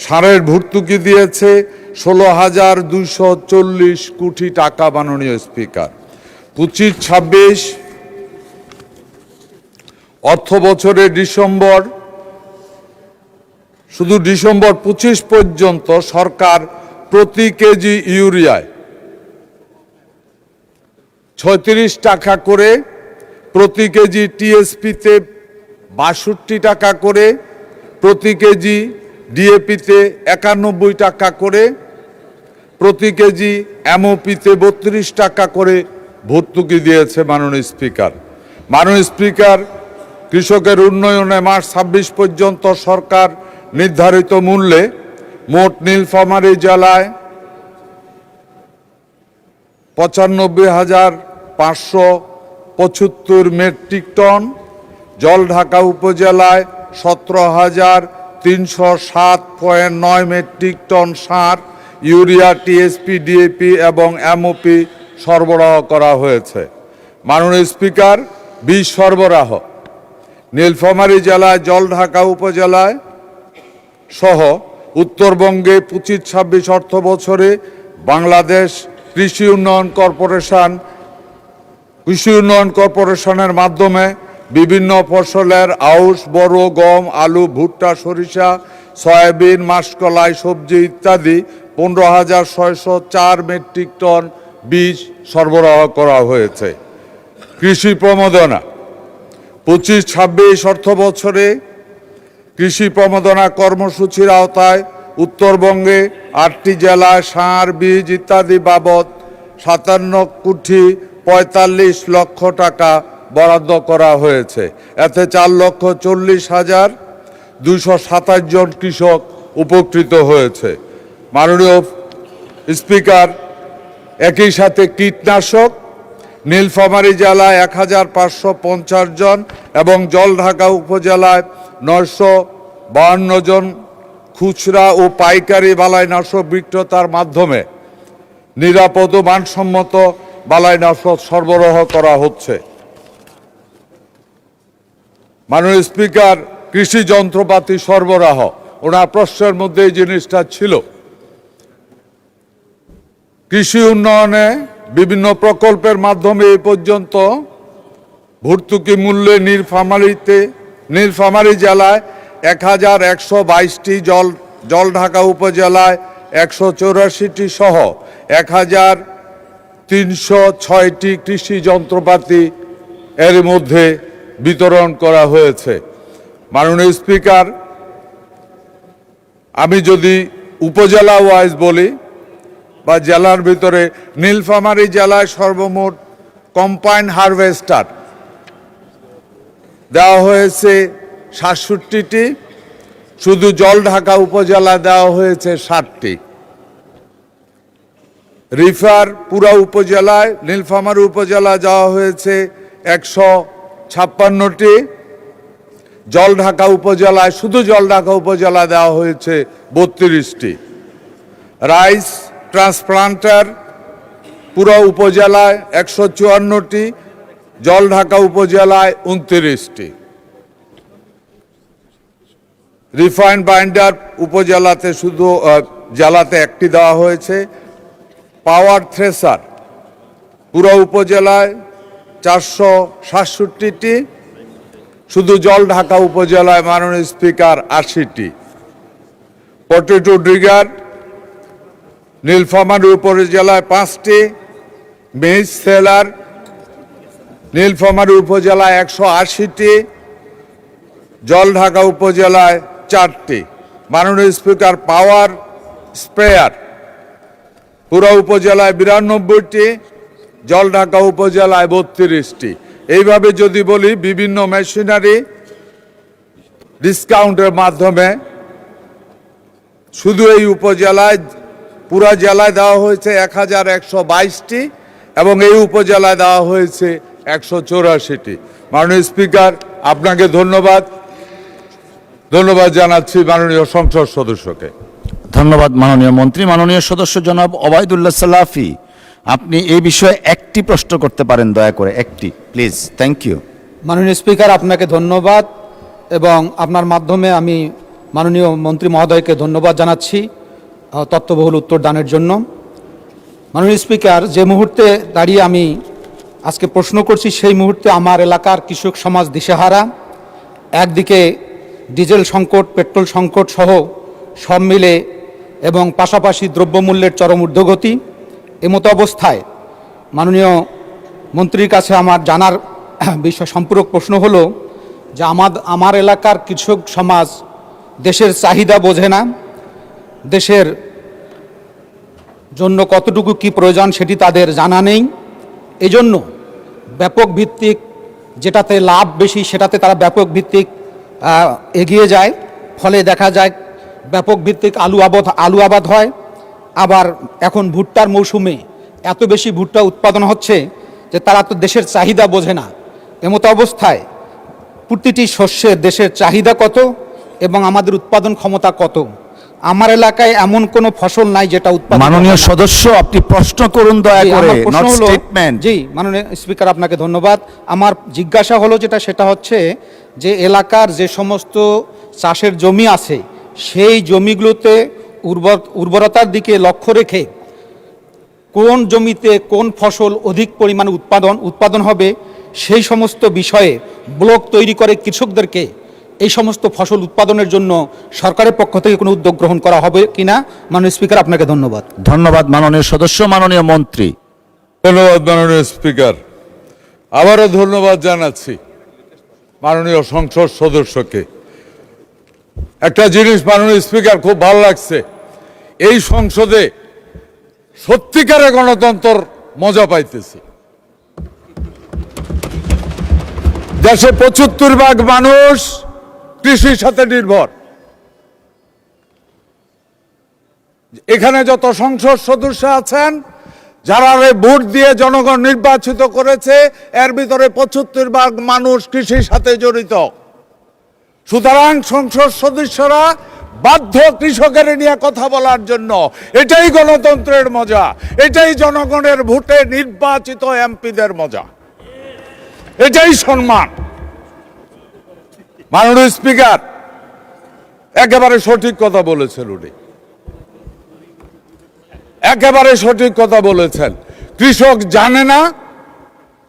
Speaker 20: সারের ভর্তুকি দিয়েছে 16,240 কোটি টাকা। মাননীয় স্পিকার, 25-26 অর্থ বছরে শুধু ডিসেম্বর 25 পর্যন্ত সরকার প্রতি কেজি ইউরিয়ায় 36 টাকা করে, প্রতি কেজি টিএসপিতে 62 টাকা করে, প্রতি কেজি ডিএপিতে 91 টাকা করে, প্রতি কেজি এমওপিতে 32 টাকা করে ভর্তুকি দিয়েছে। মাননীয় স্পিকার, কৃষকের উন্নয়নে মার্চ 26 পর্যন্ত সরকার নির্ধারিত মূল্যে মোট নীলফামারী জেলায় 95,575 মেট্রিক টন, জলঢাকা উপজেলায় 17,307.9 মেট্রিক টন সার, ইউরিয়া, টিএসপি, ডিএপি এবং এমওপি সরবরাহ করা হয়েছে। মাননীয় স্পিকার, বীজ সরবরাহ নীলফামারী জেলায় জলঢাকা উপজেলায় সহ উত্তরবঙ্গে 25-26 অর্থ বছরে বাংলাদেশ কৃষি উন্নয়ন কর্পোরেশনের মাধ্যমে বিভিন্ন ফসলের আউশ, বড়, গম, আলু, ভুট্টা, সরিষা, সয়াবিন, মাসকলাই, সবজি ইত্যাদি 15,604 মেট্রিক টন বীজ সরবরাহ করা হয়েছে। কৃষি প্রণোদনা 25-26 অর্থ বছরে কৃষি প্রণোদনা কর্মসূচির আওতায় উত্তরবঙ্গে 8টি জেলায় সার, বীজ ইত্যাদি বাবদ 57 কোটি 45 লক্ষ টাকা বরাদ্দ করা হয়েছে। এতে 4,40,227 জন কৃষক উপকৃত হয়েছে। মাননীয় স্পিকার, একই সাথে কীটনাশক নীলফামারী জেলায় 1,550 জন এবং জলঢাকা উপজেলায় 952 জন খুচরা ও পাইকারি বালাইনাশক বিক্রেতার মাধ্যমে নিরাপদ ও মানসম্মত বালাইনাশক সরবরাহ করা হচ্ছে। মাননীয় স্পিকার, কৃষি যন্ত্রপাতি সরবরাহ, ওনার প্রশ্নের মধ্যে এই জিনিসটা ছিল। কৃষি উন্নয়নে বিভিন্ন প্রকল্পের মাধ্যমে এ পর্যন্ত ভর্তুকি মূল্যে নীলফামারী জেলায় 1,122টি, জলঢাকা উপজেলায় 184টি সহ 1,306টি কৃষি যন্ত্রপাতি এর মধ্যে বিতরণ করা হয়েছে। মাননীয় স্পিকার, আমি যদি উপজেলা ওয়াইজ বলি বা জেলার ভিতরে, নীলফামারী জেলায় সর্বমোট কম্বাইন্ড হারভেস্টার দেওয়া হয়েছে 67টি, শুধু জলঢাকা উপজেলা দেওয়া হয়েছে 60টি। রিফার পুরা উপজেলায়, নীলফামারী উপজেলা দেওয়া হয়েছে 156টি, জলঢাকা উপজেলায়, শুধু জলঢাকা উপজেলা দেওয়া হয়েছে 32টি। রাইস ট্রান্সপ্লান্টার পুরো উপজেলায় 154টি, জলঢাকা উপজেলায় 29টি। রিফাইন্ড বাইন্ডার উপজেলাতে জেলাতে একটি দেওয়া হয়েছে। পাওয়ার থ্রেসার পুরো উপজেলায় 467টি, শুধু জলঢাকা উপজেলায় মাননীয় স্পিকার 80টি, পটেটো ট্রিগার নীলফামারী উপজেলায় 5টি, মেইজ সেলার নীলফামারী উপজেলায় 180টি, জলঢাকা উপজেলায় 4টি। মাননীয় স্পিকার পাওয়ার স্প্রেয়ার পুরা উপজেলায় 92টি, জলঢাকা উপজেলায় 32টি। এইভাবে যদি বলি বিভিন্ন মেশিনারি ডিসকাউন্টের মাধ্যমে শুধু এই উপজেলায় পুরা জেলায় দেওয়া হয়েছে 1122টি এবং এই উপজেলায় দেওয়া হয়েছে 184টি। মাননীয় স্পিকার, আপনাকে ধন্যবাদ জানাচ্ছি মাননীয় সংসদ সদস্যকে।
Speaker 2: ধন্যবাদ মাননীয় মন্ত্রী। মাননীয় সদস্য জনাব ওবায়দুল্লাহ সালাফি, আপনি এই বিষয়ে একটি প্রশ্ন করতে পারেন, দয়া করে একটি, প্লিজ। Thank you.
Speaker 19: মাননীয় স্পিকার, আপনাকে ধন্যবাদ এবং আপনার মাধ্যমে আমি মাননীয় মন্ত্রী মহোদয়কে ধন্যবাদ জানাচ্ছি তথ্যবহুল উত্তর দানের জন্য। মাননীয় স্পিকার, যে মুহূর্তে দাঁড়িয়ে আমি আজকে প্রশ্ন করছি সেই মুহূর্তে আমার এলাকার কৃষক সমাজ দিশেহারা। একদিকে ডিজেল সংকট, পেট্রোল সংকট সহ সব মিলে এবং পাশাপাশি দ্রব্যমূল্যের চরম ঊর্ধ্বগতি। এমতো অবস্থায় মাননীয় মন্ত্রীর কাছে আমার জানার বিষয় সম্পূরক প্রশ্ন হলো যে আমার এলাকার কৃষক সমাজ দেশের চাহিদা বোঝে না, দেশের জন্য কতটুকু কি প্রয়োজন সেটি তাদের জানা নেই। এজন্য ব্যাপক ভিত্তিক যেটাতে লাভ বেশি সেটাতে তারা ব্যাপক ভিত্তিক এগিয়ে যায়। ফলে দেখা যায় ব্যাপক ভিত্তিক আলু আবাদ হয়। আবার এখন ভুট্টার মৌসুমে এত বেশি ভুট্টা উৎপাদন হচ্ছে যে তারা তো দেশের চাহিদা বোঝে না। এমতো অবস্থায় প্রতিটি শস্যের দেশের চাহিদা কত এবং আমাদের উৎপাদন ক্ষমতা কত? আমার এলাকায় এমন কোনো ফসল নাই যেটা উৎপাদন।
Speaker 2: মাননীয় সদস্য, আপনি প্রশ্ন করুন দয়া করে, নট স্টেটমেন্ট।
Speaker 19: জি মাননীয় স্পিকার, আপনাকে ধন্যবাদ। আমার জিজ্ঞাসা হলো সেটা হচ্ছে যে এলাকার যে সমস্ত চাষের জমি আছে সেই জমিগুলোতে উর্বরতার দিকে লক্ষ্য রেখে কোন জমিতে কোন ফসল অধিক পরিমাণে উৎপাদন হবে সেই সমস্ত বিষয়ে ব্লক তৈরি করে কৃষকদেরকে এই সমস্ত ফসল উৎপাদনের জন্য সরকারের পক্ষ থেকে কোনো উদ্যোগ গ্রহণ করা হবে কিনা? মাননীয় স্পিকার, আপনাকে ধন্যবাদ।
Speaker 2: ধন্যবাদ মাননীয় সদস্য। মাননীয় মন্ত্রী।
Speaker 20: ধন্যবাদ মাননীয় স্পিকার। আবারও ধন্যবাদ জানাচ্ছি মাননীয় সংসদ সদস্যকে। একটা জিনিস মাননীয় স্পিকার খুব ভালো লাগছে, এই সংসদে সত্যিকারে গণতন্ত্র মজা পাইতেছি। দেশে 75% মানুষ কৃষির সাথে নির্ভর। এখানে যত সংসদ সদস্য আছেন যারা ভোট দিয়ে জনগণ নির্বাচিত করেছে এর ভিতরে 75% মানুষ কৃষির সাথে জড়িত। সুতরাং সংসদ সদস্যরা বাধ্য কৃষকের নিয়ে কথা বলার জন্য। এটাই গণতন্ত্রের মজা, এটাই জনগণের ভোটে নির্বাচিত এমপিদের মজা, এটাই সম্মান। মাননীয় স্পিকার, একেবারে সঠিক কথা বলেছেন উনি, একেবারে সঠিক কথা বলেছেন। কৃষক জানে না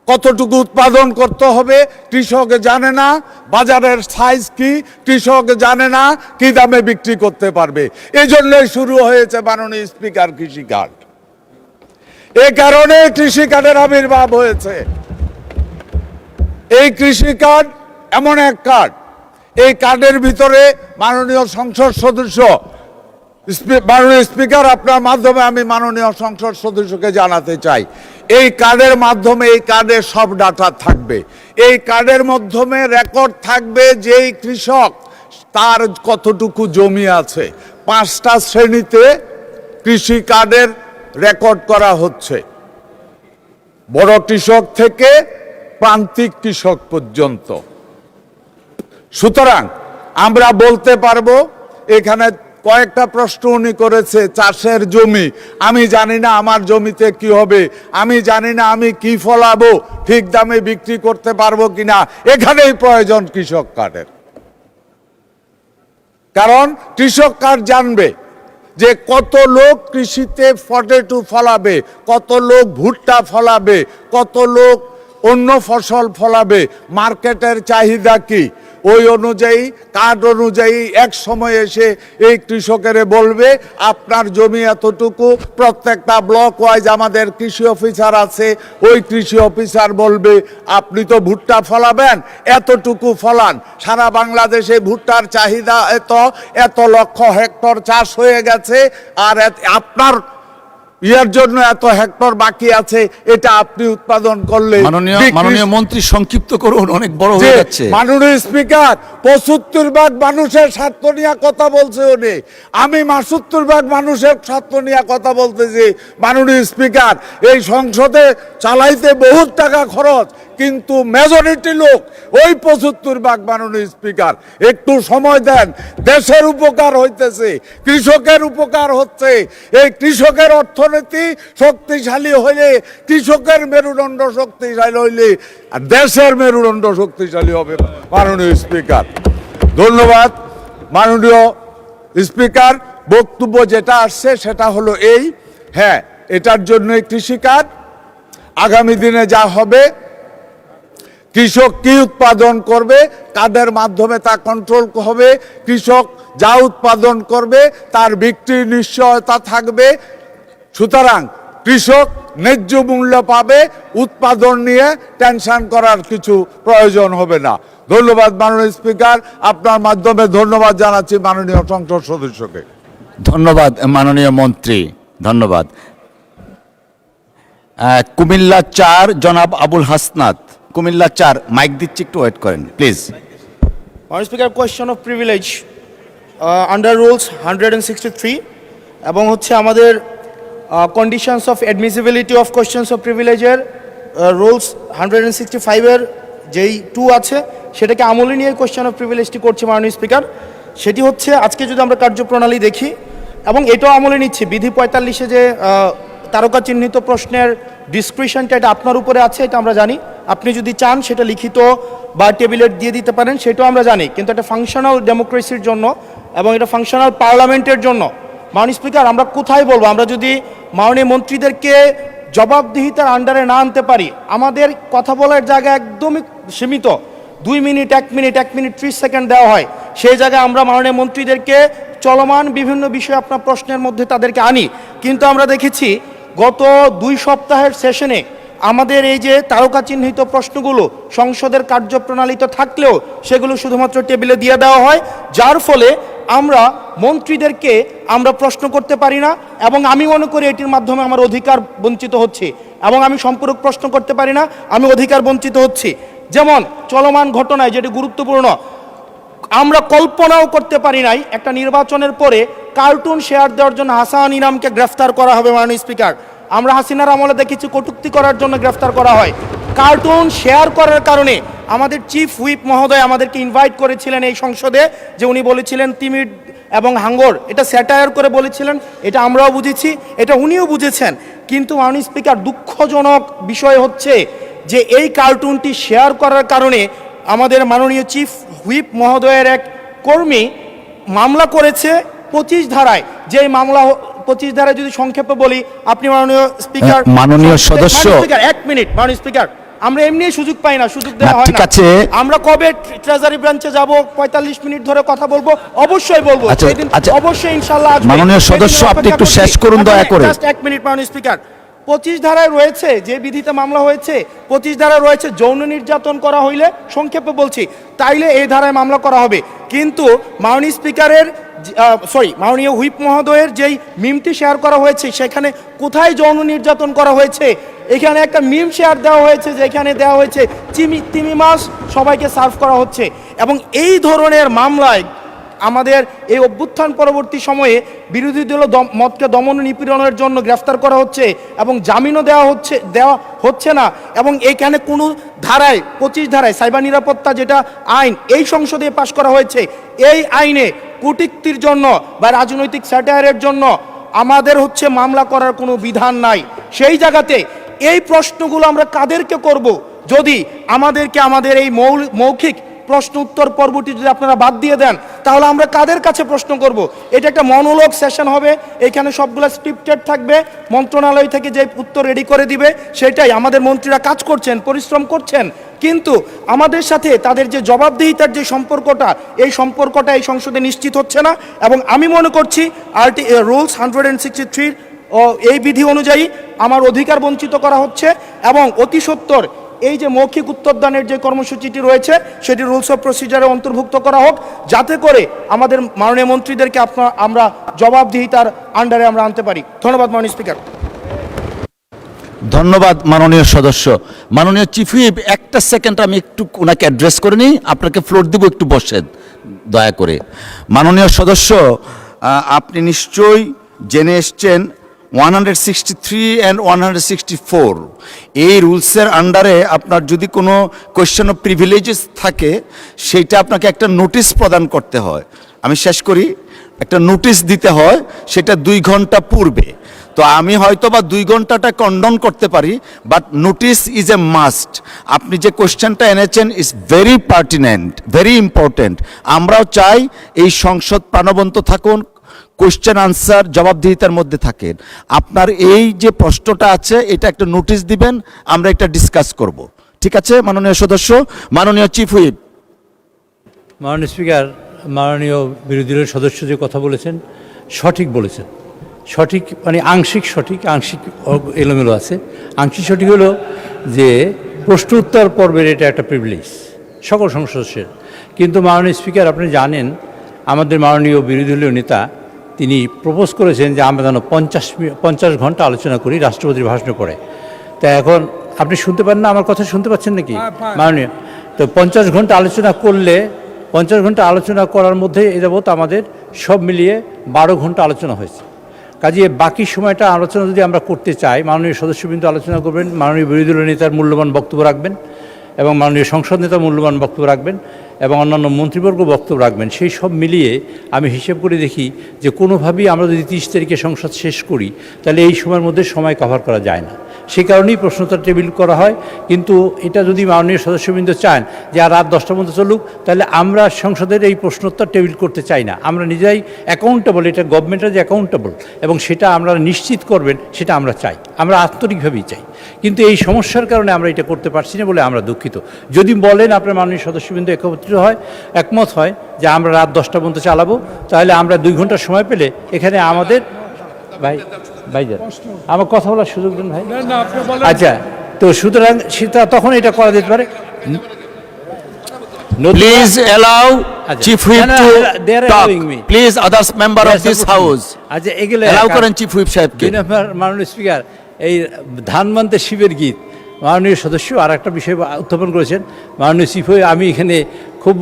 Speaker 20: কতটুকু উৎপাদন করতে হবে, কৃষক জানে না বাজারের সাইজ কি, কৃষক জানে না কি দামে বিক্রি করতে পারবে। এই জন্যই শুরু হয়েছে মাননীয় স্পিকার কৃষি কার্ড। এই কারণে কৃষি কার্ডের আবির্ভাব হয়েছে। এই কৃষি কার্ড এমন এক কার্ড, এই কার্ডের ভিতরে মাননীয় সংসদ সদস্য, মাননীয় স্পিকার, আপনার মাধ্যমে আমি মাননীয় সংসদ সদস্যকে জানাতে চাই, এই কার্ডের মাধ্যমে এই কার্ডের সব ডাটা থাকবে। এই কার্ডের মাধ্যমে রেকর্ড থাকবে যেই কৃষক তার কতটুকু জমি আছে। 5টা শ্রেণীতে কৃষি কার্ডের রেকর্ড করা হচ্ছে, বড় কৃষক থেকে প্রান্তিক কৃষক পর্যন্ত। সুতরাং আমরা বলতে পারবো, এখানে কয়েকটা প্রশ্ন উনি করেছে, চাষের জমি, আমি জানি না আমার জমিতে কি হবে, আমি জানি না আমি কি ফলাবো, ঠিক দামে বিক্রি করতে পারবো কিনা। এখানেই প্রয়োজন কৃষক কার্ডের। কারণ কৃষক কার্ড জানবে যে কত লোক কৃষিতে পটেটো ফলাবে, কত লোক ভুট্টা ফলাবে, কত লোক অন্য ফসল ফলাবে, মার্কেটের চাহিদা কি, ওই অনুযায়ী কার্ড অনুযায়ী এক সময় এসে এই কৃষকের বলবে আপনার জমি এতটুকু। প্রত্যেকটা ব্লক ওয়াইজ আমাদের কৃষি অফিসার আছে, ওই কৃষি অফিসার বলবে আপনি তো ভুট্টা ফলাবেন, এতটুকু ফলান। সারা বাংলাদেশে ভুট্টার চাহিদা এত লক্ষ হেক্টর চাষ হয়ে গেছে, আর আপনার ইয়ার জন্য এত হেক্টর বাকি আছে, এটা আপনি উৎপাদন করলে।
Speaker 2: মাননীয় মন্ত্রী সংক্ষিপ্ত করুন, অনেক বড় হয়ে যাচ্ছে।
Speaker 20: মাননীয় স্পিকার ৭৫% মানুষের স্বার্থ নিয়ে কথা বলছে উনি, আমি ৭২% মানুষের স্বার্থ নিয়ে কথা বলতেছি। মাননীয় স্পিকার, এই সংসদে চালাইতে বহুত টাকা খরচ, কিন্তু মেজরিটি লোক ওই ৭৫%। মাননীয় স্পিকার, একটু সময় দেন, দেশের উপকার হইতেছে, কৃষকের উপকার হচ্ছে। এই কৃষকের অর্থনীতি শক্তিশালী হইলে, কৃষকের মেরুদণ্ড শক্তিশালী হইলে দেশের মেরুদণ্ড শক্তিশালী হবে। মাননীয় স্পিকার, ধন্যবাদ। মাননীয় স্পিকার, বক্তব্য যেটা আসছে সেটা হলো এই, হ্যাঁ, এটার জন্যই কৃষিকাজ আগামী দিনে যা হবে, কৃষক কি উৎপাদন করবে, কাদের মাধ্যমে তা কন্ট্রোল হবে, কৃষক যা উৎপাদন করবে তার বিক্রির নিশ্চয়তা থাকবে। সুতরাং কৃষক ন্যায্য মূল্য পাবে, উৎপাদন নিয়ে টেনশন করার কিছু প্রয়োজন হবে না। ধন্যবাদ মাননীয় স্পিকার, আপনার মাধ্যমে ধন্যবাদ জানাচ্ছি মাননীয় সংসদ সদস্যকে।
Speaker 2: ধন্যবাদ মাননীয় মন্ত্রী, ধন্যবাদ। কুমিল্লা ৪ জনাব আবুল হাসনাত, কুমিল্লা ৪, মাইক দিচ্ছি, একটু ওয়েট করেন প্লিজ।
Speaker 21: মাননীয় speaker, question of privilege under rules 163 এবং হচ্ছে আমাদের conditions of admissibility of questions of প্রিভিলেজের রুলস 165-এর যেই 2 আছে, সেটাকে আমলে নিয়ে কোয়েশ্চন অফ প্রিভিলেজটি করছে মাননীয় স্পিকার। সেটি হচ্ছে আজকে যদি আমরা কার্যপ্রণালী দেখি, এবং এটাও আমলে নিচ্ছি, বিধি 45-এ যে তারকা চিহ্নিত প্রশ্নের ডিসক্রিপশনটা, এটা আপনার উপরে আছে, এটা আমরা জানি। আপনি যদি চান সেটা লিখিত বা টেবিলেট দিয়ে দিতে পারেন, সেটাও আমরা জানি। কিন্তু এটা ফাংশনাল ডেমোক্রেসির জন্য এবং এটা ফাংশনাল পার্লামেন্টের জন্য মাননীয় স্পিকার, আমরা কোথায় বলবো? আমরা যদি মাননীয় মন্ত্রীদেরকে জবাবদিহিতার আন্ডারে না আনতে পারি, আমাদের কথা বলার জায়গা একদমই সীমিত, 2 মিনিট, 1 মিনিট, 1 মিনিট 30 সেকেন্ড দেওয়া হয়। সেই জায়গায় আমরা মাননীয় মন্ত্রীদেরকে চলমান বিভিন্ন বিষয়ে আপনার প্রশ্নের মধ্যে তাদেরকে আনি। কিন্তু আমরা দেখেছি গত 2 সপ্তাহের সেশনে আমাদের এই যে তারকা চিহ্নিত প্রশ্নগুলো সংসদের কার্যপ্রণালীতে থাকলেও সেগুলো শুধুমাত্র টেবিলে দিয়ে দেওয়া হয়, যার ফলে আমরা মন্ত্রীদেরকে আমরা প্রশ্ন করতে পারি না, এবং আমি মনে করি এটির মাধ্যমে আমার অধিকার বঞ্চিত হচ্ছে, এবং আমি সম্পূরক প্রশ্ন করতে পারি না, আমি অধিকার বঞ্চিত হচ্ছি। যেমন চলমান ঘটনায় যেটি গুরুত্বপূর্ণ, আমরা কল্পনাও করতে পারি নাই একটা নির্বাচনের পরে কার্টুন শেয়ার দেওয়ার জন্য হাসান ইনামকে গ্রেফতার করা হবে। মাননীয় স্পিকার, আমরা হাসিনার আমলে দেখেছি কটূক্তি করার জন্য গ্রেফতার করা হয়। কার্টুন শেয়ার করার কারণে আমাদের চিফ হুইপ মহোদয় আমাদেরকে ইনভাইট করেছিলেন এই সংসদে, যে উনি বলেছিলেন তিমির এবং হাঙ্গর, এটা স্যাটায়ার করে বলেছিলেন, এটা আমরাও বুঝেছি, এটা উনিও বুঝেছেন। কিন্তু মাননীয় স্পিকার, দুঃখজনক বিষয় হচ্ছে যে এই কার্টুনটি শেয়ার করার কারণে আমাদের মাননীয় চিফ হুইপ মহোদয়ের এক কর্মী মামলা করেছে 25 ধারায়। যেই মামলা 25 ধারায় যদি সংক্ষেপে বলি, আপনি মাননীয় স্পিকার,
Speaker 2: মাননীয় সদস্য,
Speaker 21: 1 মিনিট মাননীয় স্পিকার, আমরা এমনি সুযোগ পাই না, সুযোগ দেওয়া হয়
Speaker 2: ঠিক
Speaker 21: না।
Speaker 2: আছে,
Speaker 21: আমরা কবে ট্রেজারি ব্রাঞ্চে যাব, 45 মিনিট ধরে কথা বলবো, অবশ্যই বলবো, সেদিন অবশ্যই ইনশাআল্লাহ আসবে।
Speaker 2: মাননীয় সদস্য, আপনি একটু শেষ করুন দয়া করে।
Speaker 21: জাস্ট 1 মিনিট মাননীয় স্পিকার। 25 ধারায় রয়েছে, যে বিধিতে মামলা হয়েছে 25 ধারায় রয়েছে যৌন নির্যাতন করা হইলে, সংক্ষেপে বলছি, তাইলে এই ধারায় মামলা করা হবে। কিন্তু মাননীয় স্পিকারের মাননীয় হুইপ মহোদয়ের যেই মিমটি শেয়ার করা হয়েছে, সেখানে কোথায় যৌন নির্যাতন করা হয়েছে? এখানে একটা মিম শেয়ার দেওয়া হয়েছে, যেখানে দেওয়া হয়েছে তিমি মাছ সবাইকে সার্ভ করা হচ্ছে। এবং এই ধরনের মামলায় আমাদের এই অভ্যুত্থান পরবর্তী সময়ে বিরোধী দল মতকে দমন নিপীড়নের জন্য গ্রেফতার করা হচ্ছে, এবং জামিনও দেওয়া হচ্ছে না। এবং এইখানে কোনো ধারায় 25 ধারায় সাইবার নিরাপত্তা যেটা আইন এই সংসদে পাশ করা হয়েছে, এই আইনে কূটনীতির জন্য বা রাজনৈতিক স্যাটায়ারের জন্য আমাদের হচ্ছে মামলা করার কোনো বিধান নাই। সেই জায়গাতে এই প্রশ্নগুলো আমরা কাদেরকে করব, যদি আমাদেরকে আমাদের এই মৌখিক প্রশ্ন উত্তর পর্বটি যদি আপনারা বাদ দিয়ে দেন তাহলে আমরা কাদের কাছে প্রশ্ন করব? এটা একটা মনোলগ সেশন হবে, এখানে সবগুলো স্ক্রিপ্টেড থাকবে, মন্ত্রণালয় থেকে যে উত্তর রেডি করে দিবে সেটাই। আমাদের মন্ত্রীরা কাজ করছেন, পরিশ্রম করছেন, কিন্তু আমাদের সাথে তাদের যে জবাবদিহিতার যে সম্পর্কটা, এই সম্পর্কটা এই সংসদে নিশ্চিত হচ্ছে না। এবং আমি মনে করছি রুলস 163 এই বিধি অনুযায়ী আমার অধিকার বঞ্চিত করা হচ্ছে এবং অতি সত্বর এই যে মৌখিক উত্তরদানের যে কর্মসূচিটি রয়েছে সেটি রুলস অফ প্রসিজারে অন্তর্ভুক্ত করা হোক, যাতে করে আমাদের মাননীয় মন্ত্রীদেরকে আমরা জবাবদিহিতার আন্ডারে আমরা আনতে পারি। ধন্যবাদ মাননীয় স্পিকার।
Speaker 2: ধন্যবাদ মাননীয় সদস্য। মাননীয় চিফ হুইপ, একটা সেকেন্ড আমি একটু ওনাকে অ্যাড্রেস করে নিই, আপনাকে ফ্লোর দিব, একটু বসেন দয়া করে। মাননীয় সদস্য, আপনি নিশ্চয়ই জেনে এসছেন 163 অ্যান্ড 164 এই রুলসের আন্ডারে আপনার যদি কোনো কোয়েশ্চেন অফ প্রিভিলেজেস থাকে সেইটা আপনাকে একটা নোটিশ প্রদান করতে হয়। আমি শেষ করি, একটা নোটিশ দিতে হয়, সেটা 2 ঘন্টা পূর্বে। তো আমি হয়তো বা 2 ঘন্টাটা কন্ডন করতে পারি, but notice is a must. আপনি যে কোশ্চেনটা এনেছেন is very pertinent, very important. আমরাও চাই এই সংসদ প্রাণবন্ত থাকুন, কোশ্চেন আনসার জবাবদিহিতার মধ্যে থাকেন। আপনার এই যে প্রশ্নটা আছে এটা একটা নোটিশ দিবেন, আমরা এটা ডিসকাস করব। ঠিক আছে মাননীয় সদস্য। মাননীয় চিফ হুইপ।
Speaker 1: মাননীয় স্পিকার, মাননীয় বিরোধী দলের সদস্য যে কথা বলেছেন সঠিক বলেছেন। সঠিক মানে আংশিক সঠিক, আংশিক এলোমেলো আছে। আংশিক সঠিক হলো যে প্রশ্ন উত্তর পর্বের এটা একটা প্রিভিলেজ সকল সদস্যের। কিন্তু মাননীয় স্পিকার, আপনি জানেন আমাদের মাননীয় বিরোধী দলীয় নেতা তিনি প্রপোজ করেছেন যে আমরা যেন 50 ঘন্টা আলোচনা করি রাষ্ট্রপতির ভাষণের পরে। তা এখন আপনি শুনতে পান না, আমার কথা শুনতে পাচ্ছেন নাকি মাননীয়? তো 50 ঘন্টা আলোচনা করলে 50 ঘন্টা আলোচনা করার মধ্যে এ যাবৎ আমাদের সব মিলিয়ে 12 ঘন্টা আলোচনা হয়েছে। কাজে বাকি সময়টা আলোচনা যদি আমরা করতে চাই, মাননীয় সদস্যবৃন্দ আলোচনা করবেন, মাননীয় বিরোধী দলীয় নেতার মূল্যবান বক্তব্য রাখবেন এবং মাননীয় সংসদ নেতা মূল্যবান বক্তব্য রাখবেন এবং অন্যান্য মন্ত্রীবর্গ বক্তব্য রাখবেন। সেই সব মিলিয়ে আমি হিসেব করে দেখি যে কোনোভাবেই আমরা যদি 30 তারিখে সংসদ শেষ করি তাহলে এই সময়ের মধ্যে সময় কভার করা যায় না। সেই কারণেই প্রশ্নোত্তর টেবিল করা হয়। কিন্তু এটা যদি মাননীয় সদস্যবৃন্দ চান যে আর রাত 10টা পর্যন্ত চলুক, তাহলে আমরা সংসদের এই প্রশ্নোত্তর টেবিল করতে চাই না। আমরা নিজেরাই অ্যাকাউন্টেবল, এটা গভর্নমেন্টের যে অ্যাকাউন্টেবল এবং সেটা আমরা নিশ্চিত করবেন সেটা আমরা চাই, আমরা আন্তরিকভাবেই চাই। কিন্তু এই সমস্যার কারণে আমরা এটা করতে পারছি না বলে আমরা দুঃখিত। যদি বলেন আপনার মাননীয় সদস্যবৃন্দ একমত হয় যে আমরা রাত 10টা পর্যন্ত চালাবো, তাহলে আমরা 2 ঘন্টা সময় পেলে এখানে আমাদের ভাইজান আমার কথা বলার সুযোগ দেন ভাই। আচ্ছা, তো সুতরাং সেটা তখন এটা করা যেতে পারে।
Speaker 2: Please allow chief whip to talk. Please others member of this house.
Speaker 1: আচ্ছা, এগুলো
Speaker 2: অ্যালাউ করেন চিফ হুইপ সাহেবকে।
Speaker 1: মাননীয় স্পিকার, এই ধান মানতে শিবের গীত মাননীয় সদস্য আর একটা বিষয় উত্থাপন করেছেন। মাননীয় চিফ হুইপ, আমি এখানে খুব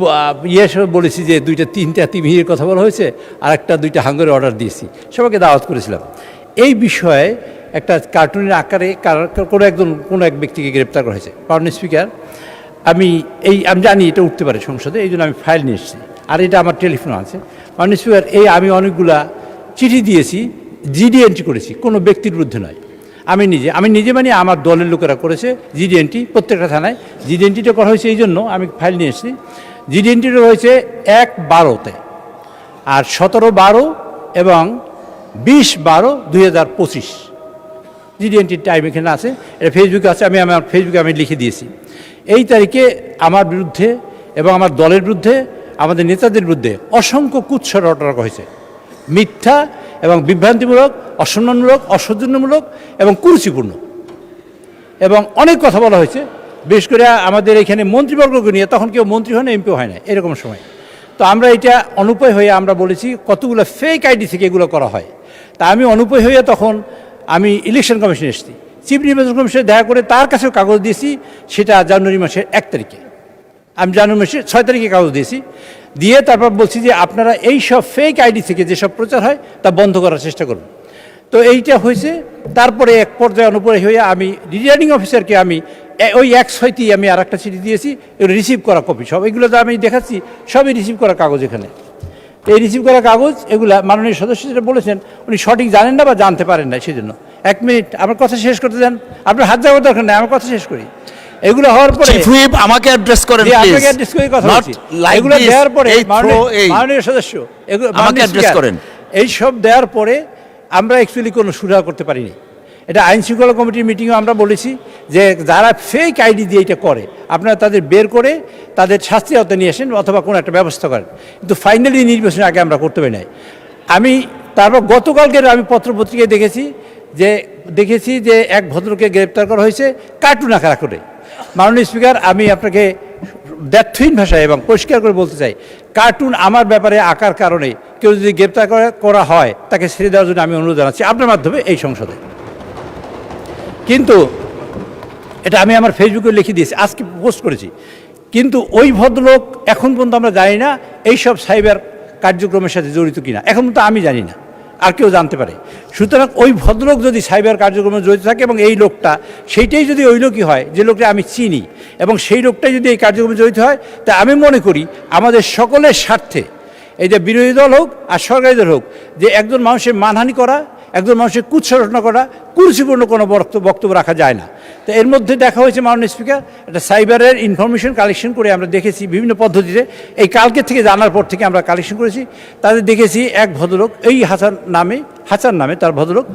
Speaker 1: বলেছি যে 2-3টা তিমির কথা বলা হয়েছে, আর একটা 2টা হাঙ্গরের অর্ডার দিয়েছি, সবাইকে দাওয়াত করেছিলাম। এই বিষয়ে একটা কার্টুনের আকারে কোনো এক ব্যক্তিকে গ্রেপ্তার করা হয়েছে। মাননীয় স্পিকার, আমি জানি এটা উঠতে পারে সংসদে, এই জন্য আমি ফাইল নিয়ে এসেছি, আর এটা আমার টেলিফোন আছে। মাননীয় স্পিকার, আমি অনেকগুলা চিঠি দিয়েছি, জিডি এন্ট্রি করেছি, কোনো ব্যক্তির বিরুদ্ধে নয়। আমি নিজে মানে আমার দলের লোকেরা করেছে জিডি এন্ট্রি প্রত্যেকটা থানায়। জিডি এন্ট্রিটা করা হয়েছে এই জন্য আমি ফাইল নিয়ে এসেছি। জিডি এন্ট্রিটা রয়েছে 1/12-তে, আর 17/12 এবং 20/12-2025 জিডি এন্ট্রির টাইম এখানে আছে, এটা ফেসবুকে আছে, আমি আমার ফেসবুকে লিখে দিয়েছি। এই তারিখে আমার বিরুদ্ধে এবং আমার দলের বিরুদ্ধে, আমাদের নেতাদের বিরুদ্ধে অসংখ্য কুৎসা রটনা হয়েছে, মিথ্যা এবং বিভ্রান্তিমূলক, অসম্মানমূলক, অসৌজন্যমূলক এবং কুরুচিপূর্ণ, এবং অনেক কথা বলা হয়েছে। বিশেষ করে আমাদের এখানে মন্ত্রীবর্গকে নিয়ে, তখন কেউ মন্ত্রী হয় না, এমপিও হয় না, এরকম সময়। তো আমরা এটা অনুপায় হয়ে আমরা বলেছি কতগুলো ফেক আইডি থেকে এগুলো করা হয়। তা আমি অনুপায় হয়ে তখন আমি ইলেকশন কমিশনে এসেছি, চিফ নির্বাচন কমিশনে দেখা করে তার কাছেও কাগজ দিয়েছি। সেটা জানুয়ারি মাসের 1 তারিখে, আমি জানুয়ারি মাসের 6 তারিখে কাগজ দিয়েছি, দিয়ে তারপর বলছি যে আপনারা এই সব ফেক আইডি থেকে যেসব প্রচার হয় তা বন্ধ করার চেষ্টা করুন। তো এইটা হয়েছে। তারপরে এক পর্যায়ে অনুপরে হয়ে আমি রিটার্নিং অফিসারকে আমি ওই 1/6 আমি আর একটা চিঠি দিয়েছি, এগুলো রিসিভ করা কপি সব, এগুলো তো আমি দেখাচ্ছি, সবই রিসিভ করা কাগজ এখানে। এই রিসিভ করা কাগজ এগুলা মাননীয় সদস্য যেটা বলেছেন উনি সঠিক জানেন না বা জানতে পারেন না, সেই জন্য। 1 মিনিট আমার কথা শেষ করতে দেন, আপনার হাত যাওয়ার দরকার নেই, আমার কথা শেষ করি। এগুলো হওয়ার পরে
Speaker 2: চিফ হুইপ আমাকে অ্যাড্রেস করেন
Speaker 1: জি,
Speaker 2: প্লিজ
Speaker 1: আপনাকে অ্যাড্রেস করে কথা
Speaker 2: নট
Speaker 1: বলছি।
Speaker 2: লাইক
Speaker 1: এগুলো
Speaker 2: দিস
Speaker 1: দেওয়ার পরে
Speaker 2: এই থ্রো এই
Speaker 1: মাননীয় সদস্য এগুলো
Speaker 2: আমাকে
Speaker 1: মাননীয়
Speaker 2: অ্যাড্রেস
Speaker 1: স্পিকার,
Speaker 2: করেন।
Speaker 1: এই সব দেওয়ার পরে আমরা অ্যাকচুয়ালি কোনো সুরাহা করতে পারিনি। এটা আইন শৃঙ্খলা কমিটির মিটিংও আমরা বলেছি যে যারা ফেক আইডি দিয়ে এটা করে আপনারা তাদের বের করে তাদের শাস্তির আওতায় নিয়ে আসেন অথবা কোনো একটা ব্যবস্থা করেন, কিন্তু ফাইনালি নির্বাচনের আগে আমরা করতে পারি নাই। আমি তারপর গতকালকের আমি পত্রপত্রিকায় দেখেছি যে এক ভদ্রকে গ্রেপ্তার করা হয়েছে কার্টুন আকার করে। মাননীয় স্পিকার, আমি আপনাকে দ্ব্যর্থহীন ভাষায় এবং পরিষ্কার করে বলতে চাই, কার্টুন আমার ব্যাপারে আঁকার কারণে কেউ যদি গ্রেপ্তার করা হয় তাকে ছেড়ে দেওয়ার জন্য আমি অনুরোধ জানাচ্ছি আপনার মাধ্যমে এই সংসদে। কিন্তু এটা আমি আমার ফেসবুকে লিখে দিয়েছি, আজকে পোস্ট করেছি। কিন্তু ওই ভদ্রলোক এখন পর্যন্ত আমরা জানি না এইসব সাইবার কার্যক্রমের সাথে জড়িত কিনা, এখন পর্যন্ত আমি জানি না, আর কেউ জানতে পারে। সুতরাং ওই ভদ্রলোক যদি সাইবার কার্যক্রমে জড়িত থাকে এবং এই লোকটা সেইটাই যদি ওই লোকই হয় যে লোকটা আমি চিনি এবং সেই লোকটাই যদি এই কার্যক্রমে জড়িত হয়, তা আমি মনে করি আমাদের সকলের স্বার্থে, এই যে বিরোধী দল হোক আর সরকারি দল হোক, যে একজন মানুষের মানহানি করা, একজন মানুষের কুৎসরচনা করা, কুরুচিপূর্ণ কোনো বক্তব্য রাখা যায় না। তো এর মধ্যে দেখা হয়েছে মাননীয় স্পিকার, একটা সাইবারের ইনফরমেশন কালেকশন করে আমরা দেখেছি বিভিন্ন পদ্ধতিতে, এই কালকে থেকে জানার পর থেকে আমরা কালেকশন করেছি, তাদের দেখেছি এক ভদ্রলোক এই হাসান নামে তার ভদ্রলোক,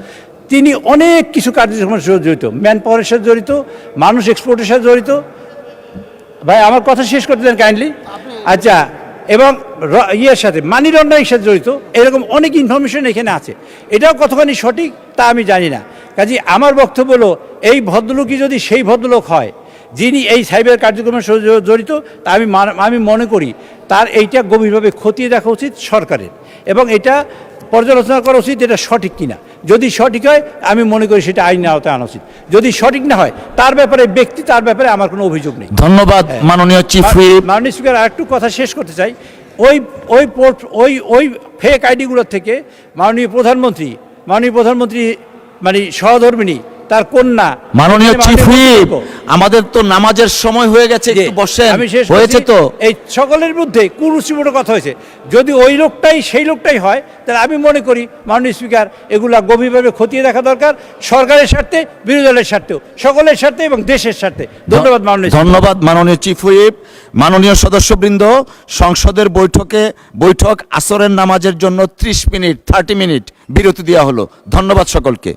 Speaker 1: তিনি অনেক কিছু কার্যক্রমের সাথে জড়িত, ম্যান পাওয়ারের সাথে জড়িত, মানুষ এক্সপোর্টের সাথে জড়িত। ভাই আমার কথা শেষ করতে দেন কাইন্ডলি। আচ্ছা, এবং ইয়ের সাথে মানি লন্ডারিংয়ের সাথে জড়িত, এরকম অনেক ইনফরমেশন এখানে আছে। এটাও কতখানি সঠিক তা আমি জানি না। কাজে আমার বক্তব্য হলো, এই ভদ্রলোকই যদি সেই ভদ্রলোক হয় যিনি এই সাইবার কার্যক্রমের সাথে জড়িত, তা আমি মনে করি তার এইটা গভীরভাবে খতিয়ে দেখা উচিত সরকারের, এবং এটা পর্যালোচনা করা উচিত এটা সঠিক কিনা। যদি সঠিক হয় আমি মনে করি সেটা আইনের আওতায় আনা উচিত, যদি সঠিক না হয় তার ব্যাপারে আমার কোনো অভিযোগ নেই।
Speaker 2: ধন্যবাদ মাননীয় চিফ হুইপ।
Speaker 1: মাননীয় স্পিকার, আরেকটু কথা শেষ করতে চাই। ওই ফেক আইডিগুলোর থেকে মাননীয় প্রধানমন্ত্রী মানে সহধর্মিণী, তার কন্যা,
Speaker 2: মাননীয় চিফ হুইপ, আমাদের তো নামাজের সময় হয়ে গেছে, একটু বসেন।
Speaker 1: আমি শেষ
Speaker 2: হয়েছে তো,
Speaker 1: এই সকলের মধ্যে কুরুচিপূর্ণ কথা হয়েছে, যদি ওই লোকটাই সেই লোকটাই হয় তাহলে আমি মনে করি মাননীয় স্পিকার এগুলা গভীরভাবে খতিয়ে দেখা দরকার, সরকারের স্বার্থে, বিরোধী দলের স্বার্থেও, সকলের স্বার্থে এবং দেশের স্বার্থে। ধন্যবাদ মাননীয়
Speaker 2: ধন্যবাদ মাননীয় চিফ হুইপ। মাননীয় সদস্যবৃন্দ, সংসদের বৈঠক আসরের নামাজের জন্য 30 মিনিট বিরতি দেওয়া হলো। ধন্যবাদ সকলকে।